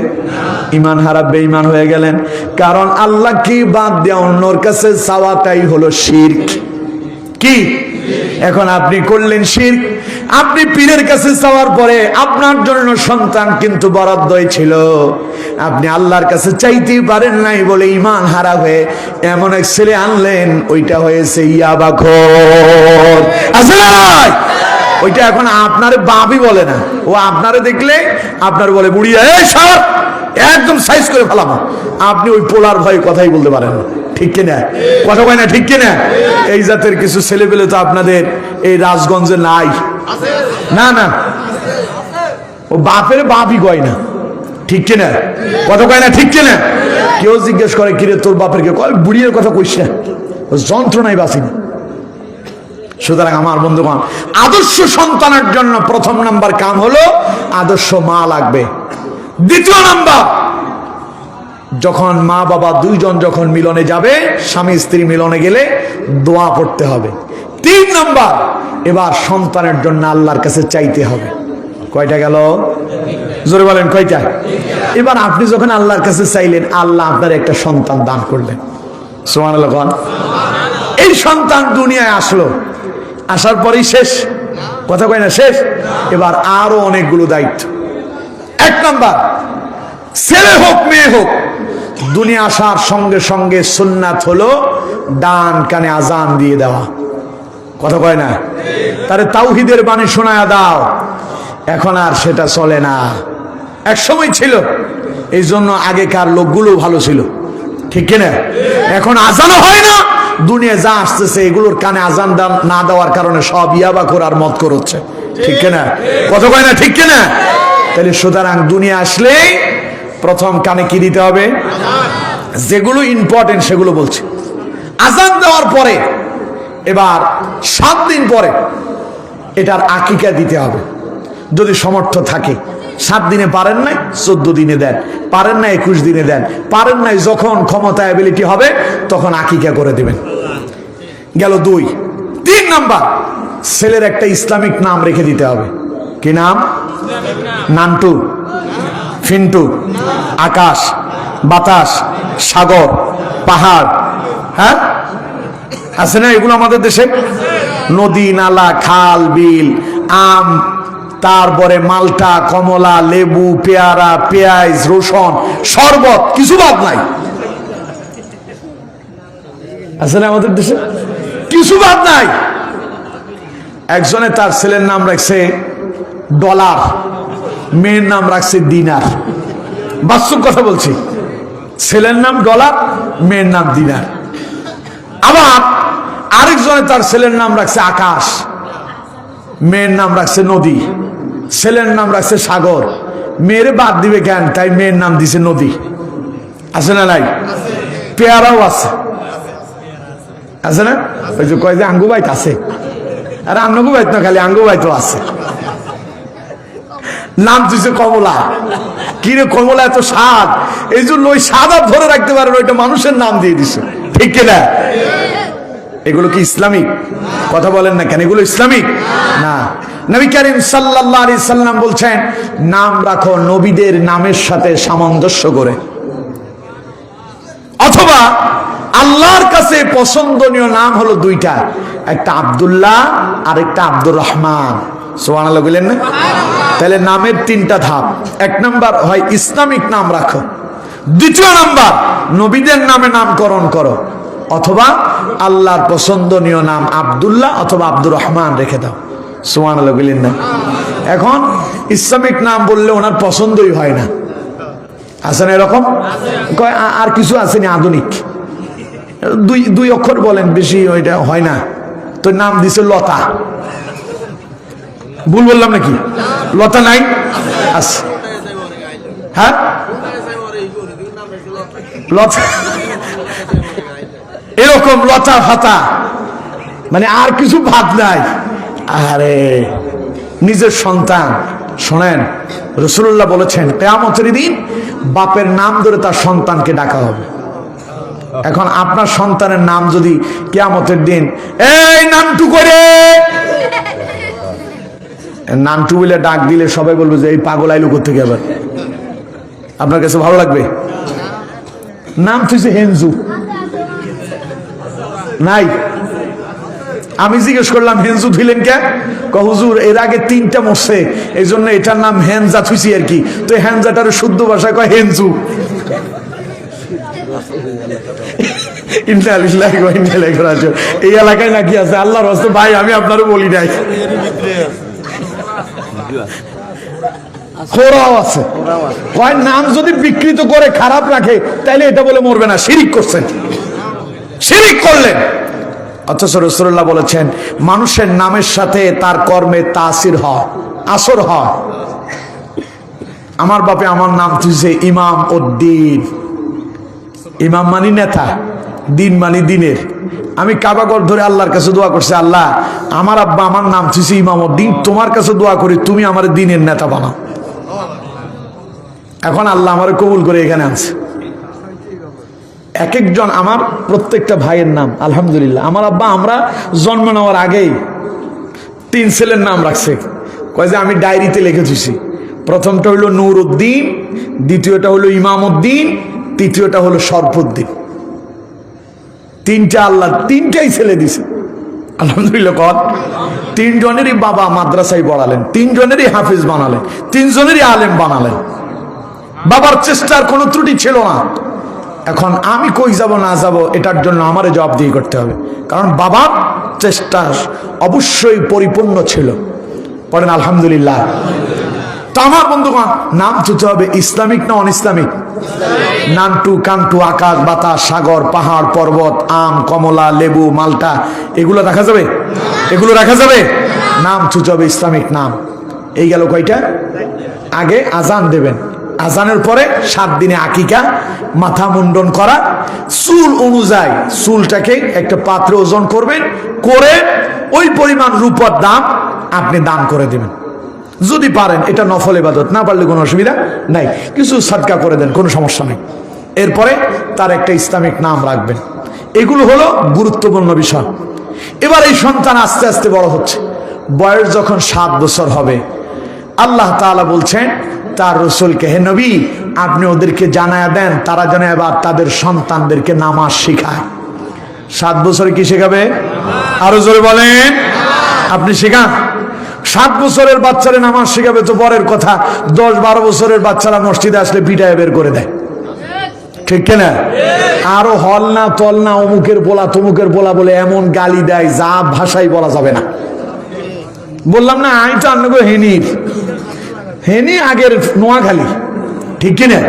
ইমান হারা বেঈমান হয়ে গেলেন। কারণ আল্লাহ কি বাদ দিয়ে অন্যর কাছে চাওয়াটাই হলো শিরক। কি? এখন আপনি করলেন শিরক। আপনি পীরের কাছে চাওয়ার পরে আপনার জন্য সন্তান কিন্তু বরাদ্দই ছিল, আপনি আল্লাহর কাছে চাইতেই পারেন নাই বলে ইমান হারা হয়ে এমন এক ছেলে আনলেন, ওইটা হয়েছে ইয়াবাখোর। আছে না নাই? ওইটা এখন আপনার বাপই বলে না, ও আপনারে দেখলে আপনার বলে, বুড়িয়া এই সর, একদম সাইজ করে ফেলাবো। আপনি ওই পোলার ভয়ে কথাই বলতে পারেন না, ঠিক কিনা? কথা কয় না, ঠিক কিনা? এই জাতের কিছু ছেলে পেলে তো আপনাদের এই রাজগঞ্জে নাই। না না, ও বাপের বাপই কয় না, ঠিক কিনা? কথা কয় না, ঠিক কিনা? কেউ জিজ্ঞেস করে, কিরে তোর বাপের কে? কয় বুড়িয়ার কথা কইস না, ও যন্ত্রণায় বাঁচিনি। সুতরাং আমার বন্ধুগণ, আদর্শ সন্তানের জন্য প্রথম নাম্বার কাম হলো আদর্শ মা লাগবে। দ্বিতীয় নাম্বার, যখন মা বাবা দুইজন যখন মিলনে যাবে, স্বামী স্ত্রী মিলনে গেলে দোয়া করতে হবে। 3 নাম্বার, এবার সন্তানের জন্য আল্লাহর কাছে চাইতে হবে। কয়টা গেল? জোরে বলেন কয়টা? এবার আপনি যখন আল্লাহর কাছে চাইলেন, আল্লাহ আপনার একটা সন্তান দান করলেন। সুবহানাল্লাহ। এই সন্তান দুনিয়ায় আসলো, আসার পরেই শেষ? কথা কয় না শেষ? এবার আরো অনেকগুলো দায়িত্ব। 1 নাম্বার, ছেলে হোক মেয়ে হোক, দুনিয়া আসার সঙ্গে সঙ্গে সুন্নাত হলো ডান কানে আজান দিয়ে দেওয়া। কথা কয় না? তারে তাওহীদের বাণী শোনায়া দাও। এখন আর সেটা চলে না, এক সময় ছিল, এই জন্য আগেকার লোকগুলো ভালো ছিল, ঠিক কিনা? এখন আজানও হয় না, দুনিয়া যা আসতেছে এগুলোর কানে আজান না দেওয়ার কারণে সব ইয়াবাখোর আর মদখোর হচ্ছে, ঠিক কিনা? কথা কয় না, ঠিক কিনা? তাহলে সুতরাং দুনিয়া আসলেই প্রথম কানে কি দিতে হবে? যেগুলো ইম্পর্টেন্ট সেগুলো বলছে। আজান দেওয়ার পরে এবার 7 দিন পরে এটার আকিকা দিতে হবে, যদি সমর্থ থাকে। 7 দিনে পারেন নাই 14 দিনে দেন, পারেন না 21 দিনে দেন, পারেন নাই যখন ক্ষমতা অ্যাবিলিটি হবে তখন আকিকা করে দিবেন। গেল 2। 3 নাম্বার, ছেলের একটা ইসলামিক নাম রেখে দিতে হবে। কি নাম? নান্টু, ফিন্টু, আকাশ, বাতাস, সাগর, পাহাড়, হ্যাঁ আছে না এগুলো আমাদের দেশে? নদী, নালা, খাল, বিল, আম, তারপরে মালটা, কমলা, লেবু, পেয়ারা, পেঁয়াজ, রসুন, শরবত, কিছু বাদ নাই। আসলে আমাদের দেশে কিছু বাদ নাই। একজনে তার ছেলের নাম রাখছে ডলার, মেয়ের নাম রাখছে দিনার। বাস্তব কথা বলছি, ছেলের নাম ডলার, মেয়ের নাম দিনার। আবার আরেকজনে তার ছেলের নাম রাখছে আকাশ, মেয়ের নাম রাখছে নদী, ছেলের নাম রাখছে সাগর। মেয়েরে বাদ দিবে কেন, তাই মেয়ের নাম দিছে নদী। আছে না নাই? পেয়ারাও আছে, আছে না? ওই যে কয় যে আঙ্গুবাইত আছে, আর আঙ্গুবাইত না, খালি আঙ্গুবাইতও আছে। নাম দিছে কমলা। কিরে কমলা এত স্বাদ, এই জন্য ওই স্বাদ আর ধরে রাখতে পারে, ওইটা মানুষের নাম দিয়ে দিছে, ঠিক কিনা? এগুলো কি ইসলামিক? কথা বলেন না কেন, এগুলো ইসলামিক না। নবী করিম সাল্লাল্লাহু আলাইহি সাল্লাম বলছেন, নাম রাখো নবীদের নামের সাথে সামঞ্জস্য করে। অথবা আল্লাহর কাছে পছন্দনীয় নাম হলো দুইটা, একটা আব্দুল্লাহ আর একটা আব্দুর রহমান। সুবহানাল্লাহ বলেন না? তাহলে নামের তিনটা ধাপ। এক নাম্বার হয় ইসলামিক নাম রাখো, দ্বিতীয় নাম্বার নবীদের নামে নামকরণ করো, অথবা আল্লাহর পছন্দনীয় নাম আব্দুল্লাহ অথবা আব্দুর রহমান রেখে দাও। সুবহানাল্লাহ বলেন না? এখন ইসলামিক নাম বললে ওনার পছন্দই হয় না, আছে না এরকম? কয় আর কিছু আসেনি আধুনিক, দুই অক্ষর বলেন, বেশি ওইটা হয় না। তো নাম দিছে লতা। ভুল বললাম নাকি? লতা নাই? আছে। হ্যাঁ, লতা এরকম লতা ফাতা, মানে আর কিছু ভাত নাই। আরে নিজের সন্তান, শোনেন, রাসূলুল্লাহ বলেছেন কিয়ামতের দিন বাপের নাম ধরে তার সন্তানকে ডাকা হবে। এখন আপনার সন্তানের নাম যদি কিয়ামতের দিন এই নামটু করে নামটু বলে ডাক দিলে সবাই বলবে যে এই পাগল আইলো কোত্থেকে আবার। আপনার কাছে ভালো লাগবে? নাম তুইছে হেনজু নাই। আমি জিজ্ঞেস করলাম হেনজু ধুইলেন কে? হুজুর এর আগে তিনটা মরছে, এই জন্য এটার নাম হেনজা থুইছি আর কি। তো হেনজাটার শুদ্ধ ভাষায় কয় হেনজু। এই এলাকায় নাকি আছে? আল্লাহর রাস্তায় ভাই আমি আপনারও বলি নাই, খোরাও আছে। কয় নাম যদি বিকৃত করে খারাপ রাখে তাইলে এটা বলে মরবে না, শিরিক করছেন, শিরিক করলেন। অথচ রাসূলুল্লাহ বলেছেন মানুষের নামের সাথে তার কর্মে তাসির হয়, আসর হয়। আমার বাপে আমার নাম তুইছে ইমাম উদ্দিন। ইমাম মানি নেতা, দিন মানি দিনের। আমি কাবাগর ধরে আল্লাহর কাছে দোয়া করছি, আল্লাহ আমার আব্বা আমার নাম তুইছে ইমাম উদ্দিন, তোমার কাছে দোয়া করি তুমি আমার দিনের নেতা বানাও। এখন আল্লাহ আমার কবুল করে এখানে আনছে। এক একজন আমার প্রত্যেকটা ভাইয়ের নাম আলহামদুলিল্লাহ। আমার আব্বা আমরা জন্ম নেওয়ার আগেই 3 ছেলের নাম রাখছে। কয় যে আমি ডায়েরিতে লিখে দিছি, প্রথমটা হলো নূর উদ্দিন, দ্বিতীয়টা হলো ইমাম উদ্দিন, তৃতীয়টা হলো শরফুদ্দিন। তিনটা আল্লাহ তিনটাই ছেলে দিছে আলহামদুলিল্লাহ। কন 3 জনেরই বাবা মাদ্রাসায় পড়ালেন, 3 জনেরই হাফিজ বানালেন, 3 জনেরই আলেম বানালেন। বাবার চেষ্টার কোনো ত্রুটি ছিল না। এখন আমি কই যাব না যাব এটার জন্য আমারে জবাবদিহি করতে হবে, কারণ বাবার চেষ্টা অবশ্যই পরিপূর্ণ ছিল। পড়েন আলহামদুলিল্লাহ। তো আমার বন্ধুগণ, নাম চুতে হবে ইসলামিক না অন ইসলামিক? নানটু কান্টু, আকাশ বাতাস সাগর পাহাড় পর্বত আম কমলা লেবু মালটা এগুলো রাখা যাবে? এগুলো রাখা যাবে? নাম চুতে হবে ইসলামিক নাম। এই গেল কয়টা? আগে আজান দেবেন, আজানের পরে 7 দিনে আকিকা, মাথা মুন্ডন করা, চুল অনুযায়ী চুলটাকে একটা পাত্রে ওজন করবেন, করে ওই পরিমাণ রূপার দাম আপনি দান করে দিবেন যদি পারেন। এটা নফল ইবাদত, না পারলে কোনো অসুবিধা নাই, কিছু সাদকা করে দেন, কোনো সমস্যা নেই। এরপরে তার একটা ইসলামিক নাম রাখবেন। এগুলো হলো গুরুত্বপূর্ণ বিষয়। এবার এই সন্তান আস্তে আস্তে বড় হচ্ছে, বয়স যখন 7 বছর হবে, আল্লাহ তাআলা বলছেন তার রাসূলকে, হে নবী আপনি ওদেরকে জানায়া দেন তারা যেন এবার তাদের সন্তানদেরকে নামাজ শেখায়। 7 বছরে কি শেখাবে? আরো জোরে বলেন। আপনি শেখান। 7 বছরের বাচ্চারা নামাজ শেখাবে তো পরের কথা, 10-12 বছরের বাচ্চারা মসজিদে আসলে পিটায় বের করে দেয়। ঠিক কিনা? আরো হল না তল না, অমুকের বলা তমুকের বলা বলে এমন গালি দেয় যা ভাষাই বলা যাবে না। বললাম না আই তো আন্নগো হেনি আগের নোয়াখালী, ঠিক কিনা?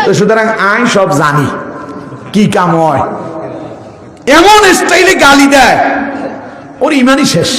তো সুতরাং আই সব জানি কি কাম হয়। এমন স্টাইলে গালি দেয় ওর ইমানই শেষ।